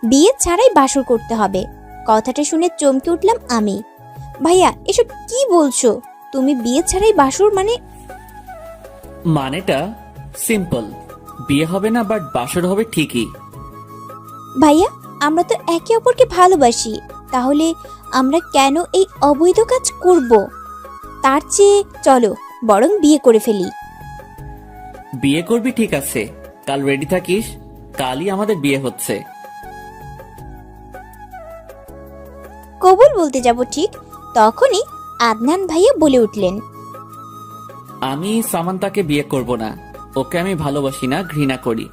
বিয়ে ছাড়াই বাসর করতে হবে। কথাটা শুনে চমকে উঠলাম আমি। ভাইয়া এসব কি বলছো? তুমি বিয়ে ছাড়াই বাসর মানে? মানেটা সিম্পল, বিয়ে হবে না বাট বাসর হবে ঠিকই। ভাইয়া আমরা তো একে অপরকে ভালোবাসি, তাহলে আমরা কেন এই অবৈধ কাজ করব? তার চেয়ে চলো বরং বিয়ে করে ফেলি। বিয়ে করবি ঠিক আছে, কাল রেডি থাকিস, কালই আমাদের বিয়ে হচ্ছে। কবুল বলতে যাব ঠিক তখনই আদনান ভাইয়া বলে উঠলেন, আমি সামান্তাকে বিয়ে করব না। ওকে আমি ভালোবাসি না, ঘৃণা করি।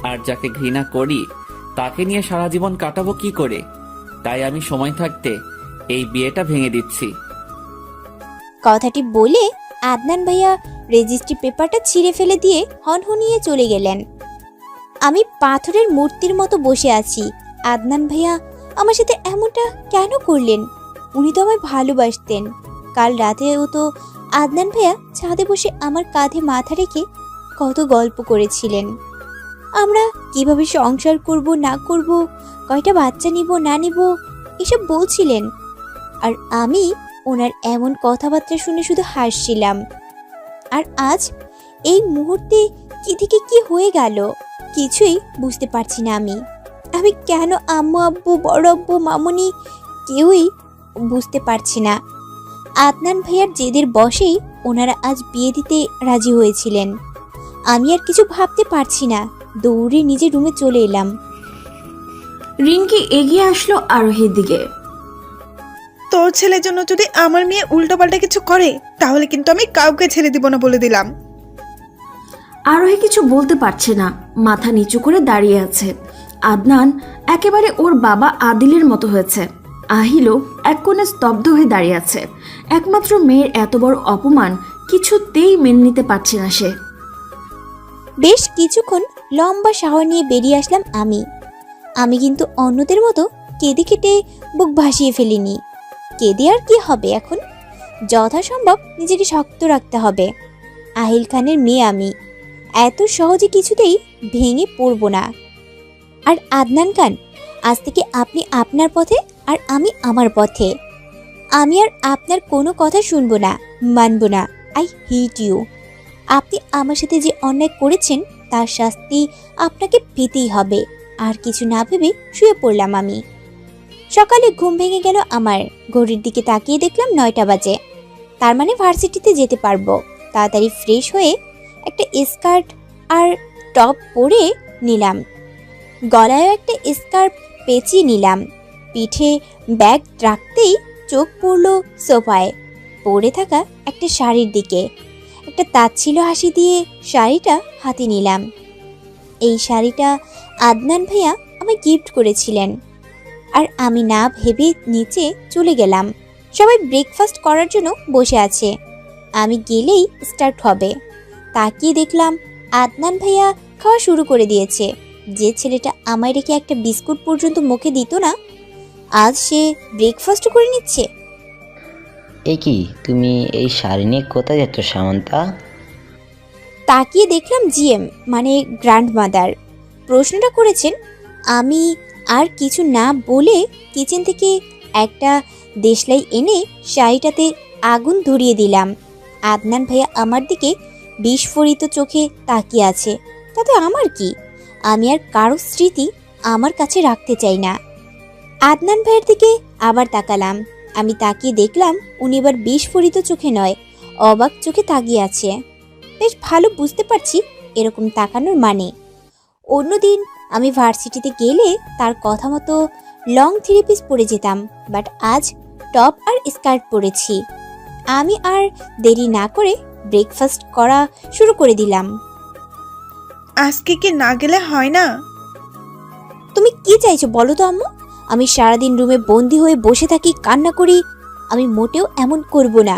আর যাকে ঘৃণা করি তাকে নিয়ে সারা জীবন কাটাবো কি করে? তাই আমি সময় থাকতে এই বিয়েটা ভেঙে দিচ্ছি। কথাটি বলে আদনান ভাইয়া রেজিস্ট্রি পেপারটা ছিঁড়ে ফেলে দিয়ে হনহনিয়ে চলে গেলেন। আমি পাথরের মূর্তির মতো বসে আছি। আদনান ভাইয়া আমার সাথে এমনটা কেন করলেন? উনি তো আমায় ভালোবাসতেন। কাল রাতেও তো আদনান ভাইয়া ছাদে বসে আমার কাঁধে মাথা রেখে কত গল্প করেছিলেন। আমরা কিভাবে সংসার করব না করব, কয়টা বাচ্চা নিব না নিব, এসব বলছিলেন। আর আমি ওনার এমন কথাবার্তা শুনে শুধু হাসছিলাম। আর আজ এই মুহূর্তে কি থেকে কি হয়ে গেল কিছুই বুঝতে পারছি না। আমি কেন আম্মু আব্বু বড় আব্বু মামুনি কেউই বুঝতে পারছি না। আদনান ভাইয়ার জেদের বশেই ওনারা আজ বিয়ে দিতে রাজি হয়েছিলেন। আমি আর কিছু ভাবতে পারছি না, দৌড়ে নিজের রুমে চলে এলাম। রিঙ্কি এগিয়ে আসলো আরোহীর দিকে। তোর ছেলের জন্য যদি আমার মেয়ে উল্টোপাল্টা কিছু করে তাহলে কিন্তু আমি কাউকে ছেড়ে দিব না বলে দিলাম। আরোহী কিছু বলতে পারছে না, মাথা নিচু করে দাঁড়িয়ে আছে। আদনান একেবারে ওর বাবা আদিলের মতো হয়েছে। আহিলও এক কোণে স্তব্ধ হয়ে দাঁড়িয়ে আছে। একমাত্র মেয়ের এত বড় অপমান কিছুতেই মেনে নিতে পারছে না সে। বেশ কিছুক্ষণ লম্বা শাওয়ার নিয়ে বেরিয়ে আসলাম আমি কিন্তু অন্যদের মতো কেঁদে কেটে বুক ভাসিয়ে ফেলিনি। কেঁদে আর কি হবে? এখন যথাসম্ভব নিজেকে শক্ত রাখতে হবে। আহিল খানের মেয়ে আমি, এত সহজে কিছুতেই ভেঙে পড়ব না। আর আদনান খান, আজ থেকে আপনি আপনার পথে আর আমি আমার পথে। আমি আর আপনার কোনো কথা শুনবো না, মানব না। I hate you. আপনি আমার সাথে যে অন্যায় করেছেন তার শাস্তি আপনাকে পেতেই হবে। আর কিছু না ভেবে শুয়ে পড়লাম আমি। সকালে ঘুম ভেঙে গেল আমার। ঘড়ির দিকে তাকিয়ে দেখলাম 9টা বাজে। তার মানে ভার্সিটিতে যেতে পারবো। তাড়াতাড়ি ফ্রেশ হয়ে একটা স্কার্ট আর টপ পরে নিলাম। গলায়ও একটা স্কার্ফ পেঁচিয়ে নিলাম। পিঠে ব্যাগ রাখতেই চোখ পড়ল সোফায় পরে থাকা একটা শাড়ির দিকে। একটা তাচ্ছিল হাসি দিয়ে শাড়িটা হাতে নিলাম। এই শাড়িটা আদনান ভাইয়া আমায় গিফট করেছিলেন। আর আমি না ভেবে নিচে চলে গেলাম। সবাই ব্রেকফাস্ট করার জন্য বসে আছে। আমি গেলেই স্টার্ট হবে। তাকিয়ে দেখলাম আদনান ভাইয়া খাওয়া শুরু করে দিয়েছে। যে ছেলেটা আমায় রেখে একটা বিস্কুট পর্যন্ত মুখে দিত না, আজ সে ব্রেকফাস্ট করে নিচ্ছে। এ কি, তুমি এই শাড়ি নিয়ে কোথায় যাচ্ছ সামান্তা? তাকিয়ে দেখলাম জিএম মানে গ্র্যান্ডমাদার প্রশ্নটা করেছেন। আমি আর কিছু না বলে কিচেন থেকে একটা দেশলাই এনে শাড়িটাতে আগুন ধরিয়ে দিলাম। আদনান ভাইয়া আমার দিকে বিস্ফোরিত চোখে তাকিয়ে আছে। তাতে আমার কি? আমি আর কারো স্মৃতি আমার কাছে রাখতে চাই না। আদনান ভাইয়ের দিকে আবার তাকালাম। আমি তাকিয়ে দেখলাম উনি এবার বিস্ফোরিত চোখে নয়, অবাক চোখে তাকিয়ে আছে। বেশ ভালো বুঝতে পারছি এরকম তাকানোর মানে। অন্যদিন আমি ভার্সিটিতে গেলে তার কথা মতো লং 3 পিস পরে যেতাম, বাট আজ টপ আর স্কার্ট পরেছি। আমি আর দেরি না করে ব্রেকফাস্ট করা শুরু করে দিলাম। আজকে কি না গেলে হয় না? তুমি কি চাইছো বলো তো আম্মু? আমি সারাদিন রুমে বন্দি হয়ে বসে থাকি, কান্না করি? আমি মোটেও এমন করব না।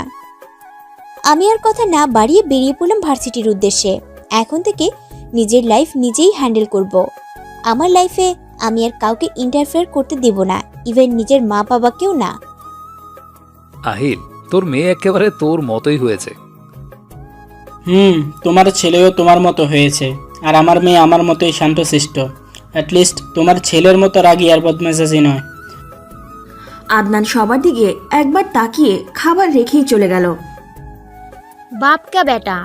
আমি আর কথা না বাড়িয়ে বেরিয়ে পড়লাম ভার্সিটির উদ্দেশ্যে। এখন থেকে নিজের লাইফ নিজেই হ্যান্ডেল করব। আমার লাইফে আমি আর কাউকে ইন্টারফেয়ার করতে দেব না, ইভেন নিজের মা বাবাকেও না। আহিল, তোর মেয়ে একেবারে তোর মতোই হয়েছে। তোমার ছেলেও তোমার মতো হয়েছে, আর আমার মেয়ে আমার মতোই শান্তশিষ্ট। অ্যাটলিস্ট তোমার ছেলের মতো রাগী আর বদমেজাজি নয়। আদনান সবার দিকে একবার তাকিয়ে খাবার রেখেই চলে গেল। বাপ কা বেটা।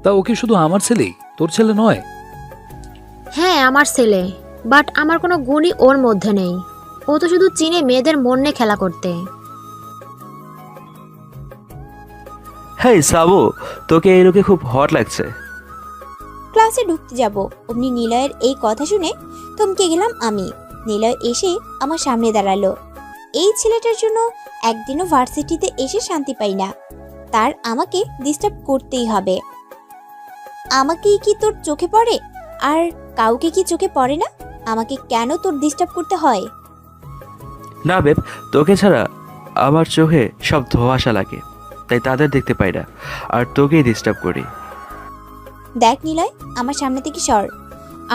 তা ও কি শুধু আমার ছেলেই, তোর ছেলে নয়? হ্যাঁ আমার ছেলে, বাট আমার কোনো গুণই ওর মধ্যে নেই। ও তো শুধু চিনে মেয়েদের মন নিয়ে খেলা করতে। হ্যাঁ সাবু, তোকে এই লোকে খুব হট লাগছে। ক্লাসে ঢুকতে যাব অমনি নিলয়ের এই কথা শুনে থমকে গেলাম আমি। নিলয় এসে আমার সামনে দাঁড়ালো। এই ছেলেটার জন্য একদিনও ভার্সিটিতে এসে শান্তি পাই না, তার আমাকে ডিস্টার্ব করতেই হবে। আমাকে কি তোর চোখে পড়ে? আর কাউকে কি চোখে পড়ে না? আমাকে কেন তোর ডিস্টার্ব করতে হয়? না বেব, তোকে ছাড়া আমার চোখে সব ধোঁয়াশা লাগে, তাই তাদের দেখতে পাই না, আর তোকেই ডিস্টার্ব করি। দেখ নিলয়, আমার সামনে থেকে সর।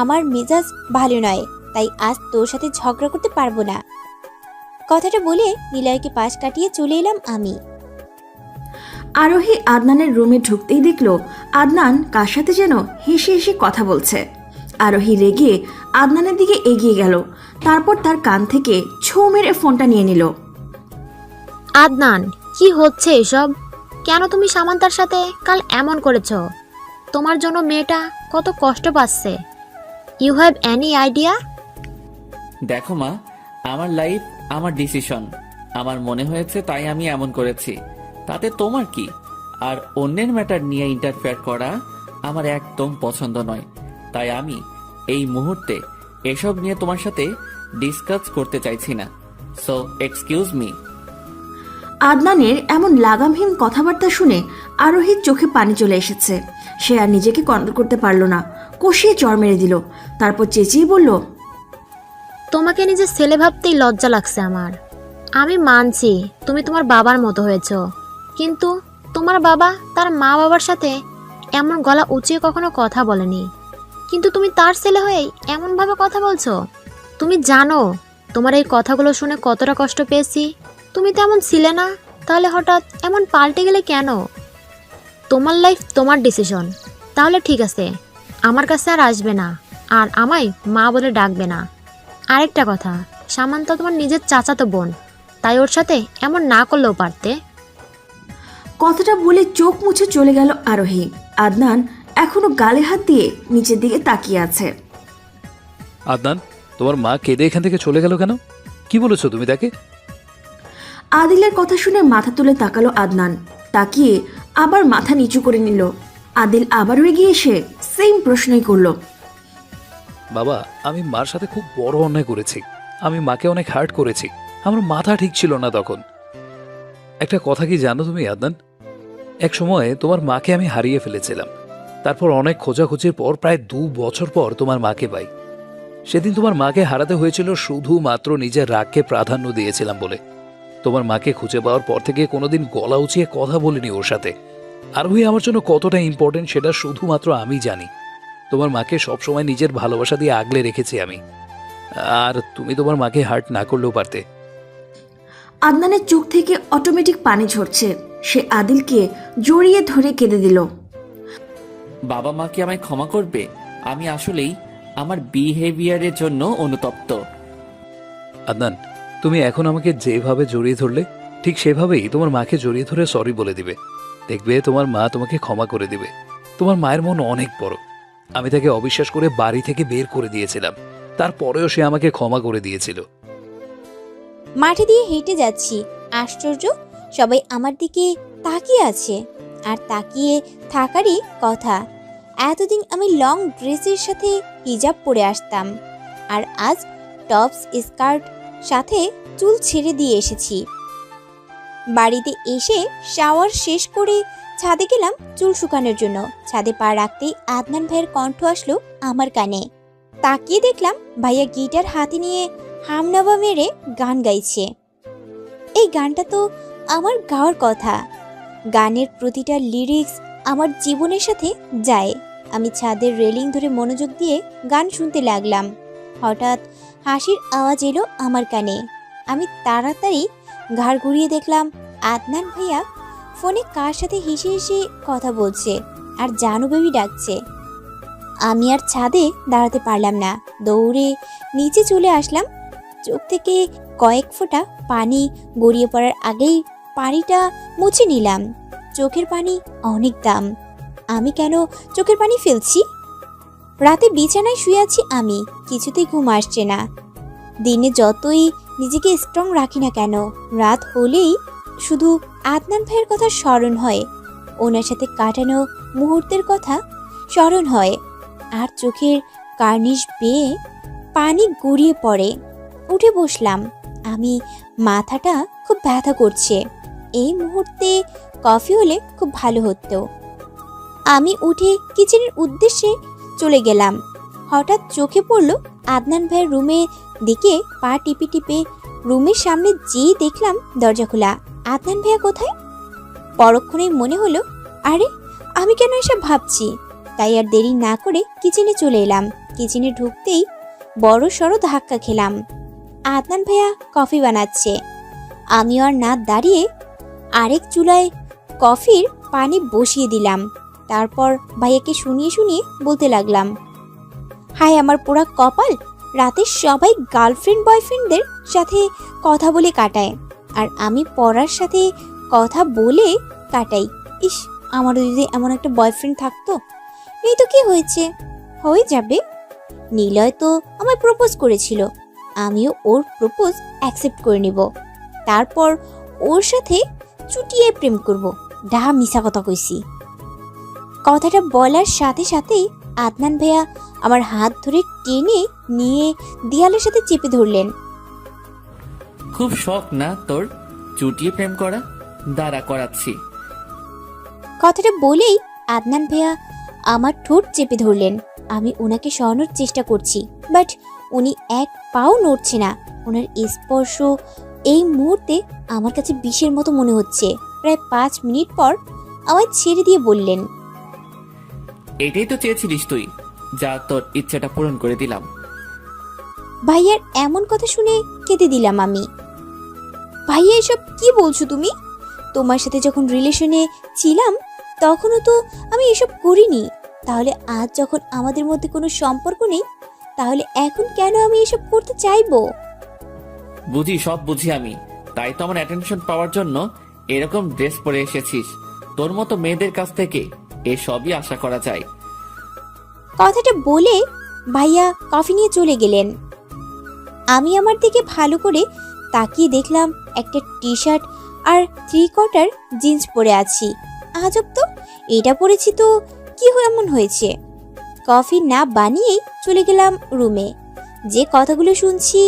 আমার মেজাজ ভালো নয়, তাই আজ তোর সাথে ঝগড়া করতে পারবো না। কথাটা বলে নিলয়কে পাশ কাটিয়ে চলে এলাম আমি। আরোহী আদনানের রুমে ঢুকতেই দেখলো আদনান কার সাথে যেন হেসে হেসে কথা বলছে। আরোহী রেগে আদনানের দিকে এগিয়ে গেল, তারপর তার কান থেকে ছোঁ মেরে ফোনটা নিয়ে নিল। আদনান, কি হচ্ছে এসব? কেন তুমি সামান্তার সাথে কাল এমন করেছো? তোমার জন্য মেয়েটা কত কষ্ট পাচ্ছে। You have any idea? দেখো মা, আমার লাইফ আমার ডিসিশন। আমার মনে হয়েছে তাই আমি এমন করেছি, তাতে তোমার কি? আর অন্যের ম্যাটার নিয়ে ইন্টারফেয়ার করা আমার একদম পছন্দ নয়, তাই আমি এই মুহূর্তে এসব নিয়ে তোমার সাথে ডিসকাস করতে চাইছি না। So excuse me. আদনানের এমন লাগামহীন কথাবার্তা শুনে আরোহীর চোখে পানি চলে এসেছে। সে আর নিজেকে কন্ট্রোল করতে পারল না, কষিয়ে চড় মেরে দিল। তারপর চেঁচিয়ে বলল, তোমাকে নিজের ছেলে ভাবতেই লজ্জা লাগছে আমার। আমি মানছি তুমি তোমার বাবার মতো হয়েছো, কিন্তু তোমার বাবা তার মা বাবার সাথে এমন গলা উঁচিয়ে কখনো কথা বলেনি, কিন্তু তুমি তার ছেলে হয়েই এমনভাবে কথা বলছো। তুমি জানো তোমার এই কথাগুলো শুনে কতটা কষ্ট পেয়েছি। তুমি তো এমন ছিলে না, তাহলে হঠাৎ এমন পাল্টে গেলে কেন? তোমার লাইফ তোমার ডিসিশন। তাহলে ঠিক আছে, আমার কাছে আর আসবে না, আর আমায় মা বলে ডাকবে না। আরেকটা কথা, সামান্তা তোমার নিজের চাচাতো বোন, তাই ওর সাথে এমন না করলেও পারতে। কথাটা বলে চোখ মুছে চলে গেল আরোহী। আদনান এখনো গালে হাত দিয়ে নিচের দিকে তাকিয়ে আছে। আদনান, তোমার মা কেঁদে এখান থেকে চলে গেল কেন? কি বলেছো তুমি তাকে? আদিলের কথা শুনে মাথা তুলে তাকালো আদনান, তাকিয়ে আবার মাথা নিচু করে নিল। আদিল আবারও এগিয়ে এসে সেম প্রশ্নই করলো। বাবা, আমি মার সাথে খুব বড় অন্যায় করেছি। আমি মাকে অনেক হার্ট করেছি। আমার মাথা ঠিক ছিল না তখন। একটা কথা কি জানো তুমি আদনান? এক সময় তোমার মাকে আমি হারিয়ে ফেলেছিলাম। তারপর অনেক খোঁজাখুঁজির পর প্রায় 2 বছর পর তোমার মাকে পাই। সেদিন তোমার মাকে হারাতে হয়েছিল শুধুমাত্র নিজের রাগকে প্রাধান্য দিয়েছিলাম বলে। তোমার মাকে খুঁজে পাওয়ার পর থেকে কোনোদিন গলা উঁচিয়ে কথা বলিনি ওর সাথে। আর ওই আমার জন্য কতটা ইম্পর্টেন্ট সেটা শুধুমাত্র আমি জানি। তোমার মাকে সবসময় নিজের ভালোবাসা দিয়ে আগলে রেখেছি আমি। আর তুমি তোমার মাকে হার্ট না করলেও পারতে। আদনানের চোখ থেকে অটোমেটিক পানি ঝরছে। সে আদিলকে জড়িয়ে ধরে কেঁদে দিল। বাবা মা কি আমায় ক্ষমা করবে? আমি আসলেই আমার বিহেভিয়ারের জন্য অনুতপ্ত। আদনান, তুমি এখন আমাকে যেভাবে জড়িয়ে ধরলে ঠিক সেভাবেই তোমার মাকে জড়িয়ে ধরে সরি বলে দিবে। দেখবে তোমার মা তোমাকে ক্ষমা করে দিবে। তোমার মায়ের মন অনেক বড়। আমি তাকে অবিশ্বাস করে বাড়ি থেকে বের করে দিয়েছিলাম, তারপরেও সে আমাকে ক্ষমা করে দিয়েছিল। মাঠে দিয়ে হেঁটে যাচ্ছি, আশ্চর্য সবাই আমার দিকে তাকিয়ে আছে। আর তাকিয়ে থাকারই কথা। এতদিন আমি লং ড্রেসের সাথে হিজাব পরে আসতাম, আর আজ টপস স্কার্ট সাথে চুল ছেড়ে দিয়ে এসেছি। বাড়িতে এসে শাওয়ার শেষ করে ছাদে গেলাম চুল শুকানোর জন্য। ছাদে পা রাখতেই আদনান ভাইয়ের কণ্ঠ আসলো আমার কানে। তাকিয়ে দেখলাম ভাইয়া গিটার হাতে নিয়ে হামনাবা মেরে গান গাইছে। এই গানটা তো আমার গাওয়ার কথা। গানের প্রতিটা লিরিক্স আমার জীবনের সাথে যায়। আমি ছাদের রেলিং ধরে মনোযোগ দিয়ে গান শুনতে লাগলাম। হঠাৎ হাসির আওয়াজ এলো আমার কানে। আমি তাড়াতাড়ি ঘাড় ঘুরিয়ে দেখলাম আদনান ভাইয়া ফোনে কার সাথে হেসে হেসে কথা বলছে আর জানু বেবি ডাকছে। আমি আর ছাদে দাঁড়াতে পারলাম না, দৌড়ে নিচে চলে আসলাম। চোখ থেকে কয়েক ফোঁটা পানি গড়িয়ে পড়ার আগেই পানিটা মুছে নিলাম। চোখের পানি অনেক দাম, আমি কেন চোখের পানি ফেলছি? রাতে বিছানায় শুয়ে আছি আমি, কিছুতেই ঘুম আসছে না। দিনে যতই নিজেকে স্ট্রং রাখি না কেন, রাত হলেই শুধু আদনান ভাইয়ের কথা স্মরণ হয়, ওনার সাথে কাটানো মুহূর্তের কথা স্মরণ হয়, আর চোখের কার্নিশ বেয়ে পানি গড়িয়ে পড়ে। উঠে বসলাম আমি, মাথাটা খুব ব্যথা করছে। এই মুহূর্তে কফি হলে খুব ভালো হতো। আমি উঠে কিচেনের উদ্দেশ্যে চলে গেলাম। হঠাৎ চোখে পড়ল আদনান ভাইয়ের রুমের দিকে। পা টিপে টিপে রুমের সামনে যেই দেখলাম দরজা খোলা। আদনান ভাইয়া কোথায়? পরক্ষণেই মনে হলো, আরে আমি কেন এসব ভাবছি? তাই আর দেরি না করে কিচেনে চলে এলাম। কিচেনে ঢুকতেই বড় সড়ো ধাক্কা খেলাম। আদনান ভাইয়া কফি বানাচ্ছে। আমি আর না দাঁড়িয়ে আরেক চুলায় কফির পানি বসিয়ে দিলাম। তারপর ভাইয়াকে শুনিয়ে শুনিয়ে বলতে লাগলাম, হায় আমার পোড়া কপাল, রাতে সবাই গার্লফ্রেন্ড বয়ফ্রেন্ডদের সাথে কথা বলে কাটায়, আর আমি পড়ার সাথে কথা বলে কাটাই। ইস, আমারও যদি এমন একটা বয়ফ্রেন্ড থাকতো। এই তো কি হয়েছে, হয়ে যাবে। নিলয় তো আমায় প্রপোজ করেছিল, আমিও ওর প্রপোজ অ্যাকসেপ্ট করে নিব, তারপর ওর সাথে চুটিয়ে প্রেম করব। ডাহা মিশা কথা কইছি। কথাটা বলার সাথে সাথেই আদনান ভাইয়া আমার হাত ধরে টেনে নিয়ে দেয়ালের সাথে চেপে ধরলেন। খুব শখ না তোর চুটিয়ে প্রেম করা? দাঁড়া করাচ্ছি। কথাটা বলেই আদনান ভাইয়া আমার ঠোঁট চেপে ধরলেন। আমি ওনাকে সরানোর চেষ্টা করছি, বাট উনি এক পাও নড়ছে না। ওনার স্পর্শ এই মুহূর্তে আমার কাছে বিষের মতো মনে হচ্ছে। প্রায় 5 মিনিট পর আমায় ছেড়ে দিয়ে বললেন, এটাই তো চেয়েছিলিস তুই, যা তোর ইচ্ছাটা পূরণ করে দিলাম। ভাইয়ার এমন কথা শুনে কেঁদে দিলাম আমি। ভাইয়া এসব কি বলছো তুমি? তোমার সাথে যখন রিলেশনে ছিলাম তখনও তো আমি এসব করিনি। তাহলে আজ যখন আমাদের মধ্যে কোনো সম্পর্ক নেই, তাহলে এখন কেন আমি এসব করতে চাইবো? বুঝি, সব বুঝি আমি। তাই তো আমার অ্যাটেনশন পাওয়ার জন্য এরকম ড্রেস পরে এসেছিস। তোর মতো মেয়েদের কাছ থেকে এসবই আশা করা যায়। কথাটা বলে ভাইয়া কফি নিয়ে চলে গেলেন। আমি আমার দিকে ভালো করে তাকিয়ে দেখলাম একটা টি শার্ট আর 3/4 জিন্স পরে আছি। আজব তো, এটা পরেছি তো কি এমন হয়েছে? কফি না বানিয়েই চলে গেলাম রুমে। যে কথাগুলো শুনছি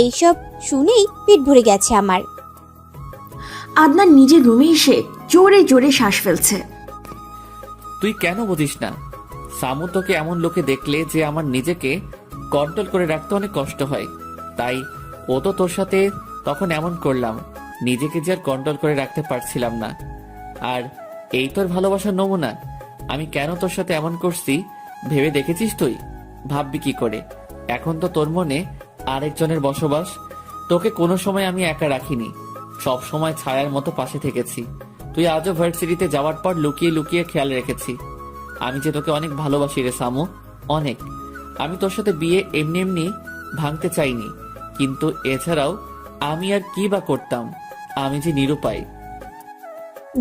এইসব শুনেই পেট ভরে গেছে আমার। আদনান নিজের রুমে এসে জোরে জোরে শ্বাস ফেলছে। তুই কেন বুঝিস না? সামু তোকে এমন লোকে দেখলে যে আমার নিজেকে কন্ট্রোল করে রাখতে অনেক কষ্ট হয়, তাই ও তো তোর সাথে তখন এমন করলাম। নিজেকে যে আর কন্ট্রোল করে রাখতে পারছিলাম না। আর এই তোর ভালোবাসার নমুনা। আমি কেন তোর সাথে এমন করছি ভেবে দেখেছিস তুই? ভাববি কি করে? এখন তো তোর মনে আরেকজনের বসবাস। তোকে কোনো সময় আমি একা রাখিনি, সব সময় ছায়ার মতো পাশে থেকেছি। তুই আজও ভার্সিটিতে যাওয়ার পর লুকিয়ে লুকিয়ে খেয়াল রেখেছি আমি যে তোকে অনেক ভালোবাসি রে সামু, অনেক। আমি তোর সাথে বিয়ে এমনি এমনি ভাঙতে চাইনি, কিন্তু এছাড়াও আমি আর কি বা করতাম? আমি যে নিরুপায়।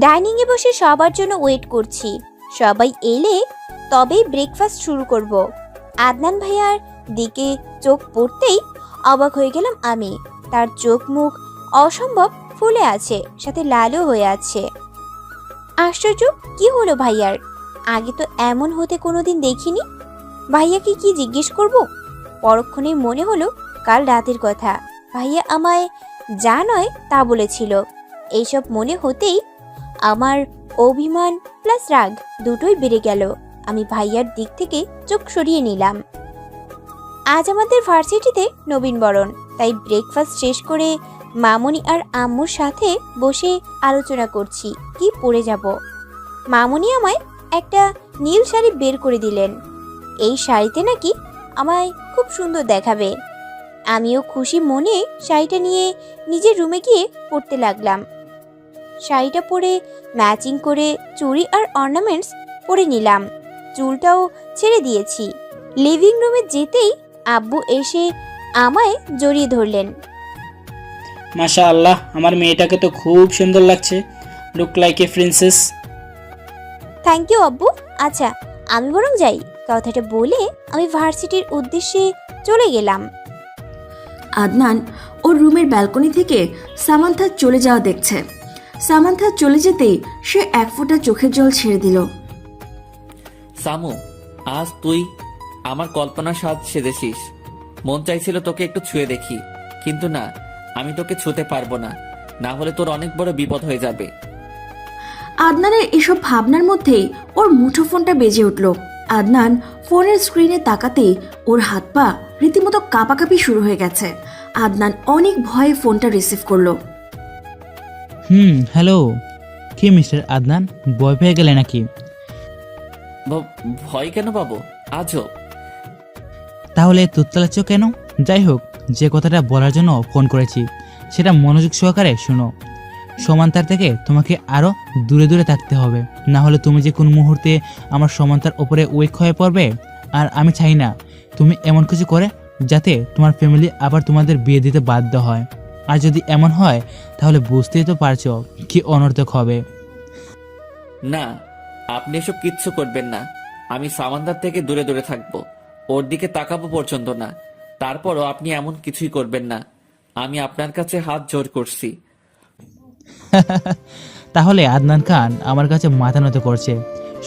ডাইনিং এ বসে সবার জন্য ওয়েট করছি। সবাই এলে তবেই ব্রেকফাস্ট শুরু করব। আদনান ভাইয়ার দিকে চোখ পড়তেই অবাক হয়ে গেলাম আমি। তার চোখ মুখ অসম্ভব ফুলে আছে, সাথে লালও হয়ে আছে। আশ্চর্য, কি হলো ভাইয়ার? আগে তো এমন হতে কোনোদিন দেখিনি। ভাইয়াকে কি জিজ্ঞেস করব? পরক্ষণেই মনে হলো কাল রাতের কথা। ভাইয়া আমায় যা নয় তা বলেছিল। এইসব মনে হতেই আমার অভিমান প্লাস রাগ দুটোই বেড়ে গেল। আমি ভাইয়ার দিক থেকে চোখ সরিয়ে নিলাম। আজ আমাদের ভার্সিটিতে নবীনবরণ, তাই ব্রেকফাস্ট শেষ করে মামুনি আর আম্মুর সাথে বসে আলোচনা করছি কি পরে যাব। মামুনি আমায় একটা নীল শাড়ি বের করে দিলেন। এই শাড়িতে নাকি আমায় খুব সুন্দর দেখাবে। আমিও খুশি মনে শাড়িটা নিয়ে নিজের রুমে গিয়ে পরতে লাগলাম। শাড়িটা পরে ম্যাচিং করে চুড়ি আর অর্নামেন্টস পরে নিলাম। চুলটাও ছেড়ে দিয়েছি। লিভিং রুমে যেতেই আব্বু এসে আমায় জড়িয়ে ধরলেন। মাশা আল্লাহ, আমার মেয়েটাকে তো খুব সুন্দর লাগছে, look like a princess. Thank you আব্বু। আচ্ছা আমি বরং যাই। কথাটা বলে আমি ভার্সিটির উদ্দেশ্যে চলে গেলাম। আদনান ওর রুমের ব্যালকনি থেকে সামান্থা চলে যাওয়া দেখছে। সামান্থা চলে যেতেই সে এক ফোঁটা চোখের জল ছেড়ে দিল। সামু, আজ তুই আমার কল্পনার স্বাদ সেজেছিস। মন চাইছিল তোকে একটু ছুঁয়ে দেখি, কিন্তু না, আমি তোকে ছুঁতে পারবো না, না হলে তোর অনেক বড় বিপদ হয়ে যাবে। আদনানের এসব ভাবনার মধ্যেই ওর মুঠোফোনটা বেজে উঠল। আদনান ফোনের স্ক্রিনে তাকাতেই ওর হাত পা রীতিমতো কাঁপাকাঁপি শুরু হয়ে গেছে। আদনান অনেক ভয়ে ফোনটা রিসিভ করলো। হ্যালো, কি মিস্টার আদনান, ভয় পেয়ে গেলে নাকি? ভয় কেন পাবো? আজও তাহলে তুত্তালাচ্ছ কেন? যাই হোক, যে কথাটা বলার জন্য ফোন করেছি সেটা মনোযোগ সহকারে শোনো। সমান্তার থেকে তোমাকে আরও দূরে দূরে থাকতে হবে, না হলে তুমি যে কোন মুহূর্তে আমার সমান্তার ওপরে উইক হয়ে পড়বে। আর আমি চাই না তুমি এমন কিছু করে যাতে তোমার ফ্যামিলি আবার তোমাদের বিয়ে দিতে বাধ্য হয়। আর যদি এমন হয় তাহলে বুঝতেই তো পারছো কি অনর্থক হবে। না, আপনি এসব কিচ্ছু করবেন না। আমি সামান্তার থেকে দূরে দূরে থাকবো, ওর দিকে তাকাবো পর্যন্ত না। তারপরও আপনি এমন কিছুই করবেন না। আমি আপনার কাছে হাত জোর করছি। তাহলে আদনান খান আমার কাছে মাথা নত করছে।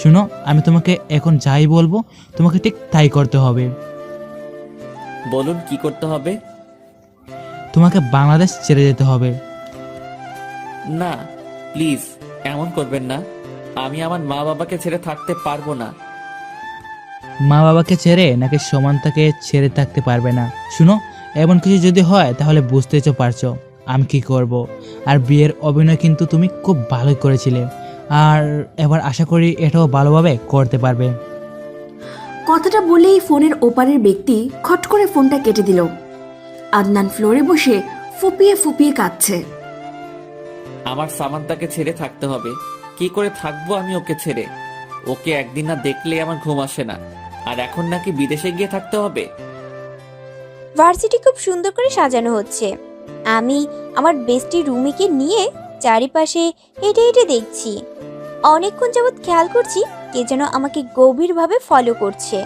শুনো, আমি তোমাকে এখন যাই বলবো তোমাকে ঠিক তাই করতে হবে। বলুন কি করতে হবে? তোমাকে বাংলাদেশ ছেড়ে যেতে হবে। না প্লিজ, এমন করবেন না। আমি আমার মা বাবাকে ছেড়ে থাকতে পারবো না। মা বাবাকে ছেড়ে নাকি সমান্তাকে ছেড়ে থাকতে পারবে না? শুনো, এমন কিছু যদি হয় তাহলে বুঝতেই তো পারছো আমি কি করব। আর বিয়ের অভিনয় কিন্তু তুমি খুব ভালোই করেছিলে, আর এবার আশা করি এটাও ভালোভাবে করতে পারবে। কথাটা বলেই ফোনের ওপারের ব্যক্তি খট করে ফোনটা কেটে দিল। আদনান ফ্লোরে বসে ফুপিয়ে ফুপিয়ে কাঁদছে। আমার সামান্তাকে ছেড়ে থাকতে হবে। কি করে থাকবো আমি ওকে ছেড়ে? ওকে একদিন না দেখলে আমার ঘুম আসে না, আর এখন নাকি বিদেশে গিয়ে থাকতে হবে। ভার্সিটি খুব সুন্দর করে সাজানো হচ্ছে। আমি আমার বেস্টি রুমিকে নিয়ে চারিপাশে হেঁটে হেঁটে দেখছি। অনেকক্ষণ যাবৎ খেয়াল করছি কে যেন আমাকে গভীরভাবে ফলো করছে,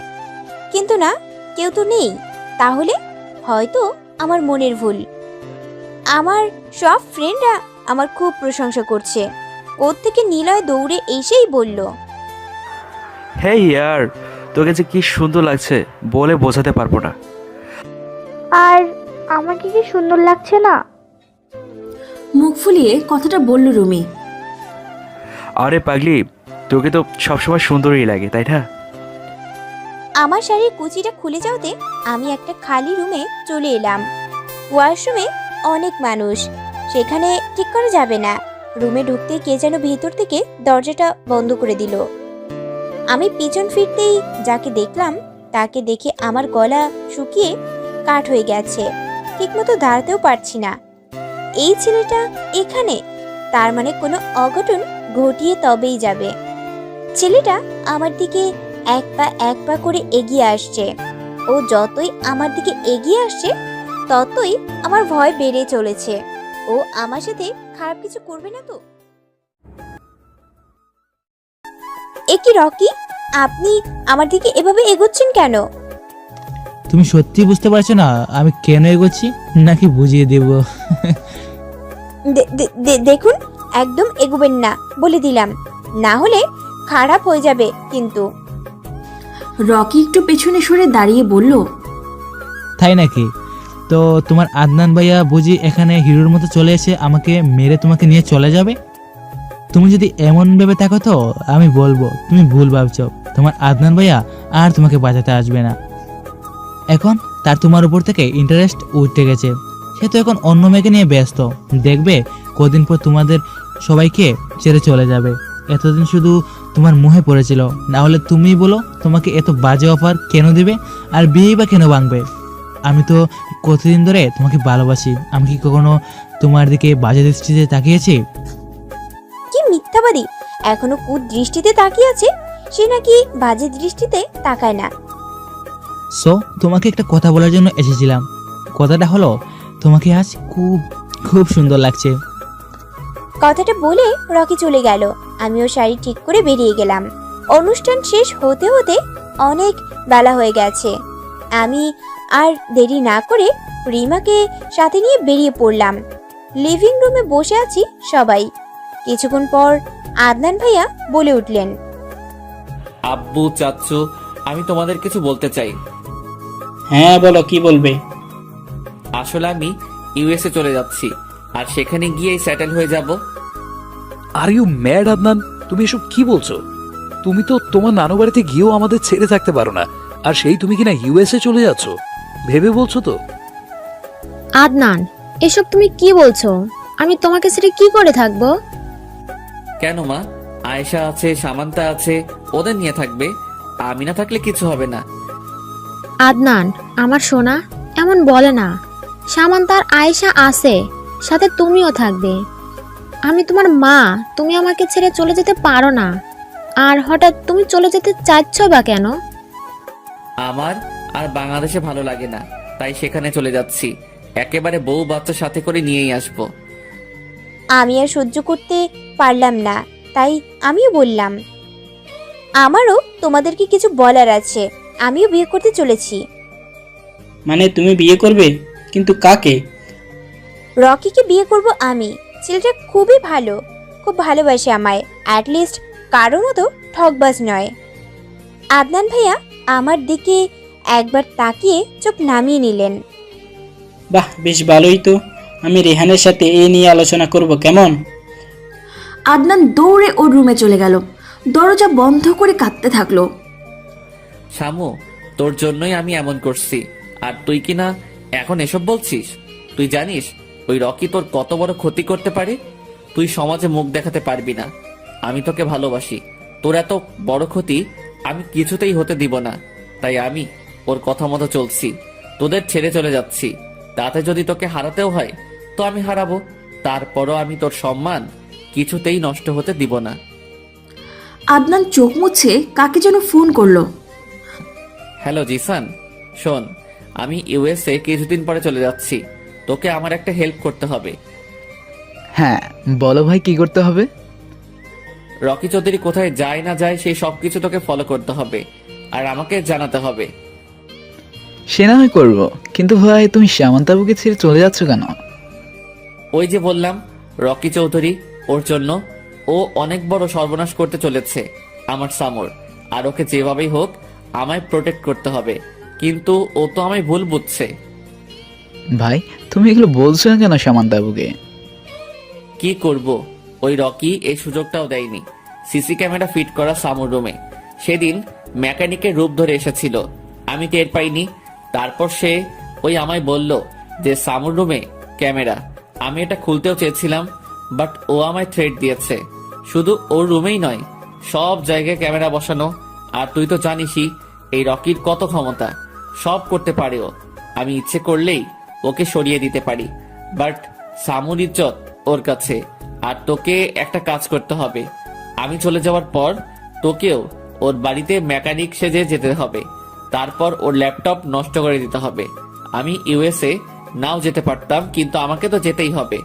কিন্তু না, কেউ তো নেই। তাহলে হয়তো আমার মনের ভুল। আমার সব ফ্রেন্ডরা আমার খুব প্রশংসা করছে। কোত্থেকে নিলয় দৌড়ে এসেই বলল, হে ইয়ার, তোকে যে কি সুন্দর লাগছে বলে বোঝাতে পারবো না। আর আমাকে কি সুন্দর লাগছে না? মুখ ফুলিয়ে কথাটা বলল রুমি। আরে পাগলি, তোকে তো সবসময় সুন্দরই লাগে, তাই না? আমার শাড়ির কুচিটা খুলে যাওয়াতে আমি একটা খালি রুমে চলে এলাম। ওয়াশরুমে অনেক মানুষ, সেখানে ঠিক করা যাবে না। রুমে ঢুকতে কে যেন ভেতর থেকে দরজাটা বন্ধ করে দিল। আমি পিছন ফিরতেই যাকে দেখলাম তাকে দেখে আমার গলা শুকিয়ে কাঠ হয়ে গেছে, ঠিকমতো দাঁড়াতেও পারছি না। এই ছেলেটা এখানে, তার মানে কোনো অঘটন ঘটিয়ে তবেই যাবে। ছেলেটা আমার দিকে এক পা করে এগিয়ে আসছে। ও যতই আমার দিকে এগিয়ে আসছে ততই আমার ভয় বেড়ে চলেছে। ও আমার সাথে খারাপ কিছু করবে না তো? এ কি রকি, আপনি আমার দিকে এভাবে এগোচ্ছেন কেন? তুমি সত্যি বুঝতে পারছো না আমি কেন এগোচ্ছি, নাকি বুঝিয়ে দেব? দেখুন, একদম এগোবেন না বলে দিলাম, না হলে খারাপ হয়ে যাবে কিন্তু। রকি একটু পেছনে সরে দাঁড়িয়ে বলল, তাই নাকি? তো তোমার আদনান ভাইয়া বুঝি এখানে হিরোর মতো চলে এসে আমাকে মেরে তোমাকে নিয়ে চলে যাবে? তুমি যদি এমন ভেবে থাকো তো আমি বলবো তুমি ভুল ভাবছো। তোমার আদনান ভাইয়া আর তোমাকে বাঁচাতে আসবে না। এখন তার তোমার উপর থেকে ইন্টারেস্ট উঠে গেছে। সে তো এখন অন্য মেয়েকে নিয়ে ব্যস্ত। দেখবে কদিন পর তোমাদের সবাইকে ছেড়ে চলে যাবে। এতদিন শুধু তোমার মুহে পড়েছিল, না হলে তুমি বলো তোমাকে এত বাজে অফার কেন দিবে, আর বিয়েই বা কেন ভাঙবে? আমি তো কতদিন ধরে তোমাকে ভালোবাসি, আমি কি কখনো তোমার দিকে বাজে দৃষ্টিতে তাকিয়েছি? কি মিথ্যাবাদী, এখনো কুদৃষ্টিতে তাকিয়ে আছে। সে নাকি বাজে দৃষ্টিতে তাকায় না। সো তোমাকে একটা কথা বলার জন্য এসেছিলাম। কথাটা হলো, তোমাকে আজ খুব খুব সুন্দর লাগছে। কথাটা বলে রকি চলে গেল। আমিও শাড়ি ঠিক করে বেরিয়ে গেলাম। অনুষ্ঠান শেষ হতে হতে অনেক বেলা হয়ে গেছে। আমি আর দেরি না করে রিমাকে সাথে নিয়ে বেরিয়ে পড়লাম। লিভিং রুমে বসে আছি সবাই। কিছুক্ষণ পর আদনান ভাইয়া বলে উঠলেন, আব্বু, চাচ্চু, আমি তোমাদের কিছু বলতে চাই। হ্যাঁ বলো, কি বলবে? আসলে আমি ইউএসএ চলে যাচ্ছি, আর সেখানে গিয়ে সেটেল হয়ে যাব। Are you mad Adnan? তুমি এসব কি বলছো? তুমি তো তোমার নানু বাড়িতে গিয়েও আমাদের ছেড়ে থাকতে পারো না, আর সেই তুমি কিনা ইউএসএ চলে যাচ্ছ? ভেবে বলছো তো? আদনান, এসব তুমি কি বলছো? আমি তোমাকে ছেড়ে কি করে থাকবো? কেন মা? আয়েশা আছে, সামান্তা আছে, ওদের নিয়ে থাকবে। আমি না থাকলে কিছু হবে না। আদনান আমার সোনা, এমন বলে না। সামান্তার আয়েশা আছে, সাথে তুমিও থাকবে। আমি তোমার মা, তুমি আমাকে ছেড়ে চলে যেতে পারো না। আর হঠাৎ তুমি চলে যেতে চাচ্ছ বা কেন? আমার আর বাংলাদেশে ভালো লাগে না, তাই সেখানে চলে যাচ্ছি। একেবারে বউ বাচ্চা সাথে করে নিয়েই আসবো। আমি আর সহ্য করতে পারলাম না, তাই আমিও বললাম, আমারও তোমাদেরকে কিছু বলার আছে। আমিও বিয়ে করতে চলেছি। মানে তুমি বিয়ে করবে? কিন্তু কাকে? রকিকে বিয়ে করব আমি। ছেলেটা খুবই ভালো, খুব ভালোবাসে আমায়। অ্যাটলিস্ট কারো মতো ঠকবাজ নয়। আদনান ভাইয়া আমার দিকে একবার তাকিয়ে চোখ নামিয়ে নিলেন। বাহ, বেশ ভালোই তো। আমি রেহানের সাথে এই নিয়ে আলোচনা করব, কেমন? আদনান দৌড়ে ওর রুমে চলে গেল। দরজা বন্ধ করে কাঁদতে থাকলো। শামু, তোর জন্যই আমি এমন করছি, আর তুই কিনা এখন এসব বলছিস? তুই জানিস ওই রকি তোর কত বড় ক্ষতি করতে পারে? তুই সমাজে মুখ দেখাতে পারবি না। আমি তোকে ভালোবাসি। তোর এত বড় ক্ষতি আমি কিছুতেই হতে দিব না। তাই আমি ওর কথা মতো চলছি। তোদের ছেড়ে চলে যাচ্ছি। তাতে যদি তোকে হারাতেও হয় তো আমি হারাবো। তারপরও আমি তোর সম্মান কিছুতেই নষ্ট হতে দিব না। আদনান চোখ মুছে কাকে যেন ফোন করলো। হ্যালো জিসান, শোন, আমি ইউএসএ কিছুদিন পরে চলে যাচ্ছি। তোকে আমার একটা হেল্প করতে হবে। হ্যাঁ বলো ভাই, কি করতে হবে? রকি চৌধুরী কোথায় যায় না যায় সেই সবকিছু তোকে ফলো করতে হবে, আর আমাকে জানাতে হবে। সে না হয় করবো, কিন্তু ভাই তুমি সামান্তাবুকে ছেড়ে চলে যাচ্ছ কেন? ওই যে বললাম, রকি চৌধুরী, ওর জন্য ও অনেক বড় সর্বনাশ করতে চলেছে আমার সামর। আর ওকে যেভাবেই হোক আমায় প্রোটেক্ট করতে হবে। কিন্তু ও তো আমায় ভুল বুঝছে। ভাই তুমি এগুলো বলছো না কেন সামান্তাবুকে? কি করব, ওই রকি এই সুযোগটাও দেয়নি। সিসি ক্যামেরা ফিট করা সামুর রুমে সেদিন মেকানিকের রূপ ধরে এসেছিল, আমি টের পাইনি। তারপর সে ওই আমায় বলল যে সামুর রুমে ক্যামেরা। আমি এটা খুলতেও চেয়েছিলাম, বাট ও আমায় থ্রেট দিয়েছে। শুধু ওর রুমেই নয়, সব জায়গায় ক্যামেরা বসানো। আর তুই তো জানিসই এই রকির কত ক্ষমতা, সব করতে পারে ও। আমি ইচ্ছে করলেই ওকে সরিয়ে দিতে পারি, বাট সামুর ইজ্জত ওর কাছে। আর তোকে একটা কাজ করতে হবে। আমি চলে যাওয়ার পর তোকেও ওর বাড়িতে মেকানিক সেজে যেতে হবে। তারপর ওর ল্যাপটপ নষ্ট করে দিতে হবে। আমি ইউএসএ নাও যেতে পারতাম, কিন্তু আমাকে তো যেতেই হবে।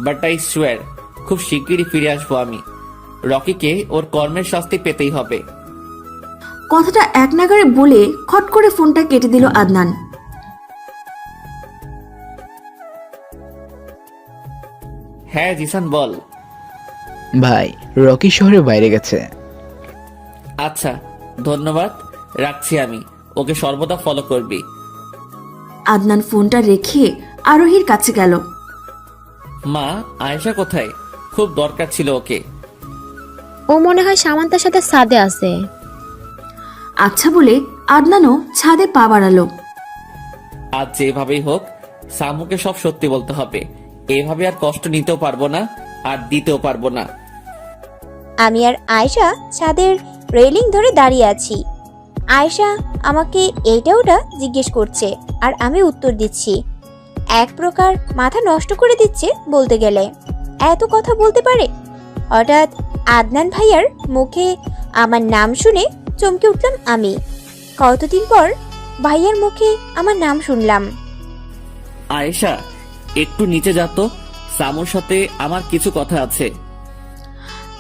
বাট আই সোয়ার, খুব শিগগিরই ফিরে আসবো আমি। রকিকে ওর কর্মের শাস্তি পেতেই হবে। কথাটা এক নাগারে বলে খট করে ফোনটা কেটে দিল আদনান। হ্যাঁ জিসান, বল। ভাই রকি শহরের বাইরে গেছে। আচ্ছা, ধন্যবাদ, রাখছি। আমি ওকে সর্বদা ফলো করবি। আদনান ফোনটা রেখে আরোহীর কাছে গেল। মা, আয়েশা কোথায়? খুব দরকার ছিল ওকে। ও মনে হয় সামান্তার সাথে ছাদে আছে। আচ্ছা বলে আদনানও ছাদে পা বাড়ালো। আজ যেভাবেই হোক সামুকে সব সত্যি বলতে হবে। এভাবে আর কষ্ট নিতেও পারবো না, আর দিতেও পারবো না। আমি আর আয়েশা ছাদের রেলিং ধরে দাঁড়িয়ে আছি। আয়েশা আমাকে এইটা ওটা জিজ্ঞেস করছে, আর আমি উত্তর দিচ্ছি। এক প্রকার মাথা নষ্ট করে দিচ্ছে বলতে গেলে। এত কথা বলতে পারে? হঠাৎ আদনান ভাইয়ার মুখে আমার নাম শুনে চমকে উঠলাম আমি। কতদিন পর ভাইয়ার মুখে আমার নাম শুনলাম। আয়েশা, একটু নিচে যা তো, সামুর সাথে আমার কিছু কথা আছে।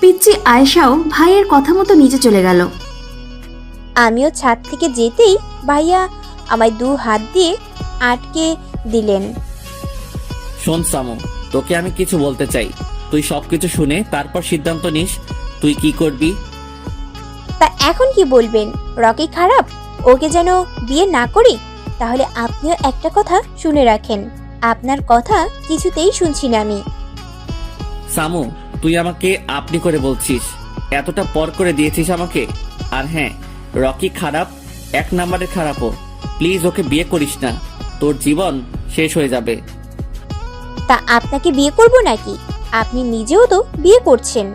পিচ্চি আয়েশাও ভাইয়ের কথা মতো নিচে চলে গেল। আমিও ছাদ থেকে যেতেই ভাইয়া আমায় 2 হাত দিয়ে আটকে দিলেন। শোন সামু, তোকে আমি কিছু বলতে চাই। তুই সবকিছু শুনে তারপর সিদ্ধান্ত নিস তুই কি করবি। তা এখন কি বলবেন? রকি খারাপ, ওকে যেন বিয়ে না করি? তাহলে আপনিও একটা কথা শুনে রাখেন, আপনার কথা কিছুতেই শুনছি না আমি। সামু, তুই আমাকে আপনি করে বলছিস, এতটা পর করে দিয়েছিস আমাকে। আর হ্যাঁ, রকি খারাপ, 1 নাম্বারের খারাপও। প্লিজ ওকে বিয়ে করিস না, তোর জীবন শেষ হয়ে যাবে। তা আপনাকে বিয়ে করব নাকি? আপনি নিজেও তো বিয়ে করছেন।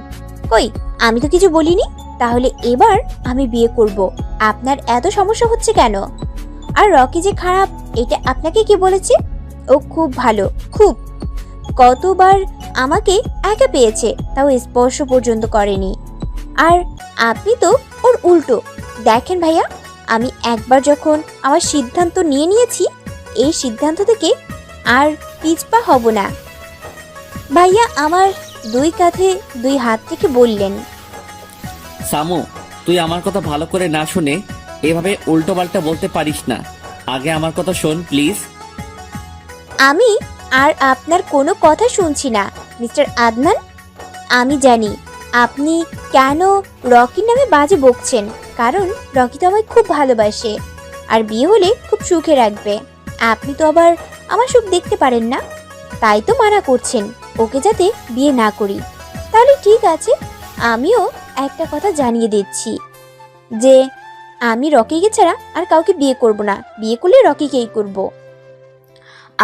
কই, আমি তো কিছু বলিনি। তাহলে এবার আমি বিয়ে করব। আপনার এত সমস্যা হচ্ছে কেন? আর রকি যে খারাপ এটা আপনাকে কে বলেছে? ও খুব ভালো, খুব। কতবার আমাকে একা পেয়েছে, তাও স্পর্শ পর্যন্ত করেনি। আর আপনি তো ওর উল্টো। দেখেন ভাইয়া, আমি একবার যখন আমার সিদ্ধান্ত নিয়ে নিয়েছি, এই সিদ্ধান্ত থেকে আর পিছপা হব না। ভাইয়া আমার 2 কাঁধে 2 হাত থেকে বললেন। সামু, তুই আমার কথা ভালো করে না শুনে এভাবে উল্টো পাল্টা বলতে পারিস না। আগে আমার কথা শোন প্লিজ। আমি আর আপনার কোনো কথা শুনছি না মিস্টার আদনান। আমি জানি আপনি কেন রকির নামে বাজে বকছেন, কারণ রকি তো আমায় খুব ভালোবাসে আর বিয়ে হলে খুব সুখে রাখবে। আপনি তো আবার আমার সুখ দেখতে পারেন না, তাই তো মানা করছেন ওকে যাতে বিয়ে না করি। তাহলে ঠিক আছে, আমিও একটা কথা জানিয়ে দিচ্ছি যে আমি রকিকে ছাড়া আর কাউকে বিয়ে করব না। বিয়ে করলে রকিকেই করব।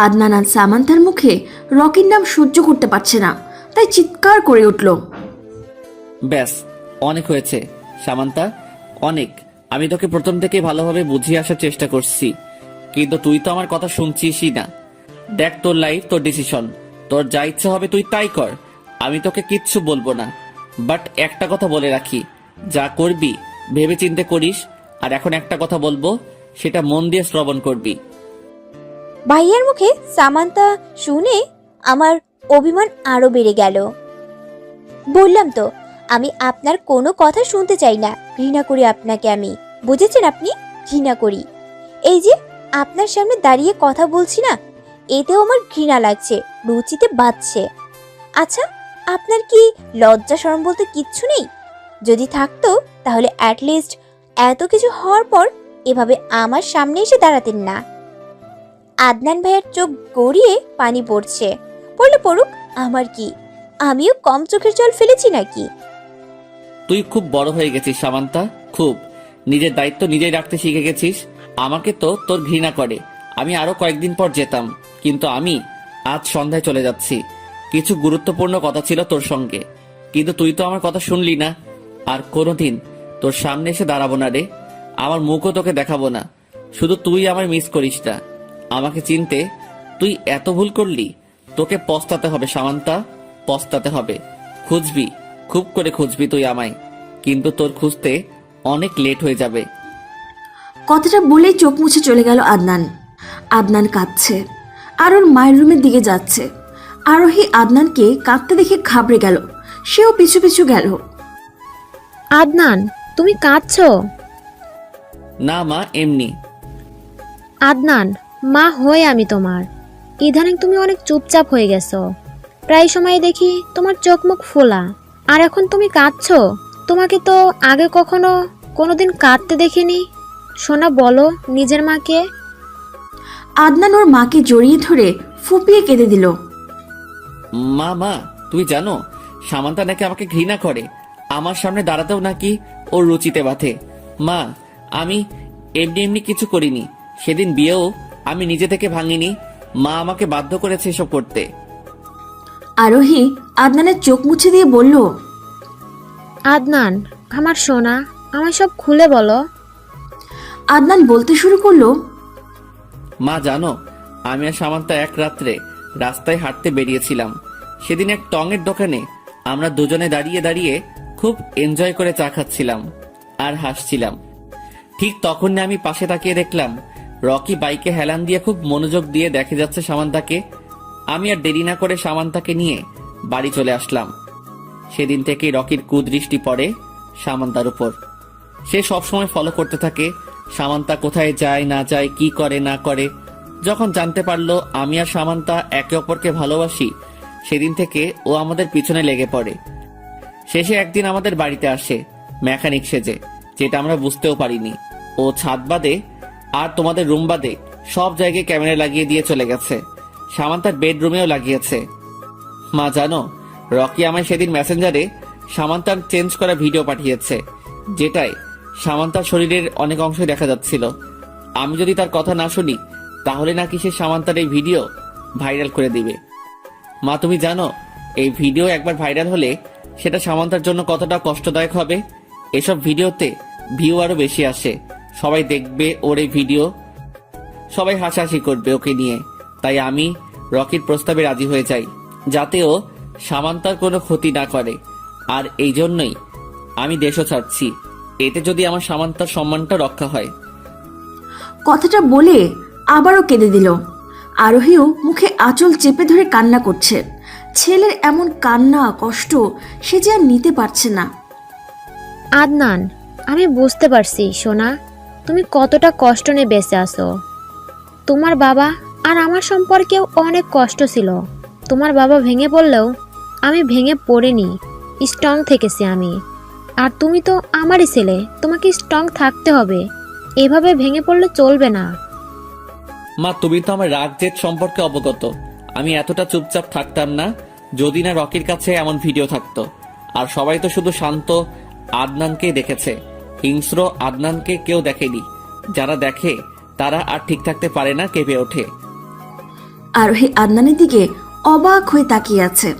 আদনান আর সামান্থার মুখে রকির নাম সহ্য করতে পারছে না, তাই চিৎকার করে উঠল। ব্যাস, অনেক হয়েছে সামান্তা, অনেক। আমি তোকে প্রথম থেকে ভালোভাবে বুঝিয়ে আসার চেষ্টা করছি, কিন্তু তুই তো আমার কথা শুনছিসই না। দেখ, তোর লাইফ, তোর ডিসিশন, তোর যা ইচ্ছা হবে তুই তাই কর। আমি তোকে কিচ্ছু বলবো না, বাট একটা কথা বলে রাখি, যা করবি ভেবে চিন্তে করিস। আর এখন একটা কথা বলবো, সেটা মন দিয়ে শ্রবণ করবি। ভাইয়ার মুখে সামান্তা শুনে আমার অভিমান আরো বেড়ে গেল। বললাম তো, আমি আপনার কোনো কথা শুনতে চাই না। ঘৃণা করি আপনাকে আমি, বুঝেছেন? আপনি ঘৃণা করি। এই যে আপনার সামনে দাঁড়িয়ে কথা বলছি না, এতেও আমার ঘৃণা লাগছে, রুচিতে বাজছে। আচ্ছা, আপনার কি লজ্জা শরম বলতে কিচ্ছু নেই? যদি থাকতো তাহলে অ্যাটলিস্ট এত কিছু হওয়ার পর এভাবে আমার সামনে এসে দাঁড়াতেন না। আদনান ভাইয়ের চোখ গড়িয়ে পানি পড়ছে। পড়লে পড়ুক, আমার কি? আমিও কম চোখের জল ফেলেছি নাকি? তুই খুব বড় হয়ে গেছিস সামান্তা, খুব। নিজের দায়িত্ব নিজেই রাখতে শিখে গেছিস। আমাকে তো তোর ঘৃণা করে। আমি আরো কয়েকদিন পর যেতাম, কিন্তু আমি আজ সন্ধ্যায় চলে যাচ্ছি। কিছু গুরুত্বপূর্ণ কথা ছিল তোর সঙ্গে, কিন্তু তুই তো আমার কথা শুনলি না। আর কোনোদিন তোর সামনে এসে দাঁড়াবো না রে, আমার মুখও তোকে দেখাবো না। শুধু তুই আমায় মিস করিস না। আমাকে চিনতে তুই এত ভুল করলি, তোকে পস্তাতে হবে সামান্তা, পস্তাতে হবে। খুঁজবি, খুব করে খুঁজবি তুই আমায়, কিন্তু তোর খুঁজতে অনেক লেট হয়ে যাবে। কথাটা বলেই চোখ মুছে চলে গেল আদনান। আদনান কাঁদছে আর ওর মায়ের রুমের দিকে যাচ্ছে। আরোহী আদনানকে কাঁদতে দেখে ঘাবড়ে গেল, সেও পিছু পিছু গেল। আদনান, তুমি কাঁদছো? না মা, এমনি। আদনান, মা হয়ে আমি তোমার। ইদানিং তুমি অনেক চুপচাপ হয়ে গেছো। প্রায় সময় দেখি তোমার চোখ মুখ ফোলা, আর এখন তুমি কাঁদছো। তোমাকে তো আগে কখনো কোনোদিন কাঁদতে দেখিনি। সোনা, বলো নিজের মাকে। আদনান ওর মাকে জড়িয়ে ধরে ফুপিয়ে কেঁদে দিল। মা, মা, তুমি জানো সামান্তা নাকি আমাকে ঘৃণা করে। আমার সামনে দাঁড়াতেও নাকি ওর রুচিতে বাঁধে। মা, আমি এমনি এমনি কিছু করিনি। সেদিন বিয়েও আমি নিজে থেকে ভাঙিনি, মা আমাকে বাধ্য করেছে এসব করতে। আরোহী আদনানের চোখ মুছে দিয়ে বলল, আদনান আমার সোনা, আমায় সব খুলে বলো। আদনান বলতে শুরু করলো, মা জানো, আমি আর সামান্তা এক রাত্রে রাস্তায় হাঁটতে বেরিয়েছিলাম। সেদিন এক টঙের দোকানে আমরা দুজনে দাঁড়িয়ে দাঁড়িয়ে খুব এনজয় করে চা খাচ্ছিলাম আর হাসছিলাম। ঠিক তখন আমি পাশে তাকিয়ে দেখলাম রকি বাইকে হেলান দিয়ে খুব মনোযোগ দিয়ে দেখে যাচ্ছে সামান্তাকে। আমি আর দেরি না করে সামান্তাকে নিয়ে বাড়ি চলে আসলাম। সেদিন থেকেই রকির কুদৃষ্টি পড়ে সামান্তার উপর। সে সবসময় ফলো করতে থাকে সামান্তা কোথায় যায় না যায়, কি করে না করে। যখন জানতে পারলো আমি আর সামান্তা একে অপরকে ভালোবাসি, সেদিন থেকে ও আমাদের পিছনে লেগে পড়ে। শেষে একদিন আমাদের বাড়িতে আসে মেকানিক সেজে, যেটা আমরা বুঝতেও পারিনি। ও ছাদ বাদে আর তোমাদের রুম বাদে সব জায়গায় ক্যামেরা লাগিয়ে দিয়ে চলে গেছে, সামান্তার বেডরুমেও লাগিয়েছে। মা জানো, রকি আমায় সেদিন মেসেঞ্জারে সামান্তার চেঞ্জ করা ভিডিও পাঠিয়েছে, যেটায় সামান্তার শরীরের অনেক অংশ দেখা যাচ্ছিল। আমি যদি তার কথা না শুনি তাহলে নাকি সে সামান্তার এই ভিডিও ভাইরাল করে দিবে। মা তুমি জানো এই ভিডিও একবার ভাইরাল হলে সেটা সামান্তার জন্য কতটা কষ্টদায়ক হবে। এসব ভিডিওতে ভিউ আরো বেশি আসে, সবাই দেখবে ওর এই ভিডিও, সবাই হাসাহাসি করবে ওকে নিয়ে। তাই আমি রকির প্রস্তাবে রাজি হয়ে যাই, যাতে ও সামান্তার কোনো ক্ষতি না করে। আর এই জন্যই আমি দেশও ছাড়ছি, এতে যদি আমার সামান্তার সম্মানটা রক্ষা হয়। কথাটা বলে আবারও কেঁদে দিল। আরোহীও মুখে আঁচল চেপে ধরে কান্না করছে। ছেলের এমন কান্না কষ্ট সে যে আর নিতে পারছে না। আদনান, আমি বুঝতে পারছি সোনা, তুমি কতটা কষ্ট নিয়ে বেঁচে আছো। তোমার বাবা আর আমার সম্পর্কেও অনেক কষ্ট ছিল। তোমার বাবা ভেঙে পড়লেও আমি ভেঙে পড়িনি, স্ট্রং থেকেছি আমি। আর তুমি তো আমারই ছেলে, তোমাকে স্ট্রং থাকতে হবে, এভাবে ভেঙে পড়লে চলবে না। মা তুমি তো আমার রাগ জেদ সম্পর্কে অবগত। আমি এতটা চুপচাপ থাকতাম না যদি না রকির কাছে এমন ভিডিও থাকতো। আর সবাই তো শুধু শান্ত আদনানকে দেখেছে, হিংস্র আদনানকে কেউ দেখেনি। যারা দেখে তারা আর ঠিক থাকতে পারে না, কেঁপে ওঠে। আরোহী আদনানের দিকে অবাক হয়ে তাকিয়ে আছে।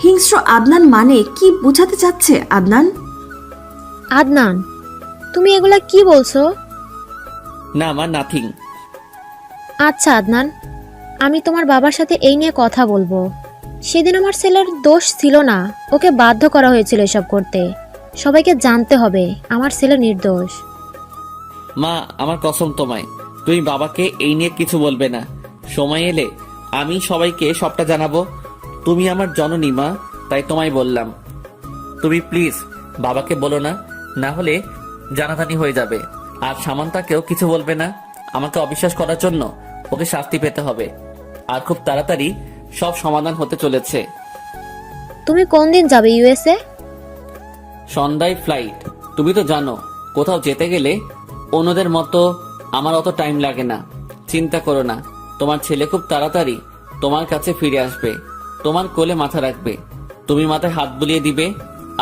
হিংস্র আদনান মানে কি বোঝাতে চাচ্ছে আদনান? আদনান, তুমি এগুলা কি বলছো? না মা, নাথিং। আচ্ছা আদনান, আমি তোমার বাবার সাথে এই নিয়ে কথা বলবো। সেদিন আমার ছেলের দোষ ছিল না, ওকে বাধ্য করা হয়েছিল এসব করতে। সবাইকে জানতে হবে আমার ছেলে নির্দোষ। মা আমার কসম তোমায়, তুমি বাবাকে এই নিয়ে কিছু বলবে না। সময় এলে আমি সবাইকে সবটা জানাবো। তুমি আমার জননী মা, তাই তোমায় বললাম। তুমি প্লিজ বাবাকে বলো না, না হলে জানাজানি হয়ে যাবে। আর সামান্তাকেও কিছু বলবে না। আমাকে অবিশ্বাস করার জন্য ওকে শাস্তি পেতে হবে। আর খুব তাড়াতাড়ি সব সমাধান হতে চলেছে। তুমি কোন দিন যাবে ইউএসএ? সন্ধ্যায় ফ্লাইট। তুমি তো জানো কোথাও যেতে গেলে অন্যদের মতো আমার অত টাইম লাগে না। চিন্তা করো না, তোমার ছেলে খুব তাড়াতাড়ি তোমার কাছে ফিরে আসবে, তোমার কোলে মাথা রাখবে, তুমি মাথায় হাত বুলিয়ে দিবে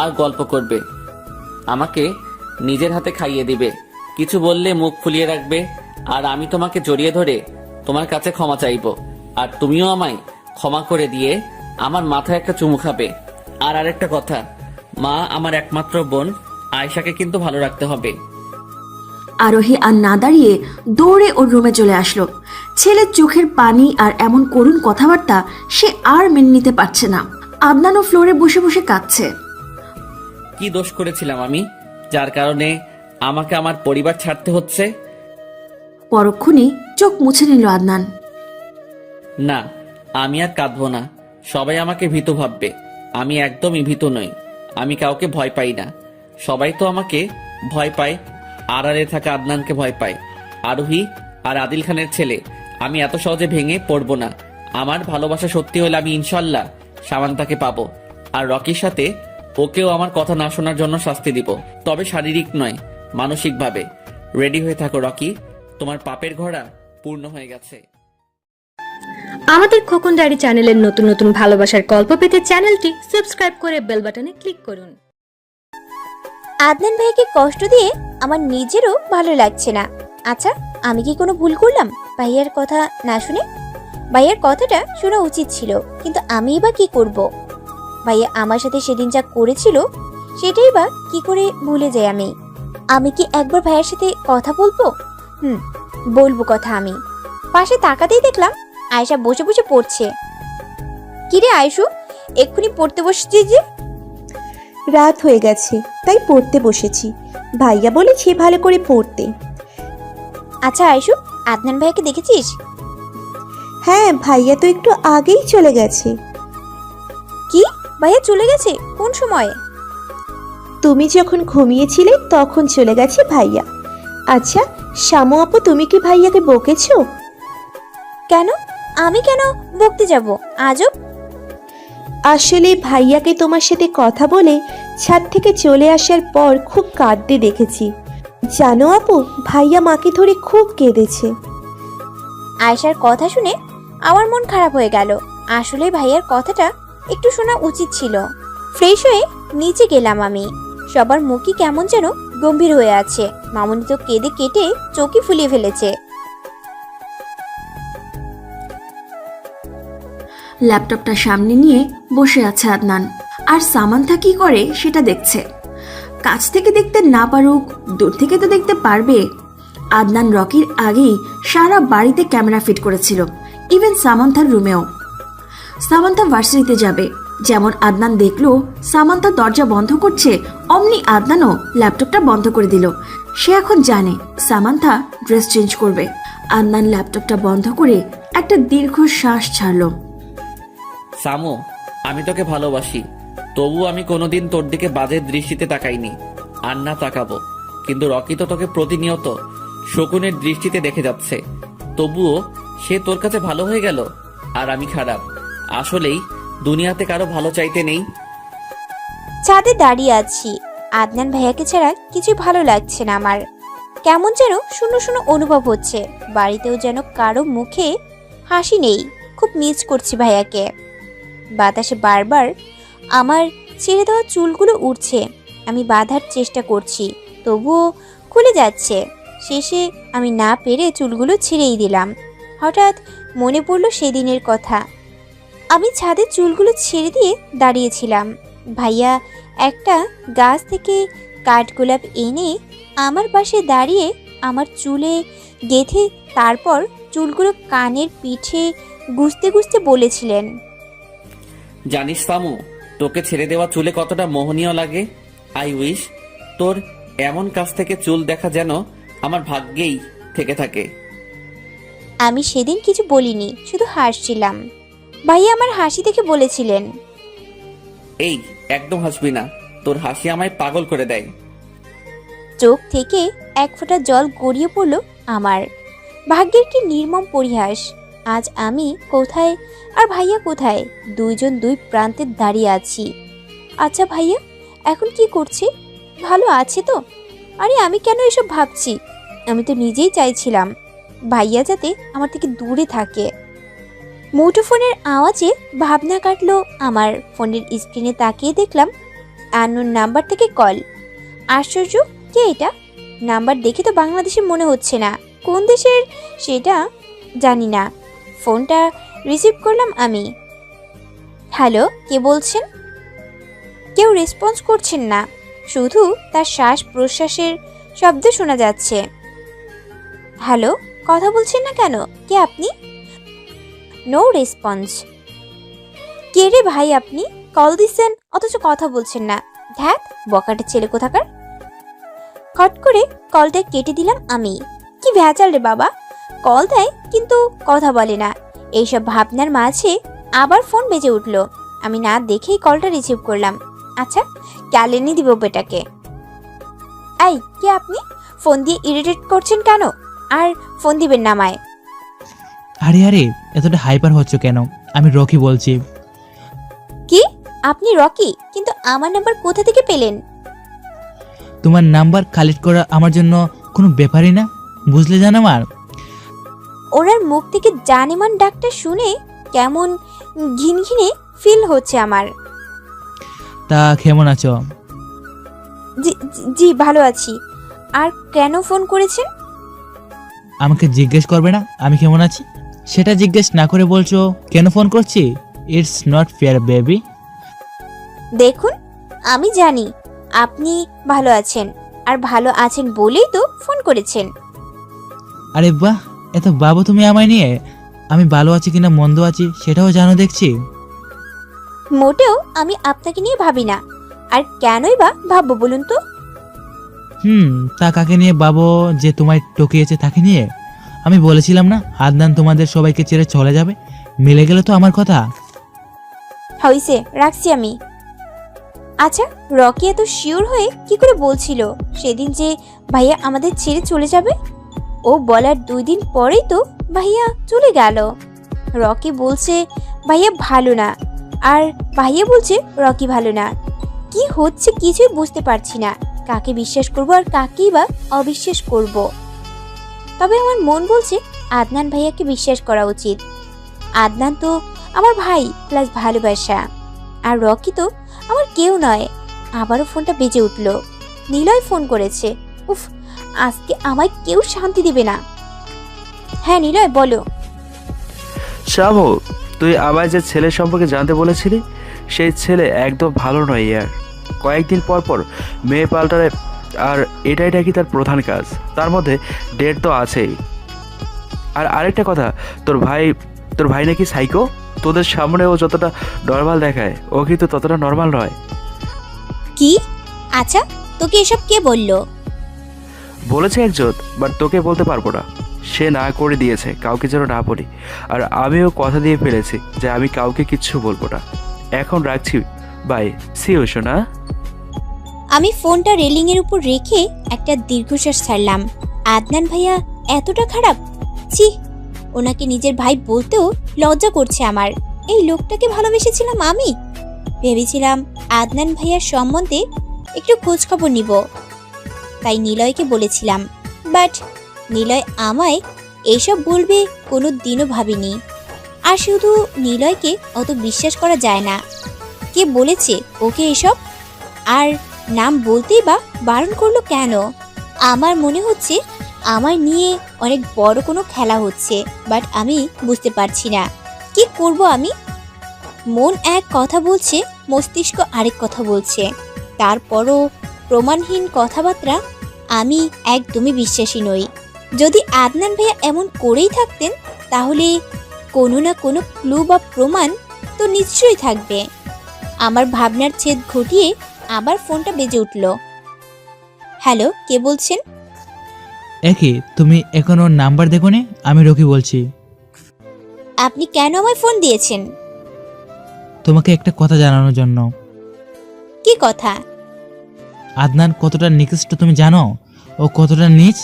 আর গল্প করবে, আমাকে নিজের হাতে খাইয়ে দিবে, কিছু বললে মুখ ফুলিয়ে রাখবে। আর আমি তোমাকে জড়িয়ে ধরে তোমার কাছে ক্ষমা চাইবো, আর তুমিও আমায় ক্ষমা করে দিয়ে আমার মাথায় একটা চুমু খাবে। আর আরেকটা কথা, মা আমার একমাত্র বোন আয়েশাকে কিন্তু ভালো রাখতে হবে। আরোহী আর না দাঁড়িয়ে দৌড়ে ওর রুমে চলে আসলো। ছেলের চোখের পানি আর এমন করুণ কথাবার্তা সে আর মেনে নিতে পারছে না। আদনানও ফ্লোরে বসে বসে কাঁদছে। কি দোষ করেছিলাম আমি, যার কারণে আমাকে আমার পরিবার ছাড়তে হচ্ছে? পরক্ষণে চোখ মুছে নিল আদনান। না, আমি আর কাঁদবো না। সবাই আমাকে ভীতু ভাববে, আমি একদমই ভীতু নই। আমি কাউকে ভয় পাই না। সবাই তো আমাকে ভয় পায়, আড়ালে থাকা আদনানকে ভয় পায়। আরোহী আর আদিল খানের ছেলে, আমি এত সহজে ভেঙে পড়বো না। আমার ভালোবাসা সত্যি হলে আমি ইনশাল্লাহ সামান্তাকে পাবো। আর রকির সাথে ওকেও আমার কথা না শোনার জন্য শাস্তি দিব, তবে শারীরিক নয়, মানসিকভাবে। রেডি হয়ে থাকো রকি, তোমার পাপের ঘোড়া পূর্ণ হয়ে গেছে। আমাদের খোকন ডায়েরি চ্যানেলের নতুন নতুন ভালোবাসার গল্প পেতে চ্যানেলটি সাবস্ক্রাইব করে বেল বাটনে ক্লিক করুন। আদনান ভাইকে কষ্ট দিয়ে আমার নিজেরও ভালো লাগছে না। আচ্ছা, আমি কি কোনো ভুল করলাম ভাইয়ার কথা না শুনে? ভাইয়ার কথাটা শোনা উচিত ছিল, কিন্তু আমি বা কি করব? ভাইয়া আমার সাথে সেদিন যা করেছিল সেটাই বা কি করে ভুলে যাই আমি? আমি কি একবার ভাইয়ার সাথে কথা বলবো? বলবো কথা। আমি পাশে তাকাতেই দেখলাম আয়েশা বসে বসে পড়ছে। কিরে আয়েশু, এক্ষুনি পড়তে বসছিস যে? রাত হয়ে গেছে, তাই পড়তে বসেছি। ভাইয়া বলেছে ভালো করে পড়তে। আচ্ছা আয়শু, আদনান ভাইয়াকে দেখেছিস? হ্যাঁ, ভাইয়া তো একটু আগেই চলে গেছে। কি, ভাইয়া চলে গেছে? কোন সময়ে? তুমি যখন ঘুমিয়েছিলে তখন চলে গেছে ভাইয়া। আচ্ছা শামু আপু, তুমি কি ভাইয়াকে বকেছো? কেন? আমি কেন বকতে যাব? আজব। আসলে ভাইয়াকে তোমার সাথে কথা বলে ছাদ থেকে চলে আসার পর খুব কাঁদতে দেখেছি। জানো আপু, ভাইয়া মাকে ধরে খুব কেঁদেছে। আয়শার কথা শুনে আমার মন খারাপ হয়ে গেল। আসলে ভাইয়ার কথাটা একটু শোনা উচিত ছিল। ফ্রেশ হয়ে নিচে গেলাম আমি। সবার মুখই কেমন যেন গম্ভীর হয়ে আছে। মামুনি তো কেঁদে কেটে চোখই ফুলিয়ে ফেলেছে। ল্যাপটপটা সামনে নিয়ে বসে আছে আদনান, আর সামান্থা কি করে সেটা দেখছে। কাছ থেকে দেখতে না পারুক, দূর থেকে তো দেখতে পারবে। আদনান রকির আগেই সারা বাড়িতে ক্যামেরা ফিট করেছিল, ইভেন সামান্থার রুমেও। সামান্থা ভার্সিটিতে যাবে, যেমন আদনান দেখলো সামান্থা দরজা বন্ধ করছে, অমনি আদনানও ল্যাপটপটা বন্ধ করে দিল। সে এখন জানে সামান্থা ড্রেস চেঞ্জ করবে। আদনান ল্যাপটপটা বন্ধ করে একটা দীর্ঘ শ্বাস ছাড়ল। সামু, আমি তোকে ভালোবাসি, তবু আমি কোনোদিন তোর দিকে বাজে দৃষ্টিতে তাকাইনি, আর না তাকাবো। কিন্তু রকি তো তোকে প্রতিনিয়ত শকুনের দৃষ্টিতে দেখে যাচ্ছে, তবুও সে তোর কাছে ভালো হয়ে গেল, আর আমি খারাপ। আসলেই দুনিয়াতে কারো ভালো চাইতে নেই। ছাদে দাঁড়িয়ে আছি। আদনান ভাইয়াকে ছাড়া কিছু ভালো লাগছে না আমার। কেমন যেন শূন্য শূন্য অনুভব হচ্ছে। বাড়িতেও যেন কারো মুখে হাসি নেই। খুব মিস করছি ভাইয়াকে। বাতাসে বারবার আমার ছেড়ে দেওয়া চুলগুলো উড়ছে। আমি বাঁধার চেষ্টা করছি, তবুও খুলে যাচ্ছে। শেষে আমি না পেরে চুলগুলো ছেড়েই দিলাম। হঠাৎ মনে পড়ল সেদিনের কথা। আমি ছাদে চুলগুলো ছেড়ে দিয়ে দাঁড়িয়েছিলাম। ভাইয়া একটা গাছ থেকে কাঠগোলাপ এনে আমার পাশে দাঁড়িয়ে আমার চুলে গেঁথে তারপর চুলগুলো কানের পিঠে গুজতে গুজতে বলেছিলেন, জানিস সামু, তোকে ছেড়ে দেওয়া চুলে কতটা মোহনীয় লাগে। আই উইশ তোর এমন কাছ থেকে চুল দেখা যেন আমার ভাগ্যেই থেকে থাকে। আমি সেদিন কিছু বলিনি, শুধু হাসছিলাম। ভাইয়া আমার হাসি দেখে বলেছিলেন, এই একদম হাসবি না, তোর হাসি আমায় পাগল করে দেয়। চোখ থেকে এক ফোঁটা জল গড়িয়ে পড়ল আমার। ভাগ্যের কি নির্মম পরিহাস। আজ আমি কোথায় আর ভাইয়া কোথায়? দুইজন দুই প্রান্তে দাঁড়িয়ে আছি। আচ্ছা ভাইয়া এখন কি করছে? ভালো আছে তো? আরে আমি কেন এসব ভাবছি? আমি তো নিজেই চাইছিলাম ভাইয়া যাতে আমার থেকে দূরে থাকে। মুঠোফোনের আওয়াজে ভাবনা কাটলো আমার। ফোনের স্ক্রিনে তাকিয়ে দেখলাম আননোন নাম্বার থেকে কল। আশ্চর্য, কে এটা? নাম্বার দেখে তো বাংলাদেশের মনে হচ্ছে না, কোন দেশের সেটা জানি না। ফোনটা রিসিভ করলাম আমি। হ্যালো, কে বলছেন? কেউ রেসপন্স করছেন না, শুধু তার শ্বাস প্রশ্বাসের শব্দ শোনা যাচ্ছে। হ্যালো, কথা বলছেন না কেন? কে আপনি? No response. কে রে ভাই আপনি? কল দিচ্ছেন অথচ কথা বলছেন না। ধ্যাত, বকাটে ছেলে কোথাকার। কট করে কলটা কেটে দিলাম আমি। কি ভেজাল রে বাবা, কল দেয় কিন্তু কথা বলে না। এইসব ভাবনার মাঝে আবার ফোন বেজে উঠল। আমি না দেখেই কলটা রিসিভ করলাম। আচ্ছা, ক্যালেনি দিব বেটাকে। এই, কে আপনি? ফোন দিয়ে ইরিটেট করছেন কেন? আর ফোন দিবেন না আমায়। আরে আরে, এতটা হাইপার হচ্ছ কেন? আমি রকি বলছি। কি? আপনি রকি? কিন্তু আমার নাম্বার কোথা থেকে পেলেন? তোমার নাম্বার কালেক্ট করা আমার জন্য কোনো ব্যাপারই না, বুঝলে জান আমার। ওনার মুখ থেকে জানেমান ডাকটা শুনে কেমন ঘিনঘিনে ফিল হচ্ছে আমার। তা কেমন আছো? জি জি ভালো আছি। আর কেন ফোন করেছেন? আমাকে জিজ্ঞেস করবে না আমি কেমন আছি? সেটা জিজ্ঞেস না করে বলছো কেন ফোন করছি? It's not fair baby. দেখুন, আমি জানি আপনি ভালো আছেন, আর ভালো আছেন বলেই তো ফোন করেছেন। আরে বাহ, এত বাবু তুমি আমায় নিয়ে। আমি ভালো আছি কিনা মন্দ আছি সেটাও জানো দেখছি। মোটেও আমি আপনাকে নিয়ে ভাবি না। আর কেনই বা ভাববো বলুন তো? তা কাকে নিয়ে ভাবো যে তোমায় টকিয়েছে তাকে নিয়ে? আমি বলেছিলাম না আদনান তোমাদের সবাইকে ছেড়ে চলে যাবে, মিলে গেল তো আমার কথা। হইছে, রাখছি আমি। আচ্ছা, রকি এত শিওর হয়ে কি করে বলছিল সেদিন যে ভাইয়া আমাদের ছেড়ে চলে যাবে? ও বলার 2 দিন পরেই তো ভাইয়া চলে গেল। রকি বলছে ভাইয়া ভালো না, আর ভাইয়া বলছে রকি ভালো না। কি হচ্ছে কিছুই বুঝতে পারছি না, কাকে বিশ্বাস করব আর কাকেই বা অবিশ্বাস করব। তবে আমার মন বলছে আদনান ভাইয়াকে বিশ্বাস করা উচিত। আদনান তো আমার ভাই প্লাস ভালোবাসা, আর রকি তো আমার কেউ নয়। আবারও ফোনটা বেজে উঠল। নীলয় ফোন করেছে। উফ, আজকে আমায় কেউ শান্তি দিবে না। হ্যাঁ নিলয়, বলো। শ্যামু, তুই আমায় যে ছেলের সম্পর্কে জানতে বলেছিলি সেই ছেলে একদম ভালো নয় ইয়ার। কয়েকদিন পর পর মেয়ে পাল্টারে, আর এটাই নাকি তার প্রধান কাজ। তার মধ্যে ডেট তো আছেই। আর আরেকটা কথা, তোর ভাই নাকি সাইকো। তোদের সামনে ও যতটা নর্মাল দেখায় ও কিন্তু ততটা নর্মাল নয়। কি? আচ্ছা, তোকে এসব কে বললো? বলেছে একজন, বাট তোকে বলতে পারবো না। সে না করে দিয়েছে কাউকে যেন না বলি, আর আমিও কথা দিয়ে ফেলেছি যে আমি কাউকে কিচ্ছু বলবো না। এখন রাখছি, বাই, সি ইউ সোনা। আমি ফোনটা রেলিং এর উপর রেখে একটা দীর্ঘশ্বাস ছাড়লাম। আদনান ভাইয়া এতটা খারাপ? ছি, ওনাকে নিজের ভাই বলতেও লজ্জা করছে আমার। এই লোকটাকে ভালোবেসেছিলাম আমি। ভেবেছিলাম আদনান ভাইয়ার সম্বন্ধে একটু খোঁজ খবর নিব, তাই নিলয়কে বলেছিলাম। বাট নিলয় আমায় এইসব বলবে কোনো দিনও ভাবিনি। আর শুধু নিলয়কে অত বিশ্বাস করা যায় না। কে বলেছে ওকে এসব? আর নাম বলতেই বা বারণ করলো কেন? আমার মনে হচ্ছে আমার নিয়ে অনেক বড় কোনো খেলা হচ্ছে, বাট আমি বুঝতে পারছি না কি করব আমি। মন এক কথা বলছে, মস্তিষ্ক আরেক কথা বলছে। তারপরও প্রমাণহীন কথাবার্তা আমি একদমই বিশ্বাসী নই। যদি আদনান ভাইয়া এমন করেই থাকতেন তাহলে কোনো না কোনো ক্লু বা প্রমাণ তো নিশ্চয়ই থাকবে। আমার ভাবনার ছেদ ঘটিয়ে আবার ফোনটা বেজে উঠল। হ্যালো, কে বলছেন? একই, তুমি এখনো নাম্বার দেখোনি? আমি রকি বলছি। আপনি কেন আমায় ফোন দিয়েছেন? তোমাকে একটা কথা জানানোর জন্য। কি কথা? আদনান কতটা নিকৃষ্ট তুমি জানো? ও কতটা নীচ?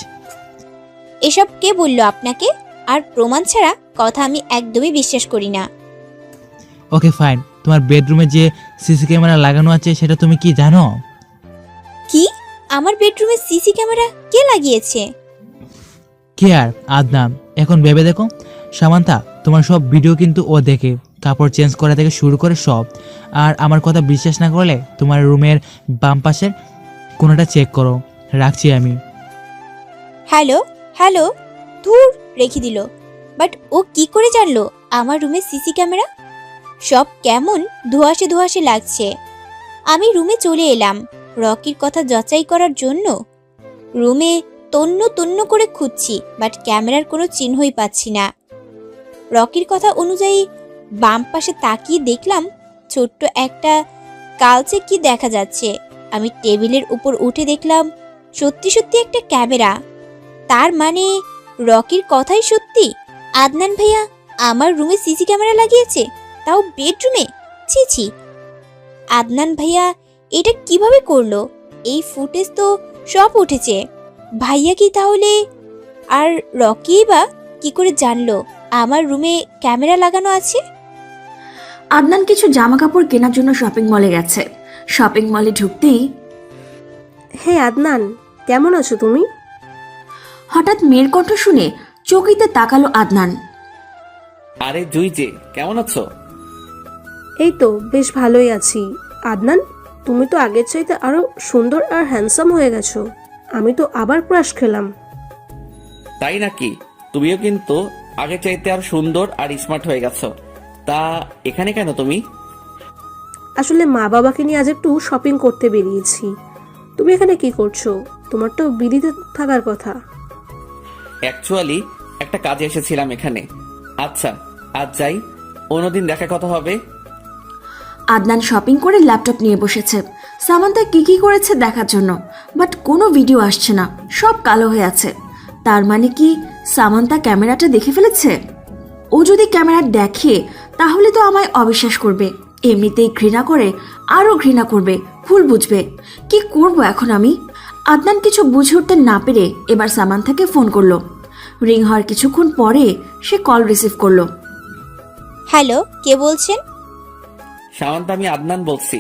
এসব কে বলল আপনাকে? আর প্রমাণ ছাড়া কথা আমি একদমই বিশ্বাস করি না। ওকে ফাইন, তোমার বেডরুমে যে সিসি ক্যামেরা লাগানো আছে সেটা তুমি কি জানো? কি? আমার বেডরুমে সিসি ক্যামেরা কে লাগিয়েছে? কে আর? আদনান। এখন ভেবে দেখো সামান্তা, তোমার সব ভিডিও কিন্তু ও দেখে, কাপড় চেঞ্জ করা থেকে শুরু করে সব। আর আমার কথা বিশ্বাস না করলে তোমার রুমের বাম পাশের কোনোটা চেক করো। রাখছি আমি। হ্যালো হ্যালো, ধুর, রেখে দিল। বাট ও কি করে জানলো আমার রুমে সিসি ক্যামেরা? সব কেমন ধোঁয়াশে ধোঁয়াশে লাগছে। আমি রুমে চলে এলাম রকির কথা যাচাই করার জন্য। রুমে তন্ন তন্ন করে খুঁজছি, বাট ক্যামেরার কোনো চিহ্নই পাচ্ছি না। রকির কথা অনুযায়ী বাম পাশে তাকিয়ে দেখলাম ছোট্ট একটা কালচে কি দেখা যাচ্ছে। আমি টেবিলের উপর উঠে দেখলাম সত্যি সত্যি একটা ক্যামেরা। তার মানে রকির কথাই সত্যি। আদনান ভাইয়া আমার রুমে সিসি ক্যামেরা লাগিয়েছে, তাও বেডরুমে। ছি ছি, আদনান ভাইয়া এটা কিভাবে করলো? এই ফুটেজ তো সব উঠেছে। ভাইয়া কি তাহলে, আর রকি বা কি করে জানলো আমার রুমে ক্যামেরা লাগানো আছে? আদনান কিছু জামা কাপড় কেনার জন্য শপিং মলে গেছে। শপিং মলে ঢুকতেই, হ্যাঁ আদনান, কেমন আছো তুমি? হঠাৎ মেয়ের কণ্ঠ শুনে চকিতে তাকালো আদনান। আরে জুই যে, কেমন আছো? এই তো বেশ ভালোই আছি। আদনান, তুমি তো আগের চাইতে আরো সুন্দর আর হ্যান্ডসাম হয়ে গেছো। আমি তো আবার ক্রাশ খেলাম। তাই নাকি? তুমিও কিন্তু আগে চাইতে আর সুন্দর আর স্মার্ট হয়ে গেছো। তা এখানে কেন তুমি? আসলে মা বাবাকে নিয়ে আজ একটু শপিং করতে বেরিয়েছি। তুমি এখানে কি করছো? তোমার তো বিদিতে থাকার কথা। অ্যাকচুয়ালি একটা কাজে এসেছিলাম এখানে। আচ্ছা, আজ যাই, অন্যদিন দেখা কথা হবে। আদনান শপিং করে ল্যাপটপ নিয়ে বসেছে। সামান্তা কি করেছে দেখার জন্য, বাট কোনো ভিডিও আসছে না, সব কালো হয়ে আছে। তার মানে কি সামান্তা ক্যামেরাটা দেখে ফেলেছে? ও যদি ক্যামেরা দেখে তাহলে তো আমায় অবিশ্বাস করবে, এমনিতেই ঘৃণা করে, আরও ঘৃণা করবে, ভুল বুঝবে। কি করব এখন আমি? আদনান কিছু বুঝে উঠতে না পেরে এবার সামান্তাকে ফোন করলো। রিং হওয়ার কিছুক্ষণ পরে সে কল রিসিভ করলো। হ্যালো, কে বলছেন? সামান্তা, আমি আদনান বলছি।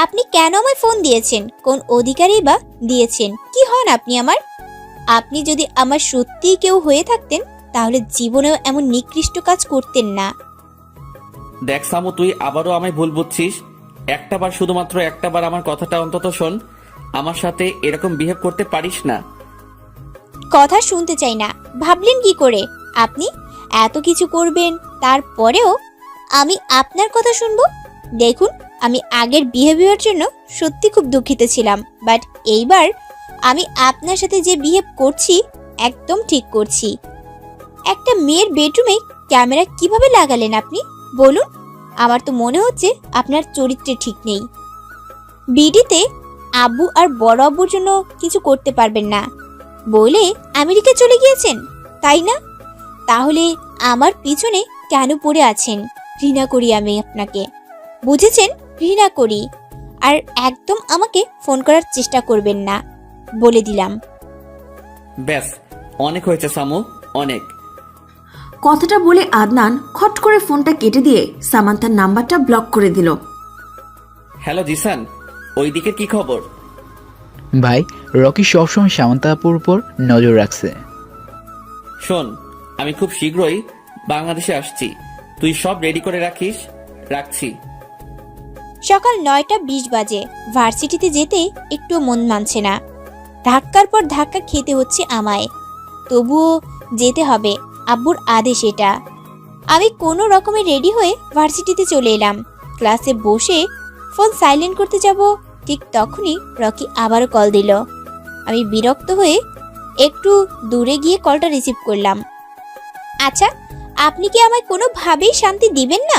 আপনি কেন আমায় ফোন দিয়েছেন? কোন অধিকারই বা দিয়েছেন? কি হন আপনি আমার? আপনি যদি আমার সত্যিই কেউ হয়ে থাকতেন তাহলে জীবনেও এমন নিকৃষ্ট কাজ করতেন না। দেখ সামু, তুই আবারও আমায় ভুল বুঝছিস। একটাবার, শুধুমাত্র একটাবার আমার কথাটা অন্তত শোন। আমার সাথে এরকম বিহেভ করতে পারিস না। কথা শুনতে চাই না। ভাবলেন কি করে আপনি এত কিছু করবেন, তারপরেও আমি আপনার কথা শুনবো? দেখুন, আমি আগের বিহেভিয়ার জন্য সত্যি খুব দুঃখিত ছিলাম, বাট এইবার আমি আপনার সাথে যে বিহেভ করছি একদম ঠিক করছি। একটা মেয়ের বেডরুমে ক্যামেরা কিভাবে লাগালেন আপনি বলুন? আমার তো মনে হচ্ছে আপনার চরিত্রে ঠিক নেই। বিডিতে আব্বু আর বড় আব্বুর জন্য কিছু করতে পারবেন না বলে আমেরিকা চলে গিয়েছেন, তাই না? তাহলে আমার পিছনে কেন পড়ে আছেন? ঘৃণা করি আমি আপনাকে, বুঝেছেন? ঘৃণা করি। আর একদম আমাকে ফোন করার চেষ্টা করবেন না, বলে দিলাম। ব্যাস, অনেক হয়েছে সামু, অনেক। কথাটা বলে আদনান খট করে ফোনটা কেটে দিয়ে সামান্তার নাম্বারটা ব্লক করে দিল। হ্যালো জিসান, ওই দিকের কি খবর? ভাই, রকি সবসময় সামান্তা আপুর উপর নজর রাখছে। শোন, আমি খুব শীঘ্রই বাংলাদেশে আসছি, তুই সব রেডি করে রাখিস। রাখছি। সকাল 9:20 বাজে। ভার্সিটিতে যেতে একটু মন মানছে না। ধাক্কার পর ধাক্কা খেতে হচ্ছে আমায়, তবুও যেতে হবে, আব্বুর আদেশ এটা। আমি কোনো রকমে রেডি হয়ে ভার্সিটিতে চলে এলাম। ক্লাসে বসে ফোন সাইলেন্ট করতে যাব, ঠিক তখনই রকি আবারও কল দিল। আমি বিরক্ত হয়ে একটু দূরে গিয়ে কলটা রিসিভ করলাম। আচ্ছা, আপনি কি আমায় কোনোভাবেই শান্তি দিবেন না?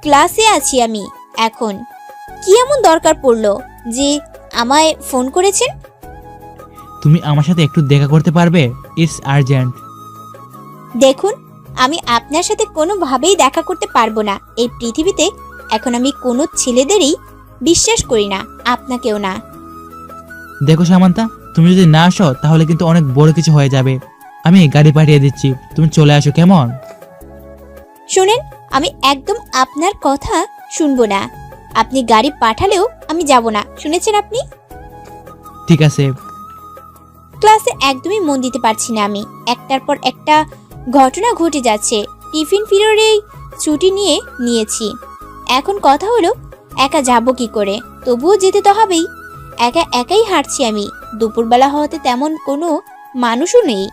ক্লাসে আছি আমি এখন। কি এমন দরকার পড়লো যে আমায় ফোন করেছেন? তুমি আমার সাথে একটু দেখা করতে পারবে? It's urgent. দেখুন, আমি আপনার সাথে কোনোভাবেই দেখা করতে পারবো না। এই পৃথিবীতে এখন আমি কোনো ছেলেদেরই বিশ্বাস করি না, আপনাকেও না। দেখো সামান্তা, তুমি যদি না আসো তাহলে কিন্তু অনেক বড় কিছু হয়ে যাবে। আমি গাড়ি পাঠিয়ে দিচ্ছি, তুমি চলে আসো, কেমন? শুনেন, আমি একদম আপনার কথা শুনবো না। আপনি গাড়ি পাঠালেও আমি যাব না, শুনেছেন আপনি? ঠিক আছে। ক্লাসে একদমই মন দিতে পারছি না আমি। একটার পর একটা ঘটনা ঘটে যাচ্ছে। টিফিন পিরিয়ডেই ছুটি নিয়েছি। এখন কথা হলো একা যাব কি করে? তবুও যেতে তো হবেই। একাই হাঁটছি আমি। দুপুরবেলা হওয়াতে তেমন কোনো মানুষও নেই।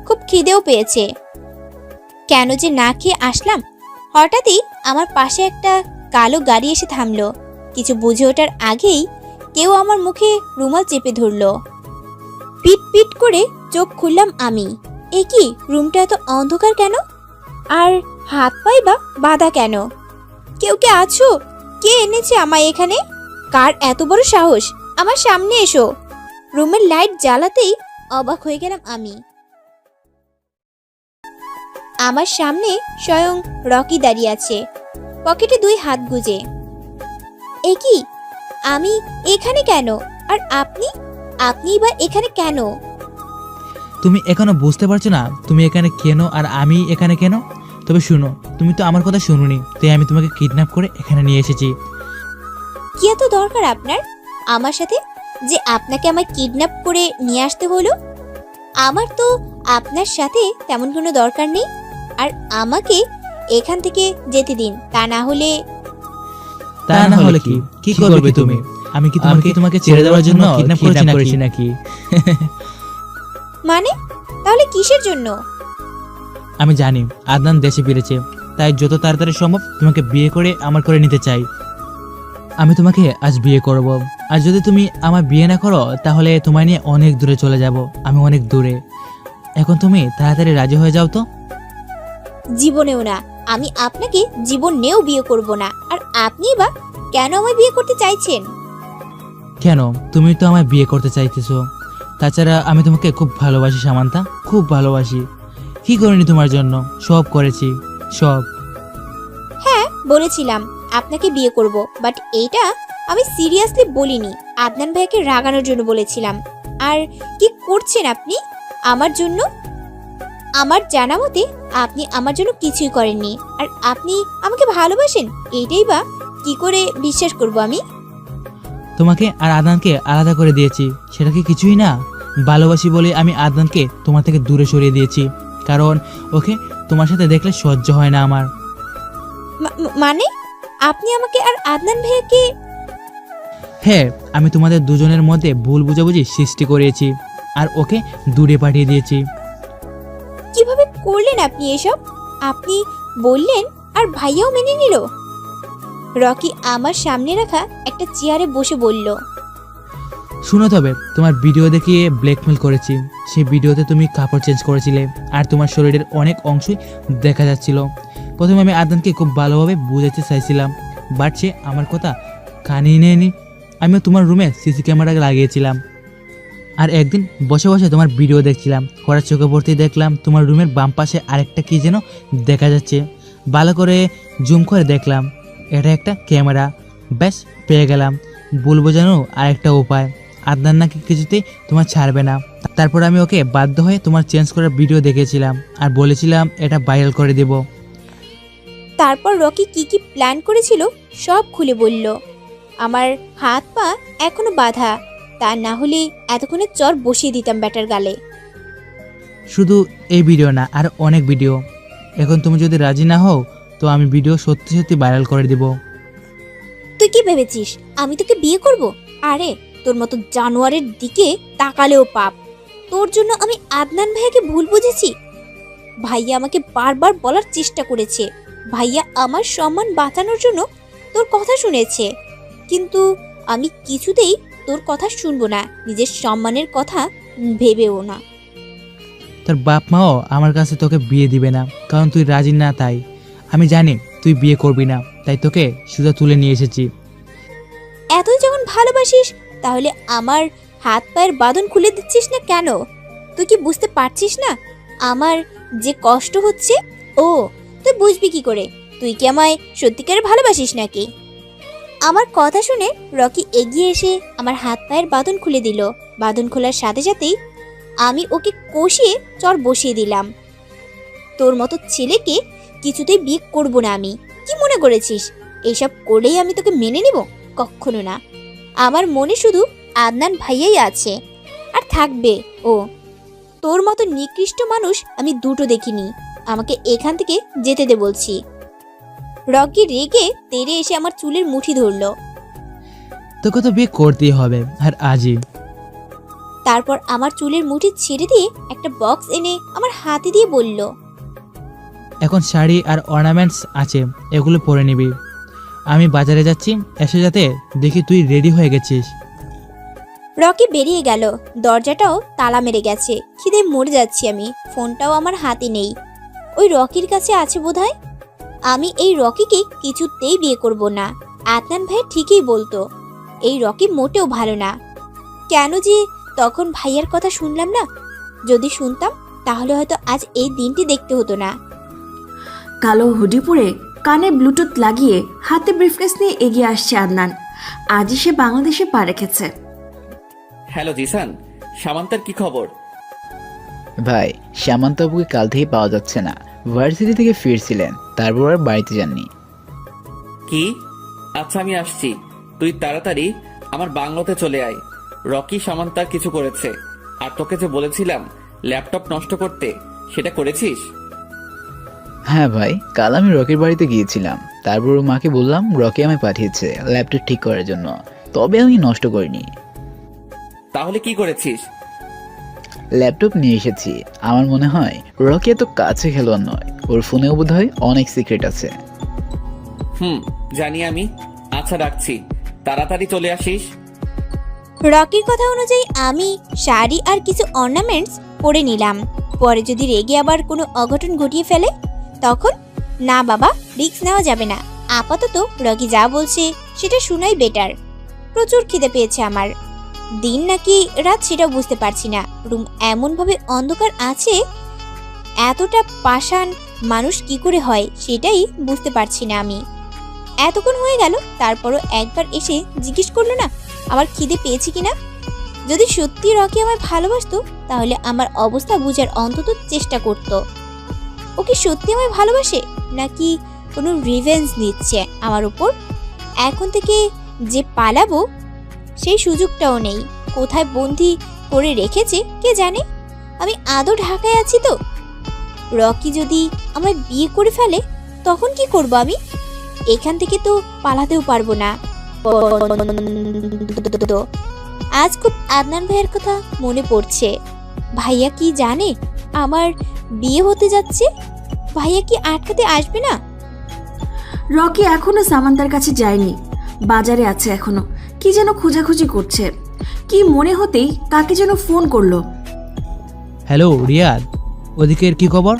খুব খিদেও পেয়েছে। কেন যে না খেয়ে আসলাম? হঠাৎই আমার পাশে একটা কালো গাড়ি এসে থামলো। কিছু বুঝে ওঠার আগেই কেউ আমার মুখে রুমাল চেপে ধরলো। পিট পিট করে চোখ খুললাম আমি। এ কি, রুমটা এত অন্ধকার কেন? আর হাত পাই বা বাঁধা কেন? কেউ কে আছো? কে এনেছে আমায় এখানে? কার এত বড় সাহস? আমার সামনে এসো। রুমের লাইট জ্বালাতেই অবাক হয়ে গেলাম আমি। আমার সামনে স্বয়ং রকি দাঁড়িয়ে আছে, পকেটে 2 হাত গুজে। এ কি, আমি এখানে কেন? আর আপনি বা এখানে কেন? তুমি এখনো বুঝতে পারছো না তুমি এখানে কেন আর আমি এখানে কেন? তবে শুনো, তুমি তো আমার কথা শুনোনি, তাই আমি তোমাকে কিডন্যাপ করে এখানে নিয়ে এসেছি। কি এত দরকার আপনার আমার সাথে যে আপনাকে আমায় কিডন্যাপ করে নিয়ে আসতে হলো? আমার তো আপনার সাথে তেমন কোনো দরকার নেই। আর আমাকে এখান থেকে যেতে দিন, তা না হলে কি করবে তুমি? আমি কি তোমাকে ছেড়ে দেওয়ার জন্য কিডন্যাপ করেছি নাকি? মানে তাহলে কিসের জন্য? আমি জানি আদনান দেশে ফিরেছে, তাই যত তাড়াতাড়ি সম্ভব তোমাকে বিয়ে করে আমার করে নিতে চাই। আমি তোমাকে আজ বিয়ে করব, আর যদি তুমি আমার বিয়ে না করো তাহলে তোমায় নিয়ে অনেক দূরে চলে যাব, আমি অনেক দূরে। এখন তুমি তাড়াতাড়ি রাজি হয়ে যাও তো। জীবনেও না, আমি আপনাকে জীবনেও বিয়ে করব না। আর আপনি বা কেন আমায় বিয়ে করতে চাইছেন? কেন, তুমি তো আমায় বিয়ে করতে চাইতেছো। তাছাড়া আমি তোমাকে খুব ভালোবাসি সামান্তা, খুব ভালোবাসি। কি করিনি তোমার জন্য, সব করেছি, সব। হ্যাঁ বলেছিলাম আপনাকে বিয়ে করব, বাট এইটা আমি সিরিয়াসলি বলিনি, আদনান ভাইকে রাগানোর জন্য বলেছিলাম। আর কি করছেন আপনি আমার জন্য? আমার জানা মতে আপনি আমার জন্য কিছুই করেননি, আর আপনি আমাকে ভালোবাসেন এইটাই বা কি করে বিশ্বাস করব আমি? তোমাকে আর আদনানকে আলাদা করে দিয়েছি, সেটা কি কিছুই না? ভালোবাসি বলে আমি আদনানকে তোমার থেকে দূরে সরিয়ে দিয়েছি, কারণ ওকে তোমার সাথে দেখলে সহ্য হয় না আমার। মানে আপনি আমাকে আর আদনান ভাইয়াকে? হ্যাঁ, আমি তোমাদের দুজনের মধ্যে ভুল বুঝাবুঝি সৃষ্টি করেছি আর ওকে দূরে পাঠিয়ে দিয়েছি। কিভাবে করলেন আপনি এসব? আপনি বললেন আর ভাইয়াও মেনে নিল? রকি আমার সামনে রাখা একটা চেয়ারে বসে বলল, শুনো, তবে তোমার ভিডিও দেখিয়ে ব্ল্যাকমেল করেছি। সেই ভিডিওতে তুমি কাপড় চেঞ্জ করেছিলে আর তোমার শরীরের অনেক অংশই দেখা যাচ্ছিল। প্রথমে আমি আদনানকে খুব ভালোভাবে বুঝাতে চাইছিলাম, বাট সে আমার কথা কানে নেয়নি। আমিও তোমার রুমে সিসি ক্যামেরা লাগিয়েছিলাম, আর একদিন বসে বসে তোমার ভিডিও দেখছিলাম। হঠাৎ চোখে পড়তেই দেখলাম তোমার রুমের বাম পাশে আরেকটা কি যেন দেখা যাচ্ছে। ভালো করে জুম করে দেখলাম, এটা একটা ক্যামেরা। ব্যাস, পেয়ে গেলাম ভুল বোঝানোর আরেকটা উপায়। আদনান নাকি কিছুতেই তোমার ছাড়বে না। তারপর আমি ওকে বাধ্য হয়ে তোমার চেঞ্জ করার ভিডিও দেখেছিলাম আর বলেছিলাম এটা ভাইরাল করে দেব। তারপর রকি কি কি প্ল্যান করেছিল সব খুলে বলল। আমার হাত পা এখনো বাঁধা, তা না হলে এতক্ষণে চর বসিয়ে দিতাম ব্যাটার গালে। শুধু এই ভিডিও না, আর অনেক ভিডিও। এখন তুমি যদি রাজি না হও তো আমি ভিডিও সত্যি সত্যি ভাইরাল করে দেব। তুই কি ভেবেছিস আমি তোকে বিয়ে করব? আরে তোর মতো জানোয়ারের দিকে তাকালেও পাপ। তোর জন্য আমি আদনান ভাইয়াকে ভুল বুঝেছি। ভাইয়া আমাকে বারবার বলার চেষ্টা করেছে, ভাইয়া আমার সম্মান বাঁচানোর জন্য তোর কথা শুনেছে, কিন্তু আমি কিছুতেই তোর কথা শুনবো না, নিজের সম্মানের কথা ভেবেও না। তোর বাপ মাও আমার কাছে তোকে বিয়ে দিবে না, কারণ তুই রাজি না। তাই আমি জানি তুই বিয়ে করবি না, তাই তোকে সোজা তুলে নিয়ে এসেছি। এতই যখন ভালোবাসিস তাহলে আমার হাত পায়ের বাঁধন খুলে দিচ্ছিস না কেন? তুই কি বুঝতে পারছিস না আমার যে কষ্ট হচ্ছে? ও তুই বুঝবি কি করে? তুই কি আমায় সত্যিকারে ভালোবাসিস নাকি? আমার কথা শুনে রকি এগিয়ে এসে আমার হাত পায়ের বাঁধন খুলে দিল। বাঁধন খোলার সাথে সাথেই আমি ওকে কষিয়ে চর বসিয়ে দিলাম। তোর মতো ছেলেকে কিছুতেই বিয়ে করব না আমি। কি মনে করেছিস এইসব করেই আমি তোকে মেনে নেব? কখনো না। আমার মনে শুধু আদনান ভাইয়াই আছে, আর থাকবে। ও তোর মতো নিকৃষ্ট মানুষ আমি দুটো দেখিনি। আমাকে এখান থেকে যেতে দে বলছি। রকি রেগে তেড়ে এসে আমার চুলের মুঠি ধরলো। তোকে তো বিয়ে করতেই হবে, আর আজই। তারপর আমার চুলের মুঠি ছেড়ে দিয়ে একটা বক্স এনে আমার হাতে দিয়ে বলল, এখন শাড়ি আর অর্নামেন্টস আছে, এগুলো পরে নিবি। আমি বাজারে যাচ্ছি, এসে যাতে দেখি তুই রেডি হয়ে গেছিস। রকি বেরিয়ে গেল, দরজাটাও তালা মেরে গেছে। খিদে মরে যাচ্ছি আমি, ফোনটাও আমার হাতে নেই। ওই রকির কাছে আছে বোধহয়। আমি এই রকিকে কিছুতেই বিয়ে করব না। আদনান ভাই ঠিকই বলতো, এই রকি মোটেও ভালো না। কেন যে তখন ভাইয়ার কথা শুনলাম না? যদি শুনতাম তাহলে হয়তো আজ এই দিনটি দেখতে হতো না। কালো হুডি পরে কানে ব্লুটুথ লাগিয়ে হাতে ব্রিফকেস নিয়ে এগিয়ে আসছে আদনান। আজই সে বাংলাদেশে পা রেখেছে। হ্যালো জিসান, সামান্তার কি খবর? ভাই, সামান্তাবুকে কাল থেকে পাওয়া যাচ্ছে না। ভার্সিটি থেকে ফিরছিলেন, তারপর আর বাড়িতে যাননি। কি? আচ্ছা আমি আসছি, তুই তাড়াতাড়ি আমার বাংলোতে চলে আয়। রকি সামান্তার কিছু করেছে, আর তোকে যে বলেছিলাম ল্যাপটপ নষ্ট করতে, সেটা করেছিস? হ্যাঁ ভাই, কাল আমি রকির বাড়িতে গিয়েছিলাম, তারপর ওর মাকে বললাম রকি আমায় পাঠিয়েছে ল্যাপটপ ঠিক করার জন্য, তবে আমি নষ্ট করিনি। তাহলে কি করেছিস? ল্যাপটপ নিয়ে এসেছি। আমার মনে হয় রকি এত কাছে খেলোয়াড় নয়, ওর ফোনেও বোধহয় অনেক সিক্রেট আছে। জানি আমি। আচ্ছা রাখছি, তাড়াতাড়ি চলে আসিস। রকির কথা অনুযায়ী আমি শাড়ি আর কিছু অর্নামেন্টস পরে নিলাম। পরে যদি রেগে আবার কোনো অঘটন ঘটিয়ে ফেলে তখন? না বাবা, রিস্ক নেওয়া যাবে না। আপাতত রকি যা বলছে সেটা শোনাই বেটার। প্রচুর খিদে পেয়েছে আমার। দিন নাকি রাত সেটাও বুঝতে পারছি না। রুম এমনভাবে অন্ধকার আছে, এতটা পাষাণ মানুষ কি করে হয় সেটাই বুঝতে পারছি না আমি। এতক্ষণ হয়ে গেল, তারপরও একবার এসে জিজ্ঞেস করলো না আমার খিদে পেয়েছে কিনা। যদি সত্যি রকি আমায় ভালোবাসতো তাহলে আমার অবস্থা বুঝার অন্তত চেষ্টা করত। ও কি সত্যি আমায় ভালোবাসে নাকি কোনো রিভেঞ্জ নিচ্ছে আমার উপর? এখন থেকে যে পালাবো সেই সুযোগটাও নেই। কোথায় বন্দি করে রেখেছে কে জানে। আমি আদৌ ঢাকায় আছি তো? রকি যদি আমায় বিয়ে করে ফেলে তখন কি করব আমি? এখান থেকে তো পালাতেও পারবো না। আজ খুব আদনান ভাইয়ের কথা মনে পড়ছে। ভাইয়া কি জানে আমার বিয়ে হতে যাচ্ছে? ভাইয়া কি আটকাতে আসবে না? রকি এখনো সামান্তার কাছে যায়নি, বাজারে আছে এখনো। কি যেন খোঁজাখুঁজি করছে। কি মনে হতেই কাকে যেন ফোন করলো। হ্যালো রিয়াদ, ওদিকের কি খবর?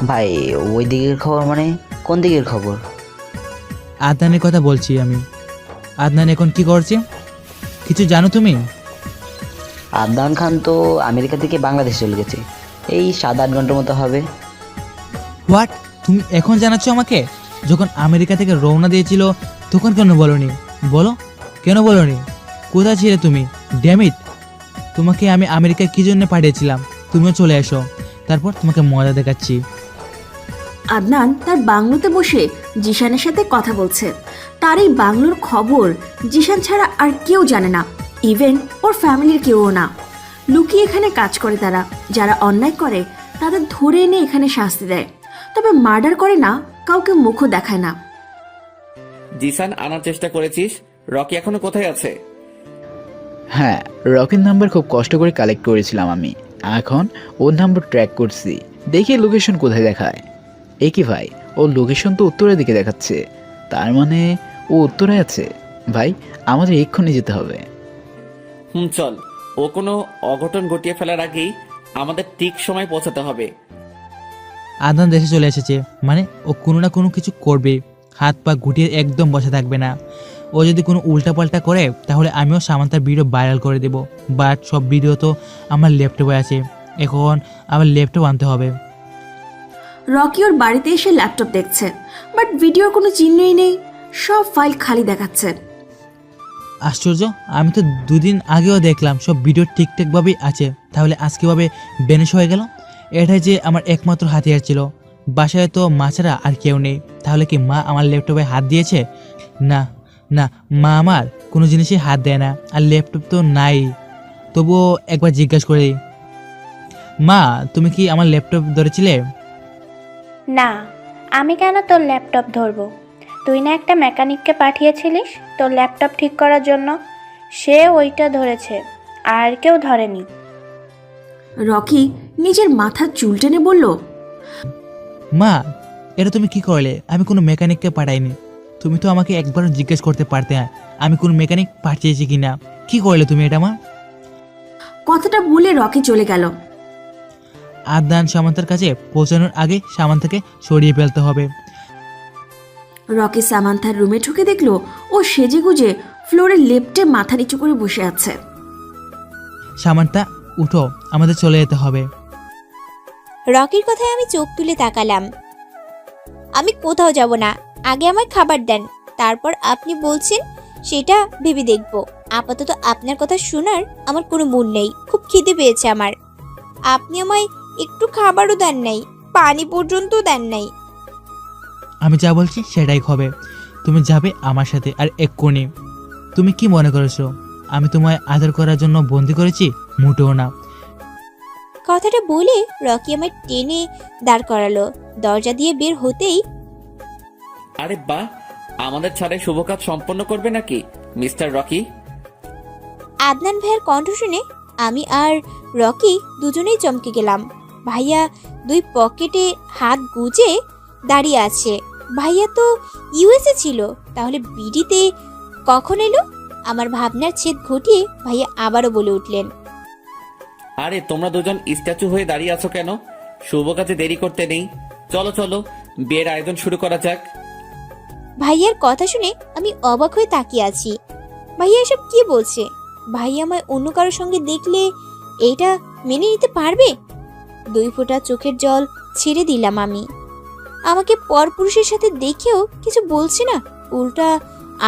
ভাই ওই দিকের খবর মানে কোন দিকের খবর? আদনানের কথা বলছি আমি। আদনান এখন কি করছে কিছু জানো তুমি? আদনান খান তো আমেরিকা থেকে বাংলাদেশ চলে গেছে, এই 7-8 ঘন্টার মতো হবে। হোয়াট, তুমি এখন জানাচ্ছ আমাকে? যখন আমেরিকা থেকে রওনা দিয়েছিল তখন কেন বলনি? বলো কেন বলনি? কোথায় ছিলে তুমি? ড্যামিট, তোমাকে আমি আমেরিকায় কি জন্য পাঠিয়েছিলাম? তুমিও চলে এসো, তারপর তোমাকে মজা দেখাচ্ছি। আদনান তার বাংলোতে বসে জিশানের সাথে কথা বলছে। তার এই বাংলোর খবর জিশান ছাড়া আর কেউ জানে না, ইভেন ওর ফ্যামিলির কেউও না। লুকিয়ে এখানে কাজ করে তারা। যারা অন্যায় করে তাদের ধরে এনে এখানে শাস্তি দেয়, তবে মার্ডার করে না, কাউকে মুখও দেখায় না। জিসান আনার চেষ্টা করেছিস? রকি এখনো কোথায় আছে? হ্যাঁ, রকির নাম্বার খুব কষ্ট করে কালেক্ট করেছিলাম আমি। এখন ওর নাম্বার ট্র্যাক করছি, দেখি লোকেশন কোথায় দেখায়। এ কি ভাই, ওর লোকেশন তো উত্তরের দিকে দেখাচ্ছে, তার মানে ও উত্তরে আছে। ভাই আমাদের এক্ষুনি যেতে হবে। চল, ও কোনো অঘটন ঘটিয়ে ফেলার আগেই আমাদের ঠিক সময় পৌঁছাতে হবে। আদনান দেশে চলে এসেছে মানে ও কোনো না কোনো কিছু করবে, হাত পা গুটিয়ে একদম বসে থাকবে না। ও যদি কোনো উল্টাপাল্টা করে তাহলে আমিও সামান্তার ভিডিও ভাইরাল করে দেব। বাট সব ভিডিও তো আমার ল্যাপটপে আছে, এখন আমার ল্যাপটপ আনতে হবে। রকি ওর বাড়িতে এসে ল্যাপটপ দেখছে, বাট ভিডিওর কোনো চিহ্নই নেই, সব ফাইল খালি দেখাচ্ছে। আশ্চর্য, আমি তো 2 দিন আগেও দেখলাম সব ভিডিও ঠিকঠাকভাবেই আছে, তাহলে আজকে ভাবে বেনিশ হয়ে গেল। এটাই যে আমার একমাত্র হাতিয়ার ছিল। বাসায় তো মা ছাড়া আর কেউ নেই, তাহলে কি মা আমার ল্যাপটপে হাত দিয়েছে? না না, মা আমার কোনো জিনিসে হাত দেয় না, আর ল্যাপটপ তো নাই। তবুও একবার জিজ্ঞাসা করি, মা তুমি কি আমার ল্যাপটপ ধরেছিলে? না, আমি কেন তোর ল্যাপটপ ধরবো? তুই না একটা মেকানিককে পাঠিয়েছিলিস তোর ল্যাপটপ ঠিক করার জন্য, সে ওইটা ধরেছে, আর কেউ ধরেনি। রকি নিজের মাথার চুল টেনে বলল, মা এটা তুমি কি করলে? আমি কোনো মেকানিককে পাঠাইনি। তুমি তো আমাকে একবারও জিজ্ঞেস করতে পারতে আমি কোনো মেকানিক পাঠিয়েছি কিনা। কি করলে তুমি এটা মা? কথাটা বলে রকি চলে গেল। আদনান সামান্তার কাছে পৌঁছানোর আগে সামান্তাকে সরিয়ে ফেলতে হবে। রকি সামান্থার রুমে ঢুকে দেখলো ও সেজে গুজে ফ্লোরের লেপ্টে মাথা নিচু করে বসে আছে। সামান্তা উঠো, আমাদের চলে যেতে হবে। রকির কথায় আমি চোখ তুলে তাকালাম। আমি কোথাও যাব না, আগে আমায় খাবার দেন, তারপর আপনি বলছেন সেটা ভেবে দেখব। আপাতত আপনার কথা শোনার আমার কোনো মন নেই। খুব খিদে পেয়েছে আমার। আপনি আমায় একটু খাবারও দেন নাই, পানি পর্যন্ত দেন নাই। আমি যা বলছি সেটাই হবে। তুমি যাবে আমার সাথে, আর এক্ষুনি। তুমি কি মনে করেছো আমি তোমায় আদর করার জন্য বন্দি করেছি? মোটেও না। কথাটা বলে রকি আমায় টেনে দাঁড় করালো। দরজা দিয়ে বের হতেই, আরে বাহ, আমাদের ছাড়াই শুভ কাজ সম্পন্ন করবে নাকি মিস্টার রকি? আদনান ভাইয়ের কণ্ঠ শুনে আমি আর রকি দুজনেই চমকে গেলাম। ভাইয়া 2 পকেটে হাত গুজে দাঁড়িয়ে আছে। ভাইয়া তো ইউএসএ ছিল, তাহলে বিডিতে কখন এলো? আমার ভাবনার ছেদ ঘটিয়ে ভাইয়া আবারও বলে উঠলেন, আরে তোমরা দুজন স্ট্যাচু হয়ে দাঁড়িয়ে আছো কেন? শুভ কাজে দেরি করতে নেই, চলো চলো বিয়ের আয়োজন শুরু করা যাক। ভাইয়ার কথা শুনে আমি অবাক হয়ে তাকিয়ে আছি। ভাইয়া এসব কি বলছে? ভাইয়া আমায় অন্য কারোর সঙ্গে দেখলে এইটা মেনে নিতে পারবে? 2 ফোঁটা চোখের জল ছেড়ে দিলাম আমি। আমাকে পরপুরুষের সাথে দেখেও কিছু বলছে না, উল্টা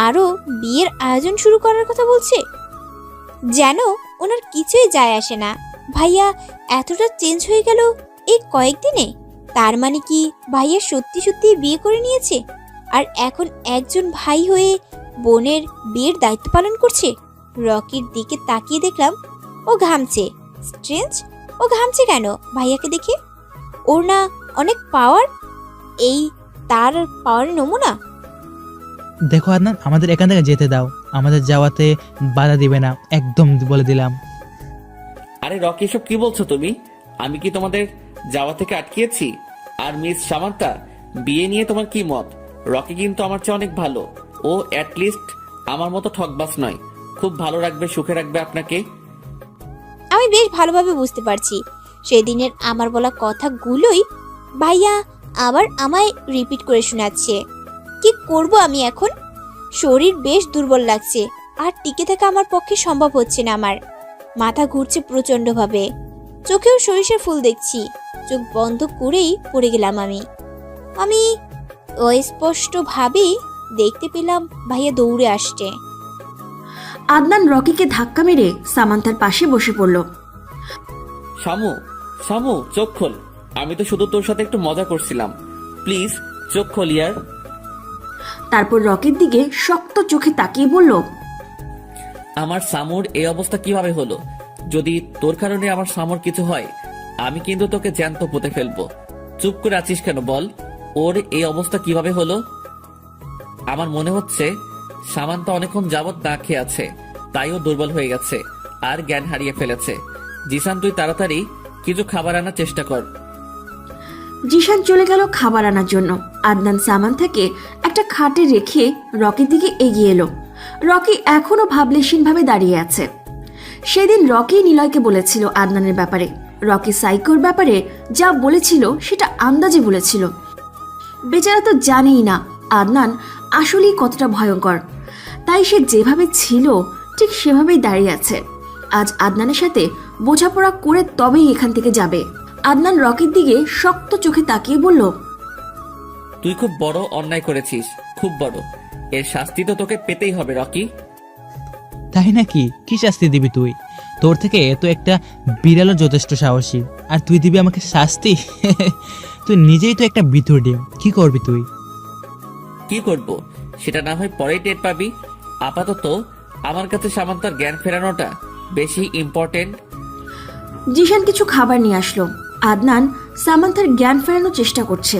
আরো বিয়ের আয়োজন শুরু করার কথা বলছে। যেন ওনার কিছুই যায় আসে না। ভাইয়া এতটা চেঞ্জ হয়ে গেল এই কয়েকদিনে। তার মানে কি ভাইয়া সত্যি সত্যি বিয়ে করে নিয়েছে আর এখন একজন ভাই হয়ে বোনের বিয়ের দায়িত্ব পালন করছে? রকির দিকে তাকিয়ে দেখলাম ও ঘামছে। স্ট্রেঞ্জ, ও ঘামছে কেন ভাইয়াকে দেখে? ওর না অনেক পাওয়ার? এই তার পাওয়ারের নমুনা? দেখো আদনান, আমাদের এখান থেকে যেতে দাও, আমাদের যাওয়াতে বাধা দিবে না, একদম বলে দিলাম। আরে রকি, এসব কি বলছো তুমি? আমি কি তোমাদের যাওয়া থেকে আটকিয়েছি? আর মিস সামান্তা, বিয়ে নিয়ে তোমার কি মত? রকি কিন্তু আমার চেয়ে অনেক ভালো। ও অ্যাটলিস্ট আমার মতো ঠকবাজ নয়। খুব ভালো রাখবে, সুখে রাখবে আপনাকে। আমি বেশ ভালোভাবে বুঝতে পারছি সেদিনের আমার বলা কথাগুলোই ভাইয়া আবার আমায় রিপিট করে শোনাচ্ছে। কি করব আমি এখন? শরীর বেশ দুর্বল লাগছে আর টিকে থাকা আমার পক্ষে সম্ভব হচ্ছে না। আমার মাথা ঘুরছে প্রচণ্ডভাবে, চোখেও সরিষার ফুল দেখছি। চোখ বন্ধ করেই পড়ে গেলাম আমি অস্পষ্টভাবেই দেখতে পেলাম ভাইয়া দৌড়ে আসছে। আদনান রকিকে ধাক্কা মেরে সামান্তার পাশে বসে পড়ল। শামু, শামু, চোখ খোল। আমি তো শুধু তোর সাথে একটু মজা করছিলাম। প্লিজ চোখ খোল ইয়ার। তারপর রকির দিকে শক্ত চোখে তাকিয়ে বলল, আমার সামুর এই অবস্থা কিভাবে হলো? যদি তোর কারণে আমার সামুর কিছু হয়, আমি কিন্তু তোকে জ্যান্ত পুঁতে ফেলবো। চুপ করে আছিস কেন বল? ওর এই অবস্থা কিভাবে হলো? আমার মনে হচ্ছে সামান্তা অনেকক্ষণ যাবৎ না খেয়ে আছে, তাই ও দুর্বল হয়ে গেছে আর জ্ঞান হারিয়ে ফেলেছে। জিসান, তুই তাড়াতাড়ি কিছু খাবার আনার চেষ্টা কর। জিশান চলে গেল খাবার আনার জন্য। আদনান সামান্তাকে একটা খাটে রেখে রকির দিকে এগিয়ে এলো। রকি এখনো ভাবলেশীনভাবে দাঁড়িয়ে আছে। সেদিন রকি নিলয়কে বলেছিল আদনানের ব্যাপারে। রকি সাইকোর ব্যাপারে যা বলেছিল সেটা আন্দাজে বলেছিল। বেচারা তো জানেই না আদনান আসলেই কতটা ভয়ঙ্কর। তাই সে যেভাবে ছিল ঠিক সেভাবেই দাঁড়িয়ে আছে। আজ আদনানের সাথে বোঝাপড়া করে তবেই এখান থেকে যাবে। আদনান রকির দিকে শক্ত চোখে তাকিয়ে বলল, তুই খুব বড় অন্যায় করেছিস, খুব বড়। এর শাস্তি তো তোকে পেতেই হবে রকি। তাই নাকি? কি শাস্তি দিবি তুই? তোর থেকে তো একটা বিড়ালও যথেষ্ট সাহসী, আর তুই দিবি আমাকে শাস্তি? তুই নিজেই তো একটা ভিতর ডিম, কি করবি তুই? কি করব সেটা না হয় পরেই টের পাবি। আপাতত আমার কাছে সামান্তার জ্ঞান ফেরানোটা বেশি ইম্পর্টেন্ট। জিশান কিছু খাবার নিয়ে আসলো। আদনান সামান্থার জ্ঞান ফেরানোর চেষ্টা করছে,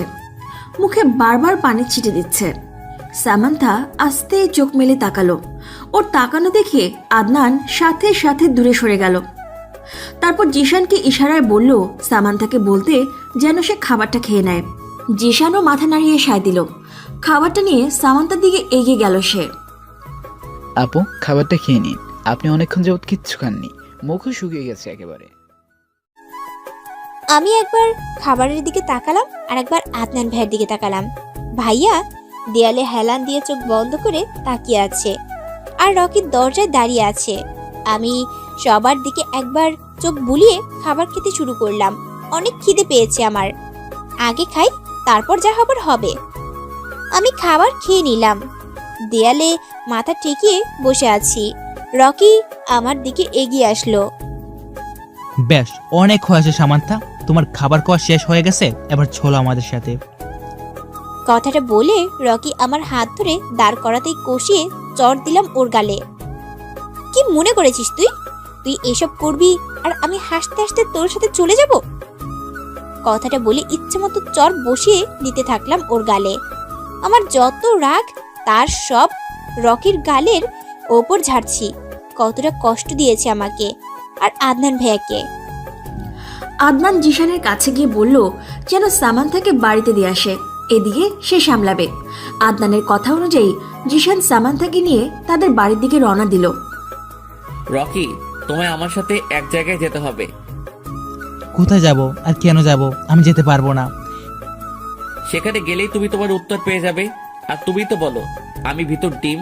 মুখে বারবার পানি ছিটে দিচ্ছে। সামান্থা আস্তে চোখ মেলে তাকালো। ওর তাকানো দেখে আদনান সাথে সাথে দূরে সরে গেল। তারপর জিশানকে ইশারায় বলল সামান্থাকে বলতে যেন সে খাবারটা খেয়ে নেয়। জিশানও মাথা নাড়িয়ে সায় দিল। খাবারটা নিয়ে সামান্থার দিকে এগিয়ে গেল সে। আপু, খাবারটা খেয়ে নিন। আপনি অনেকক্ষণ যাবত কিচ্ছু খাননি, মুখও শুকিয়ে গেছে একেবারে। আমি একবার খাবারের দিকে তাকালাম আর একবার আদনান ভাইয়ের দিকে তাকালাম। ভাইয়া দেয়ালে হেলান দিয়ে চোখ বন্ধ করে তাকিয়ে আছে আর রকি দরজায় দাঁড়িয়ে আছে। আমি সবার দিকে একবার চোখ বুলিয়ে খাবার খেতে শুরু করলাম। অনেক খিদে পেয়েছে আমার। আগে খাই, তারপর যা হবার হবে। আমি খাবার খেয়ে নিলাম। দেয়ালে মাথা ঠেকিয়ে বসে আছি। রকি আমার দিকে এগিয়ে আসলো। বেশ, অনেক হয়েছে সামান্থা, তোমার খাবার খাওয়া শেষ হয়ে গেছে, এবার চলো আমাদের সাথে। কথাটা বলে রকি আমার হাত ধরে দাঁড় করাতেই কষিয়ে চড় দিলাম ওর গালে। কি মনে করেছিস তুই? তুই এসব করবি আর আমি হাসতে হাসতে তোর সাথে চলে যাব? কথাটা বলে ইচ্ছে মতো চড় বসিয়ে দিতে থাকলাম ওর গালে। আমার যত রাগ তার সব রকির গালের ওপর ঝাড়ছি। কতটা কষ্ট দিয়েছে আমাকে আর আদনান ভাইয়াকে। আদনান জিশানের কাছে গিয়ে বলল যেন সামান্থাকে বাড়িতে দিয়ে আসে, এদিকে সে সামলাবে। আদনানের কথা অনুযায়ী জিশান সামান্থাকে নিয়ে তাদের বাড়ির দিকে রওনা দিল। রকি, তোমায় আমার সাথে এক জায়গায় যেতে হবে। কোথায় যাব আর কেন যাব? আমি যেতে পারবো না। সেখানে গেলেই তুমি তোমার উত্তর পেয়ে যাবে। আর তুমি তো বলো আমি ভিতর ডিম,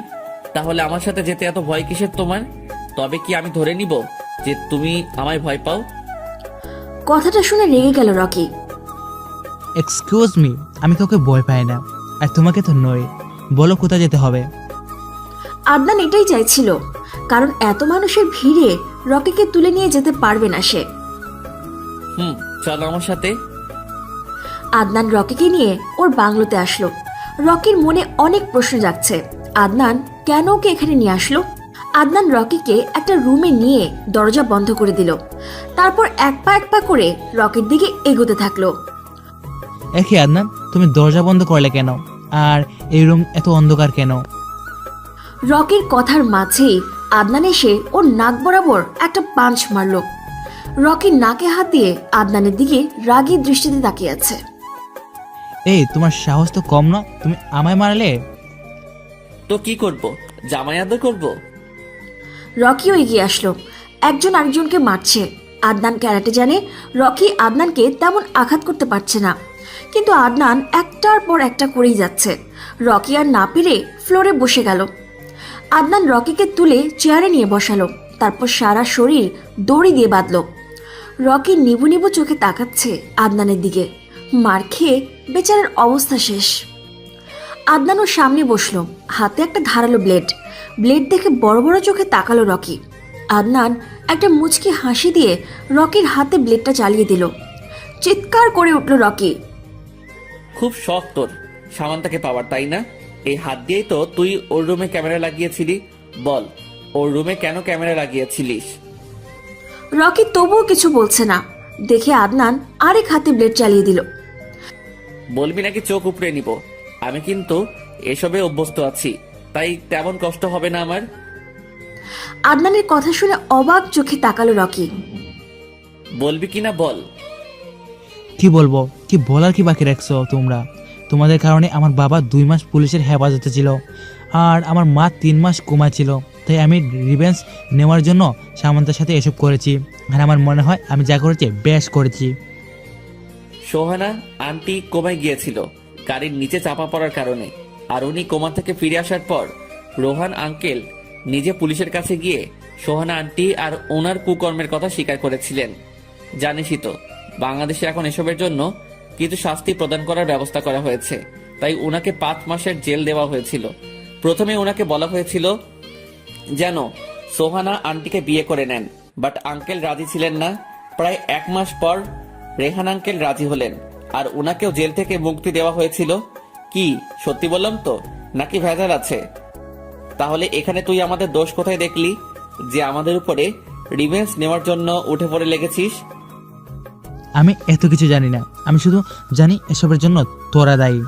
তাহলে আমার সাথে যেতে এত ভয় কিসের তোমার? তবে কি আমি ধরে নিব যে তুমি আমায় ভয় পাও? কথাটা শুনে রেগে গেল রকি। এক্সকিউজ মি, আমি কাউকে ভয় পাই না, আর তোমাকে তো নয়। বলো কোথায় যেতে হবে? আদনান এটাই চাইছিল, কারণ এত মানুষের ভিড়ে রকিকে তুলে নিয়ে যেতে পারবে না সে। চলো আমার সাথে। আদনান রকিকে নিয়ে ওর বাংলোতে আসলো। রকির মনে অনেক প্রশ্ন জাগছে। আদনান কেন ওকে এখানে নিয়ে আসলো? আদনান রকিকে একটা রুমে নিয়ে দরজা বন্ধ করে দিল। তারপর এক পা করে রকির দিকে এগোতে থাকলো। একই আদনান, তুমি দরজা বন্ধ করলে কেন? আর এই রুম এত অন্ধকার কেন? রকির কথার মাঝেই আদনান এসে ওর নাক বরাবর একটা পাঞ্চ মারল। রকির নাকে হাত দিয়ে আদনানের দিকে রাগী দৃষ্টিতে তাকিয়ে আছে। এই, তোমার সাহস তো কম না, তুমি আমায় মারলে? তো কি করব? জামাই আদর করব? রকিও এগিয়ে আসলো। একজন আরেকজনকে মারছে। আদনান ক্যারাটে জানে, রকি আদনানকে তেমন আঘাত করতে পারছে না, কিন্তু আদনান একটার পর একটা করেই যাচ্ছে। রকি আর না পেরে ফ্লোরে বসে গেল। আদনান রকিকে তুলে চেয়ারে নিয়ে বসালো, তারপর সারা শরীর দড়ি দিয়ে বাঁধল। রকি নিবু নিবু চোখে তাকাচ্ছে আদনানের দিকে। মার খেয়ে বেচারার অবস্থা শেষ। আদনান ওর সামনে বসলো, হাতে একটা ধারালো ব্লেড দেখে বড় বড় চোখে তাকালো রকি। আদনান একটা মুচকি হাসি দিয়ে রকির হাতে ব্লেডটা চালিয়ে দিল। চিৎকার করে উঠল রকি। খুব শখ তোর সামান্তাকে পাওয়ার, তাই না? এই হাত দিয়েই তো তুই ওর রুমে ক্যামেরা লাগিয়েছিলি। বল, ওর রুমে কেন ক্যামেরা লাগিয়েছিলিস? রকি তবুও কিছু বলছে না দেখে আদনান আরেক হাতে ব্লেড চালিয়ে দিল। বলবি নাকি চোখ উপড়ে নিব? আমি কিন্তু এসবে অভ্যস্ত আছি, তাই তেমন কষ্ট হবে না আমার। আদনানের কথা শুনে অবাক চোখে তাকালো রকি। বলবি কিনা বল। কি বলবো? কি বলার কি বাকি রাখছো তোমরা? তোমাদের কারণে আমার বাবা 2 মাস পুলিশের হেফাজতে ছিল, আর আমার মা 3 মাস কোমায় ছিল। তাই আমি রিভেঞ্জ নেওয়ার জন্য সামান্তার সাথে এসব করেছি, আর আমার মনে হয় আমি যা করেছি বেশ করেছি। সোহানা আন্টি কোমায় গিয়েছিল গাড়ির নিচে চাপা পড়ার কারণে, আর উনি কোমা থেকে ফিরে আসার পর রোহান আঙ্কেল নিজে পুলিশের কাছে গিয়ে সোহানা আন্টি আর ওনার কুকর্মের কথা স্বীকার করেছিলেন। জানিসই তো বাংলাদেশে এখন এসবের জন্য কিছু শাস্তি প্রদান করার ব্যবস্থা করা হয়েছে, তাই ওনাকে 5 মাসের জেল দেওয়া হয়েছিল। প্রথমে ওনাকে বলা হয়েছিল যেন সোহানা আন্টিকে বিয়ে করে নেন, বাট আঙ্কেল রাজি ছিলেন না। প্রায় 1 মাস পর রেহান আঙ্কেল রাজি হলেন, আর ওনাকেও জেল থেকে মুক্তি দেওয়া হয়েছিল। কি সত্যি বললাম তো, নাকি ভেজাল আছে? তাহলে এখানে তুই আমাদের দোষ কোথায় দেখলি যে আমাদের উপরে রিভেঞ্জ নেওয়ার জন্য উঠে পড়ে লেগেছিস? আমি এত কিছু জানি না, আমি শুধু জানি এসবের জন্য তোরা দায়ী।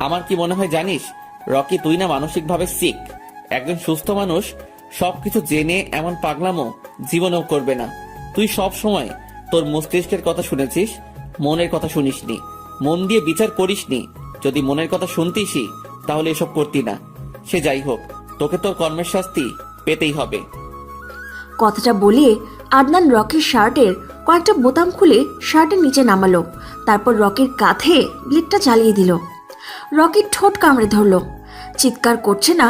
আমার কি মনে হয় জানিস রকি, তুই না মানসিকভাবে সিক। একজন সুস্থ মানুষ সবকিছু জেনে এমন পাগলামো জীবনেও করবে না। তুই সব সময় তোর মস্তিষ্কের কথা শুনেছিস, মনের কথা শুনিসনি, মন দিয়ে বিচার করিসনি। যদি মনের কথা শুনতিসই তাহলে এসব করতি না। সে যাই হোক, তোকে তোর কর্মের শাস্তি পেতেই হবে। কথাটা বলে আদনান রকির শার্টের কয়েকটা বোতাম খুলে শার্টের নিচে নামালো, তারপর রকির কাঁধে ব্লেডটা চালিয়ে দিল। রকির ঠোঁট কামড়ে ধরলো। চিৎকার করছে না,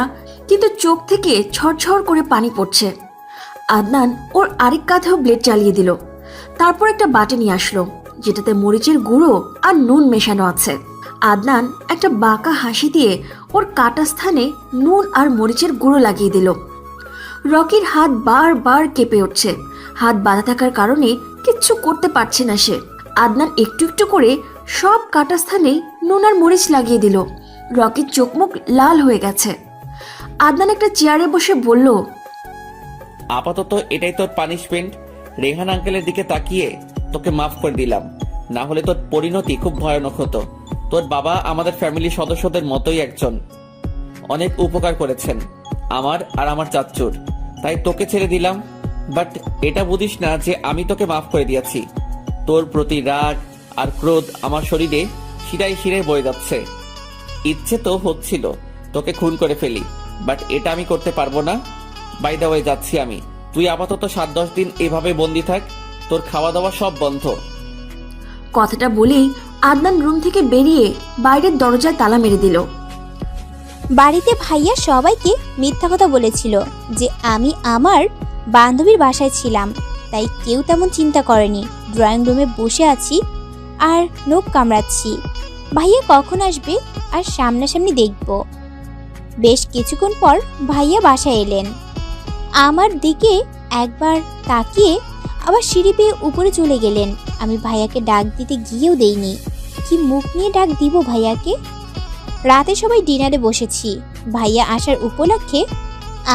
কিন্তু চোখ থেকে ছড়ছড় করে পানি পড়ছে। আদনান ওর আরেক কাঁধেও ব্লেড চালিয়ে দিল। তারপর একটা বাটি নিয়ে আসলো, যেটাতে মরিচের গুঁড়ো আর নুন মেশানো আছে। আদনান একটা বাঁকা হাসি দিয়ে ওর কাটা স্থানে নুন আর মরিচের গুঁড়ো লাগিয়ে দিল। রকির হাত বারবার কেঁপে উঠছে। হাত বাঁধা থাকার কারণে কিচ্ছু করতে পারছে না সে। আদনান একটু একটু করে সব কাটা স্থানে নুন আর মরিচ লাগিয়ে দিল। রকির চোখ মুখ লাল হয়ে গেছে। আদনান একটা চেয়ারে বসে বলল, আপাতত এটাই তোর পানিশমেন্ট। রেহান আঙ্কেলের দিকে তাকিয়ে তোকে মাফ করে দিলাম, না হলে তোর পরিণতি খুব ভয়ানক হতো। তোর বাবা আমাদের ফ্যামিলির সদস্যদের মতোই একজন, অনেক উপকার করেছেন আমার আর আমার চাচ্চুর, তাই তোকে ছেড়ে দিলাম। বাট এটা বুঝিস না যে আমি তোকে মাফ করে দিয়েছি। তোর প্রতি রাগ আর ক্রোধ আমার শরীরে শিরায় শিরায় বয়ে যাচ্ছে। ইচ্ছে তো হচ্ছিল তোকে খুন করে ফেলি, বাট এটা আমি করতে পারবো না। বাই দ্য ওয়ে যাচ্ছি আমি, তুই আপাতত 7-10 দিন এভাবে বন্দি থাক, তোর খাওয়া দাওয়া সব বন্ধ। কথাটা বলেই আদনান রুম থেকে বেরিয়ে বাইরের দরজায় তালা মেরে দিল। বাড়িতে ভাইয়া সবাইকে মিথ্যা কথা বলেছিল যে আমি আমার বান্ধবীর বাসায় ছিলাম, তাই কেউ তেমন চিন্তা করেনি। ড্রয়িং রুমে বসে আছি আর নখ কামড়াচ্ছি। ভাইয়া কখন আসবে আর সামনাসামনি দেখব। বেশ কিছুক্ষণ পর ভাইয়া বাসায় এলেন। আমার দিকে একবার তাকিয়ে আবার সিঁড়ি বেয়ে উপরে চলে গেলেন। আমি ভাইয়াকে ডাক দিতে গিয়েও দেইনি। কি মুখ নিয়ে ডাক দিব ভাইয়াকে? রাতে সবাই ডিনারে বসেছি। ভাইয়া আসার উপলক্ষে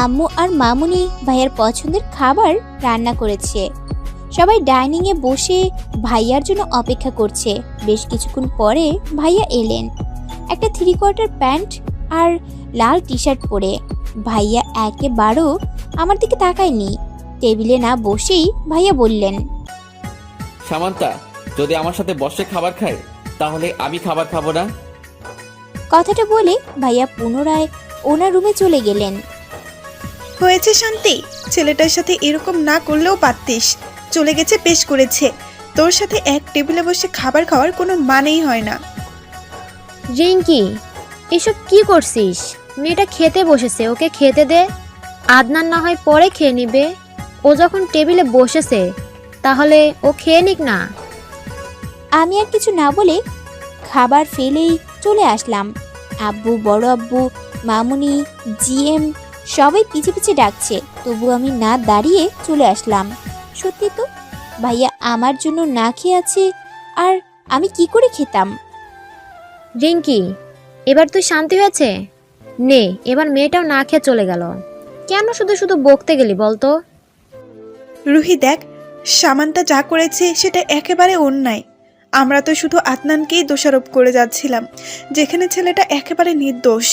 আম্মু আর মামুনি ভাইয়ার পছন্দের খাবার রান্না করেছে। সবাই ডাইনিংয়ে বসে ভাইয়ার জন্য অপেক্ষা করছে। বেশ কিছুক্ষণ পরে ভাইয়া এলেন, একটা 3/4 প্যান্ট আর লাল টি শার্ট পরে। ভাইয়া একেবারেও আমার দিকে তাকায়নি। টেবিলে না বসেই ভাইয়া বললেন, সামান্তা যদি আমার সাথে বসে খাবার খায় তাহলে আমি খাবার খাবো না। কথাটা বলে ভাইয়া পুনরায় ওনার রুমে চলে গেলেন। হয়েছে শান্তি, ছেলেটার সাথে এরকম না করলেও পারতিস। চলে গেছে, বেশ করেছে। তোর সাথে এক টেবিলে বসে খাবার খাওয়ার কোনো মানেই হয় না। রিঙ্কি, এসব কি করছিস? মেয়েটা খেতে বসেছে, ওকে খেতে দে। আদনান না হয় পরে খেয়ে নিবে। ও যখন টেবিলে বসেছে তাহলে ও খেয়ে নিক না। আমি আর কিছু না বলে খাবার ফেলেই চলে আসলাম। আব্বু, বড় আব্বু, মামুনি, জিএম সবাই পিছে পিছে ডাকছে, তবু আমি না দাঁড়িয়ে চলে আসলাম। সত্যি তো, ভাইয়া আমার জন্য না খেয়ে আছে, আর আমি কি করে খেতাম? রিঙ্কি, এবার তুই শান্তি হয়েছে? নে, এবার মেয়েটাও না খেয়ে চলে গেল। কেন শুধু শুধু বকতে গেলি বলতো? রুহি দেখ, সামান্তা যা করেছে সেটা একেবারে অন্যায়। আমরা তো শুধু আদনানকেই দোষারোপ করে যাচ্ছিলাম, যেখানে ছেলেটা একেবারে নির্দোষ।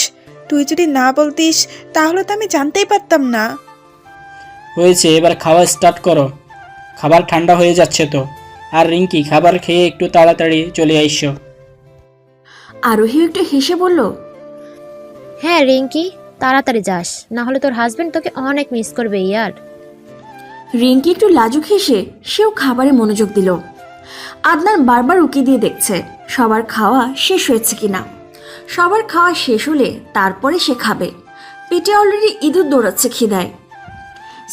তুই যদি না বলতিস তাহলে তো আমি জানতেই পারতাম না। হয়েছে, এবার খাওয়া স্টার্ট করো। খাবার ঠান্ডা হয়ে যাচ্ছে তো। আর রিঙ্কি, খাবার খেয়ে একটু তাড়াতাড়ি চলে আইসো। আরোহী একটু হেসে বলল, হ্যাঁ রিঙ্কি, তাড়াতাড়ি যাস, না হলে তোর হাজবেন্ড তোকে অনেক মিস করবে ইয়ার। রিঙ্কি একটু লাজুক হেসে সেও খাবারে মনোযোগ দিল। আদনান বারবার উকি দিয়ে দেখছে সবার খাওয়া শেষ হয়েছে কিনা। সবার খাওয়া শেষ হলে তারপরে সে খাবে। পেটে অলরেডি ইঁদুর দৌড়াচ্ছে খিদায়।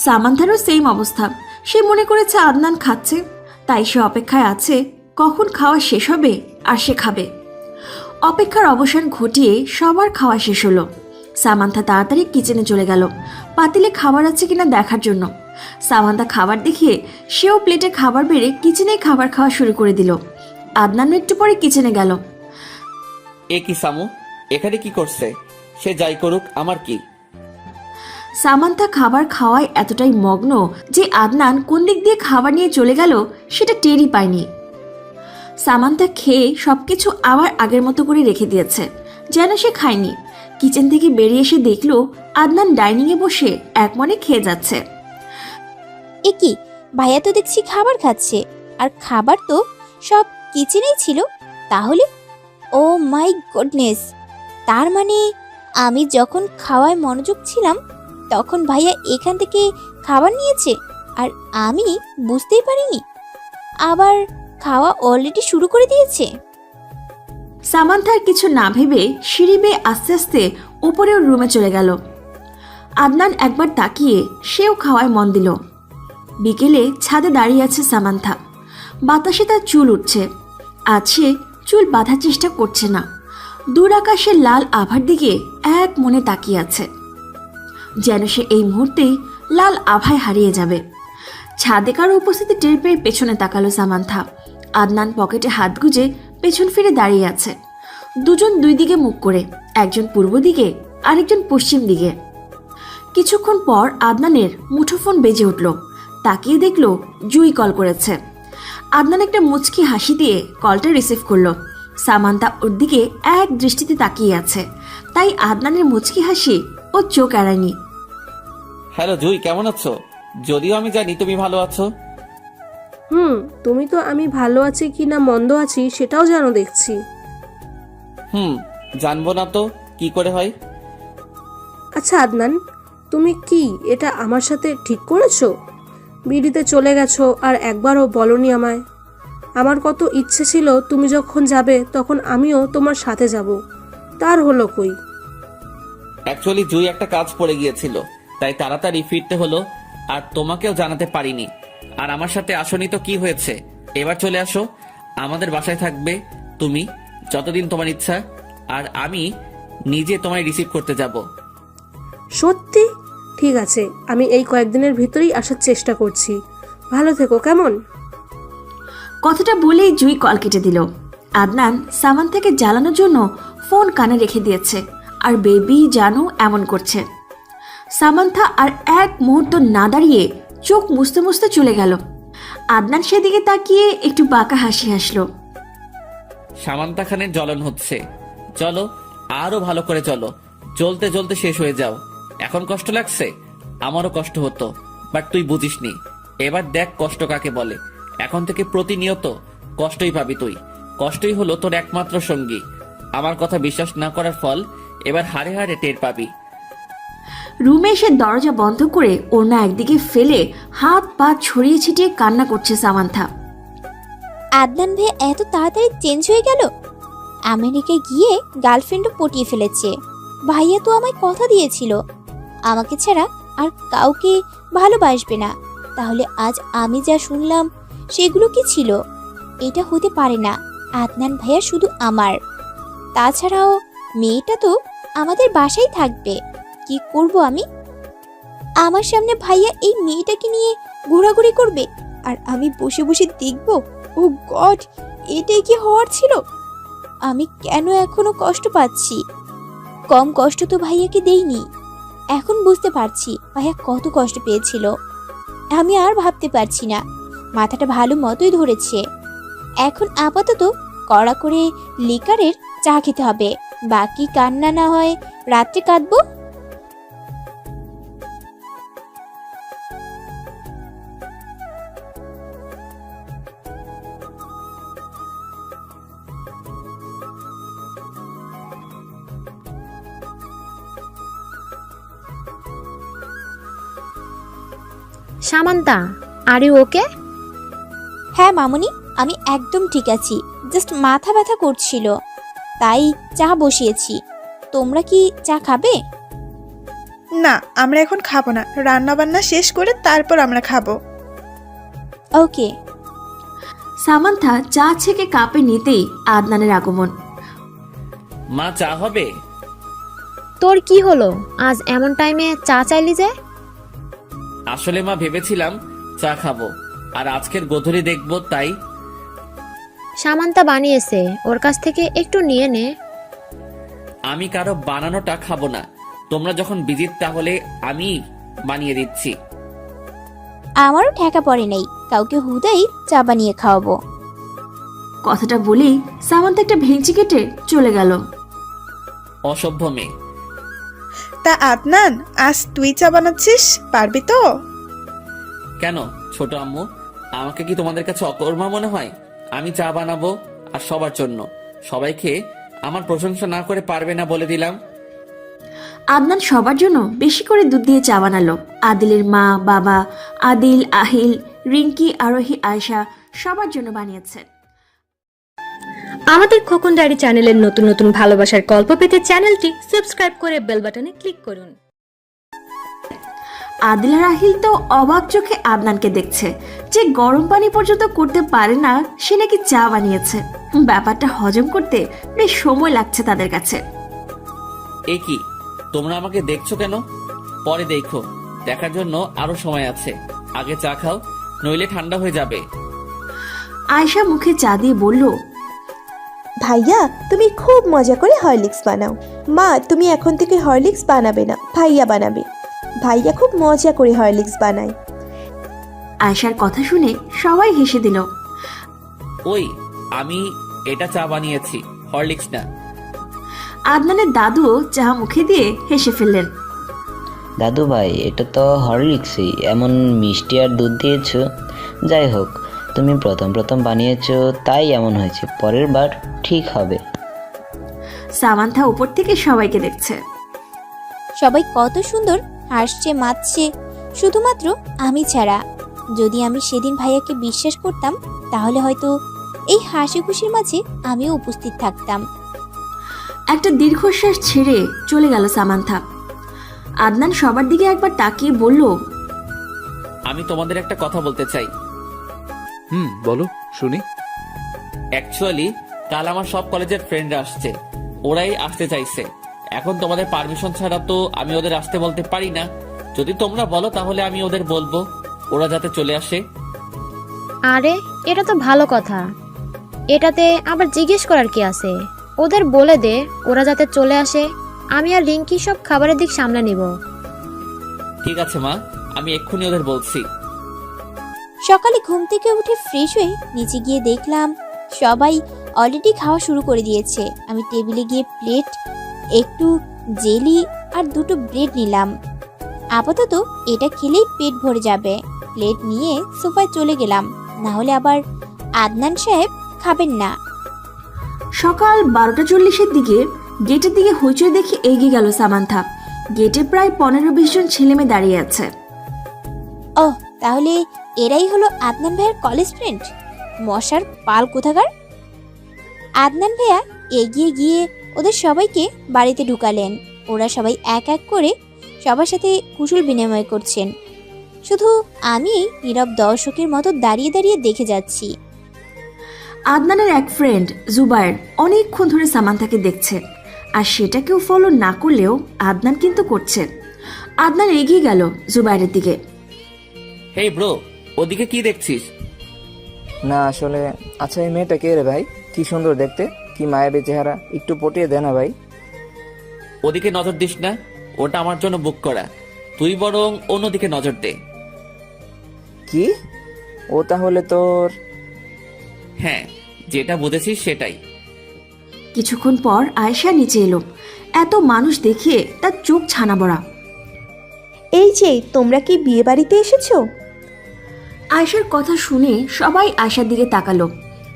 সামান্থারও সেম অবস্থা। সে মনে করেছে আদনান খাচ্ছে, তাই সে অপেক্ষায় আছে কখন খাওয়া শেষ হবে আর সে খাবে। অপেক্ষার অবসান ঘটিয়ে সবার খাওয়া শেষ হলো। সামান্থা তাড়াতাড়ি কিচেনে চলে গেল পাতিলে খাবার আছে কিনা দেখার জন্য। সামান্থা খাবার দেখিয়ে সেও প্লেটে খাবার বেড়ে কিচেনেই খাবার খাওয়া শুরু করে দিল। আদনান একটু পরে কিচেনে গেল। এ কি সামু, এখানে কি করছে? সে যাই করুক, আমার কি? সামান্থা খাবার খাওয়ায় এতটাই মগ্ন যে আদনান কোন দিক দিয়ে খাবার নিয়ে চলে গেল সেটা টেরই পায়নি। সামান্থা খেয়ে সবকিছু আবার আগের মতো করে রেখে দিয়েছে, যেন সে খায়নি। কিচেন থেকে বেরিয়ে এসে দেখলো আদনান ডাইনিংয়ে বসে একমনে খেয়ে যাচ্ছে। এ কি, ভাইয়া তো দেখছি খাবার খাচ্ছে, আর খাবার তো সব কিচেনেই ছিল। তাহলে ও মাই গুডনেস, তার মানে আমি যখন খাওয়ায় মনোযোগ ছিলাম তখন ভাইয়া এখান থেকে খাবার নিয়েছে আর আমি বুঝতেই পারিনি। আবার খাওয়া অলরেডি শুরু করে দিয়েছে। সামান্থার কিছু না ভেবে সিঁড়ি বেয়ে আস্তে আস্তে উপরে ওর রুমে চলে গেল। আদনান একবার তাকিয়ে সেও খাওয়ায় মন দিল। বিকেলে ছাদে দাঁড়িয়ে আছে সামান্থা। বাতাসে তার চুল উঠছে। আজ সে চুল বাঁধার চেষ্টা করছে না, দূর আকাশের লাল আভার দিকে এক মনে তাকিয়ে আছে, যেন সে এই মুহূর্তেই লাল আভায় হারিয়ে যাবে। ছাদে কারো উপস্থিতি টের পেয়ে পেছনে তাকালো সামান্থা। আদনান পকেটে হাত গুজে পেছন ফিরে দাঁড়িয়ে আছে। দুজন দুই দিকে মুখ করে, একজন পূর্ব দিকে আরেকজন পশ্চিম দিকে। কিছুক্ষণ পর আদনানের মুঠোফোন বেজে উঠল। তাকিয়ে দেখলো জুই কল করেছে। আদনান একটা মুচকি হাসি দিয়ে কলটা রিসিভ করলো। সামান্থা ওর দিকে এক দৃষ্টিতে তাকিয়ে আছে, তাই আদনানের মুচকি হাসি ও চোখ এড়ায়নি। হ্যালো জুই, কেমন আছো? যদিও আমি জানি তুমি ভালো আছো। তুমি তো আমি ভালো আছি কি না মন্দ আছি সেটাও জানো দেখছি। জানবো না তো কি করে হয়? আচ্ছা আদনান, তুমি কি এটা আমার সাথে ঠিক করেছো? বিড়িতে চলে গেছো আর একবারও বলনি আমায়। আমার কত ইচ্ছে ছিল তুমি যখন যাবে তখন আমিও তোমার সাথে যাব, তার হলো কই? অ্যাকচুয়ালি জুই একটা কাজ পড়ে গিয়েছিল, তাই তাড়াতাড়ি ফিরতে হলো, আর তোমাকেও জানাতে পারিনি। আর আমার সাথে আসনি তো কি হয়েছে, এবার চলে আসো, আমাদের বাসায় থাকবে তুমি যতদিন তোমার ইচ্ছা, আর আমি নিজে তোমায় রিসিভ করতে যাব। সত্যি? ঠিক আছে, আমি এই কয়েকদিনের ভিতরেই আসার চেষ্টা করছি। ভালো থেকো, কেমন? কথাটা বলেই জুই কল কেটে দিল। আদনান সামান্থাকে জ্বালানোর জন্য ফোন কানে রেখে দিয়েছে, আর বেবি জানু এমন করছে। সামান্থা আর এক মুহূর্ত না দাঁড়িয়ে চোখ মুছতে মুছতে চলে গেল। আদনান সেদিকে তাকিয়ে একটু বাঁকা হাসি হাসলো। সামান্তা খানের জ্বলন হচ্ছে, চলো আরো ভালো করে চলো, জ্বলতে জ্বলতে শেষ হয়ে যাও। এখন কষ্ট লাগছে, আমারও কষ্ট হতো, বাট তুই বুঝিসনি। এবার দেখ কষ্ট কাকে বলে। এখন থেকে প্রতিনিয়ত কষ্টই পাবি তুই। কষ্টই হলো তোর একমাত্র সঙ্গী। আমার কথা বিশ্বাস না করার ফল এবার হাড়ে হাড়ে টের পাবি। রুমে এসে দরজা বন্ধ করে ওড়না একদিকে ফেলে হাত পা ছড়িয়ে ছিটিয়ে কান্না করছে সামান্থা। আদনান ভাইয়া এত তাড়াতাড়ি চেঞ্জ হয়ে গেল। আমেরিকায় গিয়ে গার্লফ্রেন্ডও পটিয়ে ফেলেছে। ভাইয়া তো আমায় কথা দিয়েছিল আমাকে ছাড়া আর কাউকে ভালোবাসবে না। তাহলে আজ আমি যা শুনলাম সেগুলো কি ছিল? এটা হতে পারে না। আদনান ভাইয়া শুধু আমার, তাছাড়াও মেয়েটা তো আমাদের বাসায় থাকবে। কি করব আমি? আমার সামনে ভাইয়া এই মেয়েটাকে নিয়ে ঘোরাঘুরি করবে আর আমি বসে বসে দেখব? ও গড, এটাই কি হওয়ার ছিল? আমি কেন এখনো কষ্ট পাচ্ছি? কম কষ্ট তো ভাইয়াকে দেইনি। এখন বুঝতে পারছি ভাইয়া কত কষ্ট পেয়েছিল। আমি আর ভাবতে পারছি না, মাথাটা ভালো মতোই ধরেছে। এখন আপাতত কড়া করে লিকারের চা খেতে হবে, বাকি কান্না না হয় রাত্রে কাঁদবো। Samantha, are you okay? হ্যাঁ মামুনি, আমি একদম ঠিক আছি। জাস্ট মাথা ব্যথা করছিল, তাই চা বসিয়েছি। তোমরা কি চা খাবে? না, আমরা এখন খাবো না, রান্না বান্না শেষ করে তারপর আমরা খাবো। ওকে। সামান্থা চা ছেঁকে কাপে নিতেই আদনানের আগমন। মা চা হবে? তোর কি হলো, আজ এমন টাইমে চা চাইলি যে? আসলে মা ভেবেছিলাম চা খাবো, আর আজকের গোধূলি দেখবো, তাই। সামান্তা বানিয়েছে, ওর কাছ থেকে একটু নিয়ে নে। আমি কারো বানানোটা খাবো না। তোমরা যখন বিজিত তাহলে আমি বানিয়ে দিচ্ছি। আমারও ঠেকা পড়ে নাই, কাউকে হুদাই চা বানিয়ে খাওয়াবো। কথাটা বলেই সামান্থা একটা ভেঙচি কেটে চলে গেল। অসভ্য মেয়ে। তা আদনান, আজ তুই চা বানাচ্ছিস, পারবি তো? কেন ছোট আম্মু, আমাকে কি তোমাদের কাছে অকর্মা মনে হয়? আমি চা বানাবো আর সবার জন্য। সবাইকে আমার প্রশংসা না করে পারবে না বলে দিলাম। আদনান সবার জন্য বেশি করে দুধ দিয়ে চা বানালো। আদিলের মা, বাবা, আদিল, আহিল, রিঙ্কি, আরোহী, আয়েশা সবার জন্য বানিয়েছে। আমাদের খোকন ডায়েরি চ্যানেলের নতুন নতুন ভালোবাসার গল্প পেতে চ্যানেলটি সাবস্ক্রাইব করে বেল বাটনে ক্লিক করুন। আদিল আর আহিল তো অবাক চোখে আদনানকে দেখছে, যে গরম পানি পর্যন্ত করতে পারে না সে নাকি চা বানিয়েছে। ব্যাপারটা হজম করতে বেশ সময় লাগছে তাদের কাছে। এ কি, তোমরা আমাকে দেখছো কেন? পরে দেখো, দেখার জন্য আরো সময় আছে। আগে চা খাও, নইলে ঠান্ডা হয়ে যাবে। আয়েশা মুখে চা দিয়ে বলল, ভাইয়া তুমি খুব মজা করে হরলিক্স বানাও। মা তুমি এখন থেকে হরলিক্স বানাবে না, ভাইয়া বানাবে। ভাইয়া খুব মজা করে হরলিক্স বানায়। আয়েশার কথা শুনে সবাই হেসে দিল। ওই, আমি এটা চা বানিয়েছি, হরলিক্স না। আদনানের দাদুও চা মুখে দিয়ে হেসে ফেললেন। দাদু ভাই, এটা তো হরলিক্সই, এমন মিষ্টি আর দুধ দিয়েছো। যাই হোক, তুমি প্রথম প্রথম বানিয়েছো তাই এমন হয়েছে, পরের বার ঠিক হবে। সামান্থা উপর থেকে সবাইকে দেখছে। সবাই কত সুন্দর হাসছে, মাতছে, শুধুমাত্র আমি ছাড়া। যদি আমি সেদিন ভাইয়াকে বিশ্বাস করতাম তাহলে হয়তো এই হাসি খুশির মাঝে আমিও উপস্থিত থাকতাম। একটা দীর্ঘশ্বাস ছেড়ে চলে গেল সামান্থা। আদনান সবার দিকে একবার তাকিয়ে বলল, আমি তোমাদের একটা কথা বলতে চাই। বলো শুনি। অ্যাকচুয়ালি কাল আমার সব কলেজের ফ্রেন্ডরা আসছে, ওরাই আসতে চাইছে। এখন তোমাদের পারমিশন ছাড়া তো আমি ওদের আসতে বলতে পারি না। যদি তোমরা বলো তাহলে আমি ওদের বলবো ওরা যাতে চলে আসে। আরে এটা তো ভালো কথা, এটাতে আবার জিজ্ঞেস করার কি আছে? ওদের বলে দে ওরা যাতে চলে আসে। আমি আর রিঙ্কি সব খাবারের দিক সামলে নিব। ঠিক আছে মা, আমি এক্ষুনি ওদের বলছি। সকালে ঘুম থেকে উঠে ফ্রেশ হয়ে নিচে গিয়ে দেখলাম সবাই অলরেডি খাওয়া শুরু করে দিয়েছে। আমি টেবিলে গিয়ে প্লেট, একটু জেলি আর দুটো ব্রেড নিলাম। আপাতত এটা খেলেই পেট ভরে যাবে। প্লেট নিয়ে সোফায় চলে গেলাম, না হলে আবার আদনান সাহেব খাবেন না। সকাল 12:40 দিকে গেটের দিকে হইচই দেখে এগিয়ে গেল সামান্থা। গেটে প্রায় 15-20 জন ছেলেমেয়ে দাঁড়িয়ে আছে। ওহ, তাহলে এরাই হলো আদনান ভাইয়ের কলেজ ফ্রেন্ড। মশার পাল কোথাকার। আদনান ভাইয়া এগিয়ে গিয়ে ওদের সবাইকে বাড়িতে ঢুকালেন। ওরা সবাই এক এক করে সবার সাথে কুশল বিনিময় করছেন। শুধু আমি নীরব দর্শকের মতো দাঁড়িয়ে দাঁড়িয়ে দেখে যাচ্ছি। আদনানের এক ফ্রেন্ড জুবায়ের অনেকক্ষণ ধরে সামান্থাকে দেখছে, আর সেটা কেউ ফলো না করলেও আদনান কিন্তু করছে। আদনান এগিয়ে গেল জুবায়েরের দিকে। হেই ব্রো, ওদিকে কি দেখছিস? না আসলে, আচ্ছা এই মেয়েটা কে রে ভাই? কি সুন্দর দেখতে, কি মায়াবী চেহারা, একটু পটিয়ে দে না ভাই। ওদিকে নজর দিস না, ওটা আমার জন্য বুক করা। তুই বরং অন্যদিকে নজর দে। কি? ও তাহলে তোর? হ্যাঁ, যেটা বুঝেছিস সেটাই। কিছুক্ষণ পর আয়েশা নিচে এলো। এত মানুষ দেখে তার চোখ ছানা বড়া। এই যে, তোমরা কি বিয়ে বাড়িতে এসেছো? আয়েশার কথা শুনে সবাই আয়েশার দিকে তাকালো।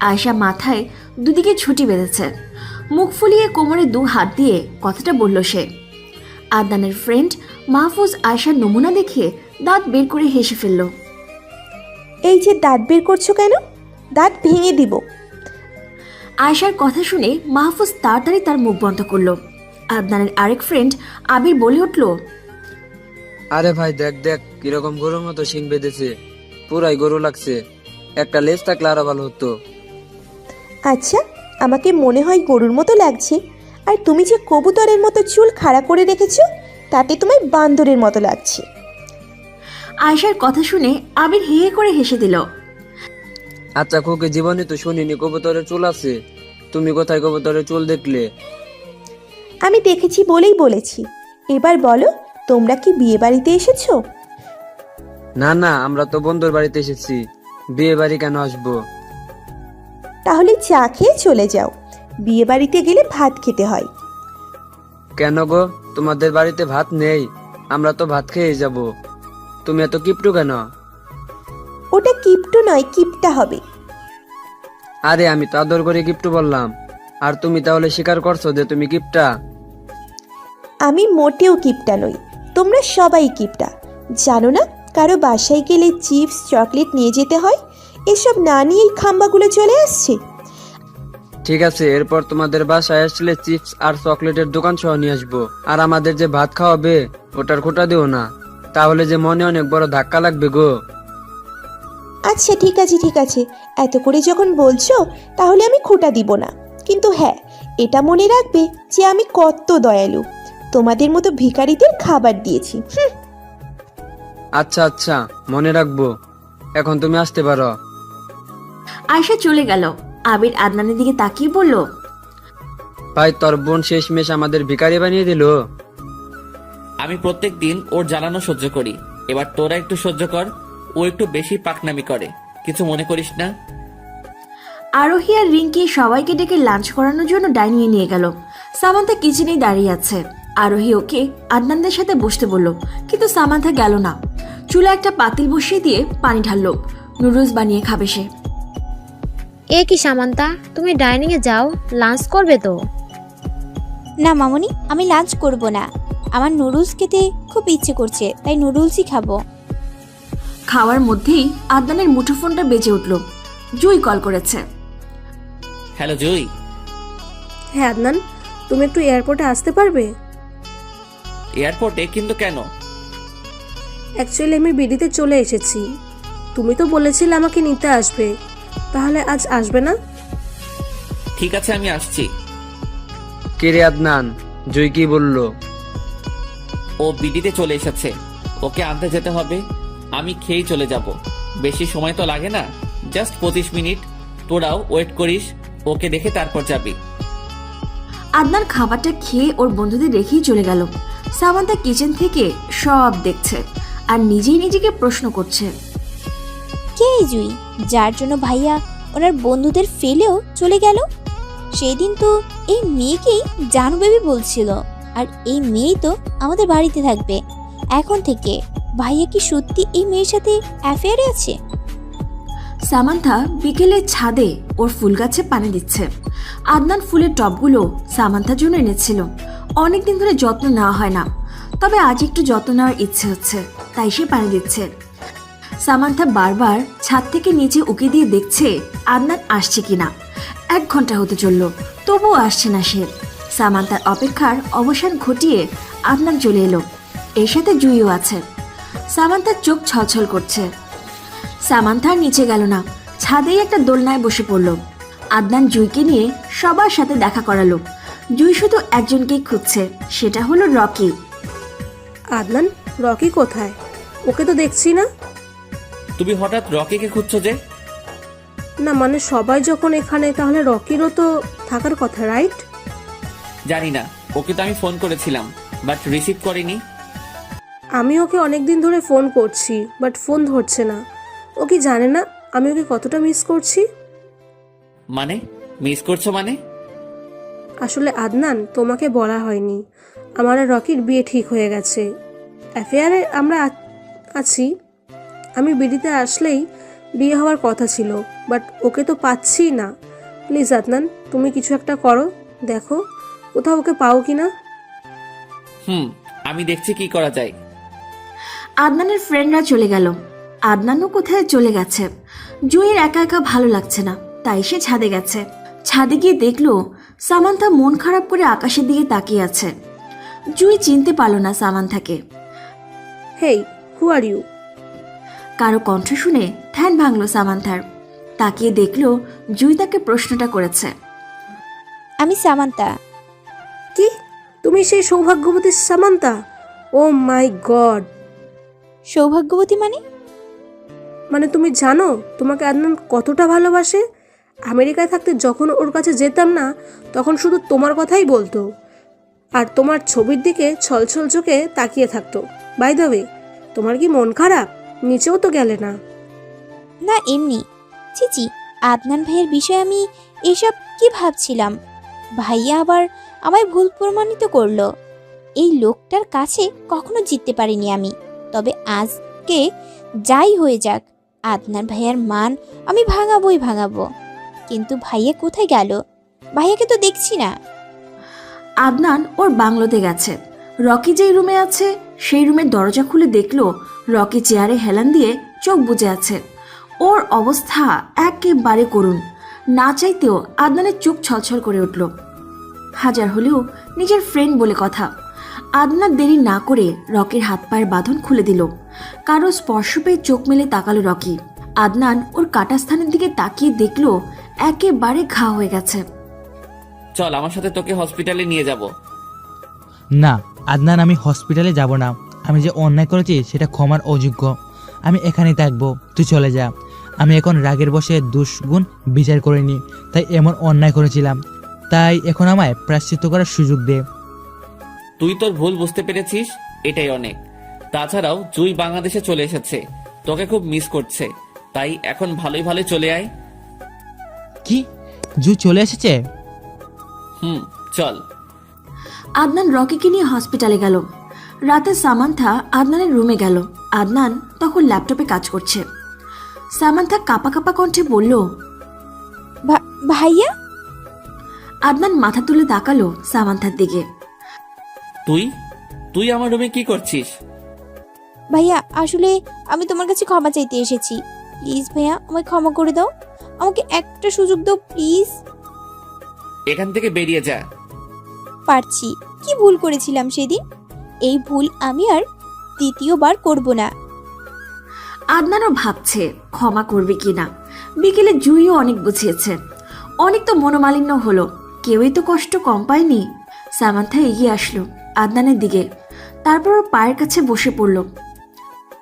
আয়েশা মাথায় দুদিকে ছুটি বেঁধেছে, মুখ ফুলিয়ে কোমরে 2 হাত দিয়ে কথাটা বলল সে। আদনানের ফ্রেন্ড মাহফুজ আয়েশার নমুনা দেখে দাঁত বের করে হেসে ফেলল। এই যে দাঁত বের করছো কেন? দাঁত ভেঙে দিব। আয়েশার কথা শুনে মাহফুজ তাড়াতাড়ি তার মুখ বন্ধ করলো। আদনানের আরেক ফ্রেন্ড আবির বলে উঠল, আরে ভাই দেখ দেখ, কিরকম গরুর মতো শিং বেঁধেছে, পুরাই গরু লাগছে। একটা লেজ থাকলে আরো ভালো হতো। আচ্ছা, আমাকে মনে হয় গরুর মতো লাগছে, আর তুমি যে কবুতরের মতো চুল খাড়া করে রেখেছো, তাতে তোমায় বান্দরের মতো লাগছে। আয়েশার কথা শুনে আবির হে হে করে হেসে দিল। আচ্ছা খোকে, জীবনে তো শুনিনি কবুতরের চুল আছে। তুমি কোথায় কবুতরের চুল দেখলে? আমি দেখেছি বলেই বলেছি। এবার বলো, তোমরা কি বিয়ে বাড়িতে এসেছো? না না, আমরা তো বন্ধুর বাড়িতে এসেছি, বিয়ে বাড়ি কেন আসবো? তাহলে চা খেয়ে চলে যাও। বিয়ে বাড়িতে গেলে ভাত খেতে হয়। কেন গো, তোমাদের বাড়িতে ভাত নেই? আমরা তো ভাত খেয়ে যাব। তুমি এত কিপটু কেন? ওটা কিপটু নয়, কিপটা হবে। আরে আমি তো আদর করে কিপটু বললাম, আর তুমি তাহলে স্বীকার করছো যে তুমি কিপটা? আমি মোটেও কিপটা নই, তোমরা সবাই কিপটা। জানো না, কারো বাসায় গেলে চিপস চকলেট নিয়ে যেতে হয়, এসব না নিয়েই খাম্বাগুলো চলে আসছে। ঠিক আছে, এরপর তোমাদের বাসায় আসলে চিপস আর চকলেটের দোকান সহ নিয়ে আসবো। আর আমাদের যে ভাত খাওয়াবে ওটার খোটা দিও না, তাহলে যে মনে অনেক বড় ধাক্কা লাগবে গো। আচ্ছা ঠিক আছে ঠিক আছে, এত করে যখন বলছো তাহলে আমি খোটা দিব না। কিন্তু হ্যাঁ, এটা মনে রাখবে যে আমি কত দয়ালু, তোমাদের মতো ভিখারিদের খাবার দিয়েছি। আচ্ছা আচ্ছা, মনে রাখবো। এখন তুমি আসতে পারো। আয়েশা চলে গেল। আবির আদনানের দিকে তাকিয়ে বলল, ভাই তোর বোন শেষমেশ আমাদের ভিখারি বানিয়ে দিল। আমি প্রত্যেক দিন ওর জ্বালানো সহ্য করি, এবার তোরা একটু সহ্য কর। ও একটু বেশি পাকনামি করে, কিছু মনে করিস না। আরোহী আর রিঙ্কি সবাইকে ডেকে লাঞ্চ করানোর জন্য ডাইনিংয়ে নিয়ে গেল। সামান্থা কিচেনেই দাঁড়িয়ে আছে। আরোহী ওকে আদনানদের সাথে বসতে বলল, কিন্তু সামান্থা গেল না। চুলা একটা পাতিল বসিয়ে দিয়ে পানি ঢাললো। নুডলস বানিয়ে খাবে সে। এ কি সামান্তা, তুমি ডাইনিংয়ে যাও, লাঞ্চ করবে তো? না মামনি, আমি লাঞ্চ করব না। আমার নুডলস খেতে খুব ইচ্ছে করছে, তাই নুডলসই খাবো। খাওয়ার মধ্যেই আদনানের মুঠোফোনটা বেজে উঠল। জুই কল করেছে। হ্যালো জুই। হ্যাঁ আদনান, তুমি একটু এয়ারপোর্টে আসতে পারবে? এয়ারপোর্টে, কিন্তু কেন? অ্যাকচুয়ালি আমি বিডিতে চলে এসেছি। তুমি তো বলেছিলে আমাকে নিতে আসবে, তাহলে আজ আসবে না? ঠিক আছে, আমি আসছি। কে রে আদনান, জুই কি বললো? ও বিডিতে চলে এসেছে, ওকে আনতে যেতে হবে। আমি খেয়েই চলে যাব, বেশি সময় তো লাগে না, জাস্ট 25 মিনিট। তোরাও ওয়েট করিস, ওকে দেখে তারপর যাবি। আদনান খাবারটা খেয়ে ওর বন্ধুদের রেখেই চলে গেল। সামান্তা কিচেন থেকে সব দেখছে আর নিজেই নিজেকে প্রশ্ন করছে, কে এই জুই যার জন্য ভাইয়া ওনার বন্ধুদের ফেলেও চলে গেল? সেদিন তো এই মেয়েকেই জানু বেবি বলছিল, আর এই মেয়েই তো আমাদের বাড়িতে থাকবে এখন থেকে। ভাইয়া কি সত্যি এই মেয়ের সাথে অ্যাফেয়ারে আছে? সামান্থা বিকেলে ছাদে ওর ফুল গাছে পানি দিচ্ছে। আদনান ফুলের টবগুলো সামান্থার জন্য এনেছিল। অনেকদিন ধরে যত্ন নেওয়া হয় না, তবে আজ একটু যত্ন নেওয়ার ইচ্ছে হচ্ছে, তাই সে পানি দিচ্ছে। সামান্থা বারবার ছাদ থেকে নিচে উকি দিয়ে দেখছে আদনান আসছে কিনা। 1 ঘন্টা হতে চলল, তবুও আসছে না সে। সামান্থার অপেক্ষার অবসান ঘটিয়ে আদনান চলে এলো, এর সাথে জুইও আছে। সামান্থার চোখ ছলছল করছে। সামান্থা নিচে গেল না, ছাদেই একটা দোলনায় বসে পড়ল। আদনান জুইকে নিয়ে সবার সাথে দেখা করালো। জুই শুধু একজনকেই খুঁজছে, সেটা হলো রকি। আদনান, রকি কোথায়? ওকে তো দেখছি না। তুমি হঠাৎ রকিকে খুঁজছো যে? না মানে সবাই যখন এখানে, তাহলে রকিরও তো থাকার কথা, রাইট? জানি না, ওকে তো আমি ফোন করেছিলাম, বাট রিসিভ করেনি। আমি ওকে অনেকদিন ধরে ফোন করছি, বাট ফোন ধরছে না। ও কি জানে না আমি ওকে কতটা মিস করছি? মানে মিস করছো মানে? আসলে আদনান, তোমাকে বলা হয়নি, আমার আর রকির বিয়ে ঠিক হয়ে গেছে। অ্যাফেয়ারে আমরা আছি। আমি বিডিতে আসলেই বিয়ে হওয়ার কথা ছিল, বাট ওকে তো পাচ্ছি না। প্লিজ আদনান, তুমি কিছু একটা করো, দেখো কোথাও ওকে পাও কিনা। আমি দেখছি কি করা যায়। আদনানের ফ্রেন্ডরা চলে গেল, আদনানও কোথায় চলে গেছে। জুইয়ের একা একা ভালো লাগছে না, তাই সে ছাদে গেছে। ছাদে গিয়ে দেখলো সামান্থা মন খারাপ করে আকাশের দিকে তাকিয়ে আছে। জুই চিনতে পারল না সামান্থাকে। হেই, হু আর ইউ? কারো কণ্ঠ শুনে ধ্যান ভাঙল সামান্থার। তাকিয়ে দেখলো জুই তাকে প্রশ্নটা করেছে। আমি সামান্তা। কি, তুমি সেই সৌভাগ্যবতী সামান্তা? ও মাই গড! সৌভাগ্যবতী মানে তুমি জানো তোমাকে আদনান কতটা ভালোবাসে? আমেরিকায় থাকতে যখন ওর কাছে যেতাম না, তখন শুধু তোমার কথাই বলতো, আর তোমার ছবির দিকে ছলছল চোখে তাকিয়ে থাকতো। বাই দ্য ওয়ে, তোমার কি মন খারাপ? নিচেও তো গেলে না। না এমনি। চিচি, আদনান ভাইয়ের বিষয়ে আমি এসব কি ভাবছিলাম। ভাইয়া আবার আমায় ভুল প্রমাণিত করলো। এই লোকটার কাছে কখনো জিততে পারিনি আমি, তবে আজকে যাই হয়ে যাক, আদনান ভাইয়ার মান আমি ভাঙাবো। কিন্তু ভাইয়া কোথায় গেল? ভাইয়াকে তো দেখছি না। আদনান ওর বাংলোতে গেছে। রকি যেই রুমে আছে সেই রুমের দরজা খুলে দেখলো রকি চেয়ারে হেলান দিয়ে চোখ বুজে আছে। ওর অবস্থা একেবারে করুণ। না চাইতেও আদনানের চোখ ছলছল করে উঠল। হাজার হলেও নিজের ফ্রেন্ড বলে কথা। আদনান দেরি না করে রকির হাত পায়ের বাঁধন খুলে দিল। কারো স্পর্শ পেয়ে চোখ মেলে তাকালো রকি। আদনান ওর কাটা স্থানের দিকে তাকিয়ে দেখলো একেবারে ঘা হয়ে গেছে। চল আমার সাথে, তোকে হসপিটালে নিয়ে যাব। না আদনান, আমি হসপিটালে যাব না। আমি যে অন্যায় করেছি সেটা ক্ষমার অযোগ্য। আমি এখানেই থাকবো, তুই চলে যা। আমি এখন রাগের বশে দুষ্গুণ বিচার করিনি, তাই এমন অন্যায় করেছিলাম। তাই এখন আমায় প্রায়শ্চিত্ত করার সুযোগ দে। তুই তোর ভুল বুঝতে পেরেছিস, এটাই অনেক। তাছাড়াও জুই বাংলাদেশে চলে এসেছে, তোকে খুব মিস করছে, তাই এখন ভালোই চলে আয়। কি, জু চলে এসেছে? চল। আদনান রকিকে নিয়ে হসপিটালে গেল। রাতে সামান্থা আদনানের রুমে গেল। আদনান তখন ল্যাপটপে কাজ করছে। সামান্থা কাঁপা কাঁপা কণ্ঠে বলল, ভাইয়া? আদনান মাথা তুলে তাকালো সামান্থার দিকে। তুই আমার রুমে কি করছিস? ভাইয়া আসলে আমি তোমার কাছে ক্ষমা চাইতে এসেছি। প্লিজ ভাইয়া, আমায় ক্ষমা করে দাও। আমাকে একটা সুযোগ দাও প্লিজ। এখান থেকে বেরিয়ে যা। পারছি। কি ভুল করেছিলাম সেদিন? এই ভুল আমি আর দ্বিতীয়বার করব না। আদনানও ভাবছে ক্ষমা করবে কিনা। বিকেলে জুইও অনেক বুঝিয়েছে, অনেক তো মনোমালিন্য হলো, কেউই তো কষ্ট কম পায়নি। সামান্থা এগিয়ে আসলো আদনানের দিকে, তারপর ওর পায়ের কাছে বসে পড়ল।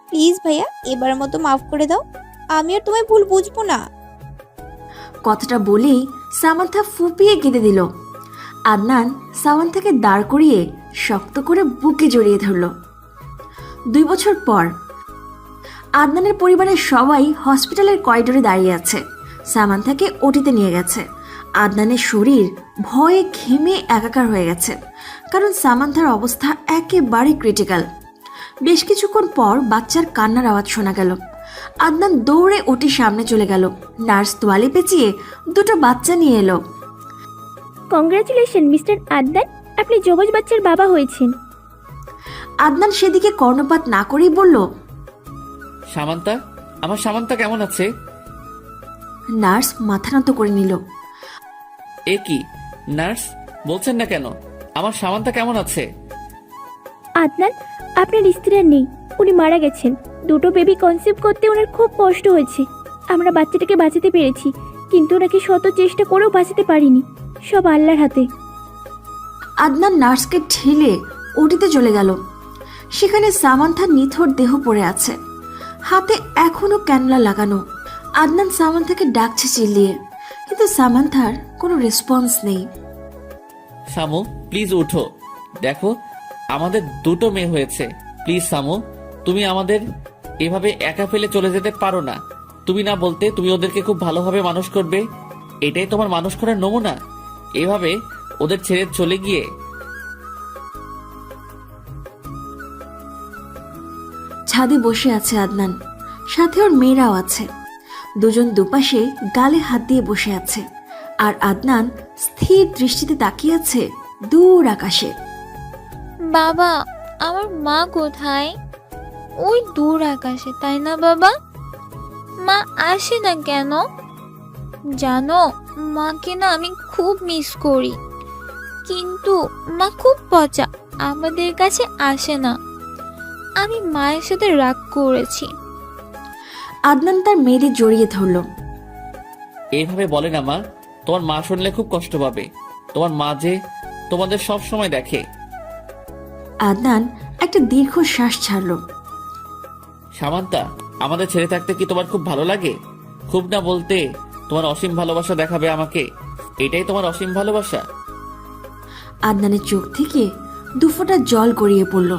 প্লিজ ভাইয়া, এবার মতো মাফ করে দাও, আমি আর তোমায় ভুল বুঝবো না। কথাটা বলেই সামান্থা ফুপিয়ে কেঁদে দিল। আদনান সামান্থাকে দাঁড় করিয়ে শক্ত করে বুকে জড়িয়ে ধরল। 2 বছর পর আদনানের পরিবারের সবাই হসপিটালের করিডোরে দাঁড়িয়ে আছে। সামান্থাকে ওটিতে নিয়ে গেছে। আদনানের শরীর ভয়ে ঘেমে একাকার হয়ে গেছে, কারণ সামান্থার অবস্থা একেবারে ক্রিটিক্যাল। বেশ কিছুক্ষণ পর বাচ্চার কান্নার আওয়াজ শোনা গেল। আদনান দৌড়ে ওটির সামনে চলে গেল। নার্স তোয়ালে পেঁচিয়ে 2টো বাচ্চা নিয়ে এলো। কংগ্রাচুলেশন মিস্টার আদনান, আপনি জবজ বাচ্চার বাবা হয়েছেন। আদনান সেদিকে কর্ণপাত না করেই বলল, সামান্তা, আমার সামান্তা কেমন আছে? নার্স মাথা নত করে নিল। এ কি নার্স, বলছেন না কেন? আমার সামান্তা কেমন আছে? আদনান, আপনার স্ত্রী আর নেই, উনি মারা গেছেন। 2টো বেবি কনসিভ করতে ওনার খুব কষ্ট হয়েছে। আমরা বাচ্চাটাকে বাঁচাতে পেরেছি, কিন্তু ওনাকে শত চেষ্টা করেও বাঁচাতে পারিনি। সব আল্লাহর হাতে। আদনান নার্সকে ঠেলে ওটিতে চলে গেল। সেখানে সামান্থার নিথর দেহ পড়ে আছে, হাতে এখনো ক্যানলা লাগানো। আদনান সামান্থাকে ডাকছে চিল্লিয়ে, কিন্তু সামান্থার কোনো রেসপন্স নেই। সামু, প্লিজ উঠো, দেখো আমাদের 2টো মেয়ে হয়েছে। প্লিজ সামু, তুমি আমাদের এভাবে একা ফেলে চলে যেতে পারো না। তুমি না বলতে তুমি ওদেরকে খুব ভালোভাবে মানুষ করবে, এটাই তোমার মানুষ করার নমুনা। এভাবে ওদের ছেড়ে চলে গিয়ে। ছাদে বসে আছে আদনান, সাথে ওর মেয়েরাও আছে। দুজন দুপাশে গালে হাত দিয়ে বসে আছে, আর আদনান স্থির দৃষ্টিতে তাকিয়ে আছে দূর আকাশে। বাবা, আমার মা কোথায়? ওই দূর আকাশে, তাই না বাবা? মা আসে না কেন? জানো, মাকে না আমি খুব মিস করি, কিন্তু মা খুব পচা, আমাদের কাছে আসে না। আমি মায়ের সাথে রাগ করেছি। আদনান তার মেয়েদের জড়িয়ে ধরল। এইভাবে বলে না মা, তোমার মা শুনলে খুব কষ্ট পাবে। তোমার মা যে তোমাদের সব সময় দেখে। আদনান একটা দীর্ঘ শ্বাস ছাড়ল। সামান্তা, আমাদের ছেড়ে থাকতে কি তোমার খুব ভালো লাগে? খুব না বলতে তোমার অসীম ভালোবাসা দেখাবে আমাকে, এটাই তোমার অসীম ভালোবাসা? আদনানের চোখ থেকে 2 ফোঁটা জল গড়িয়ে পড়ল।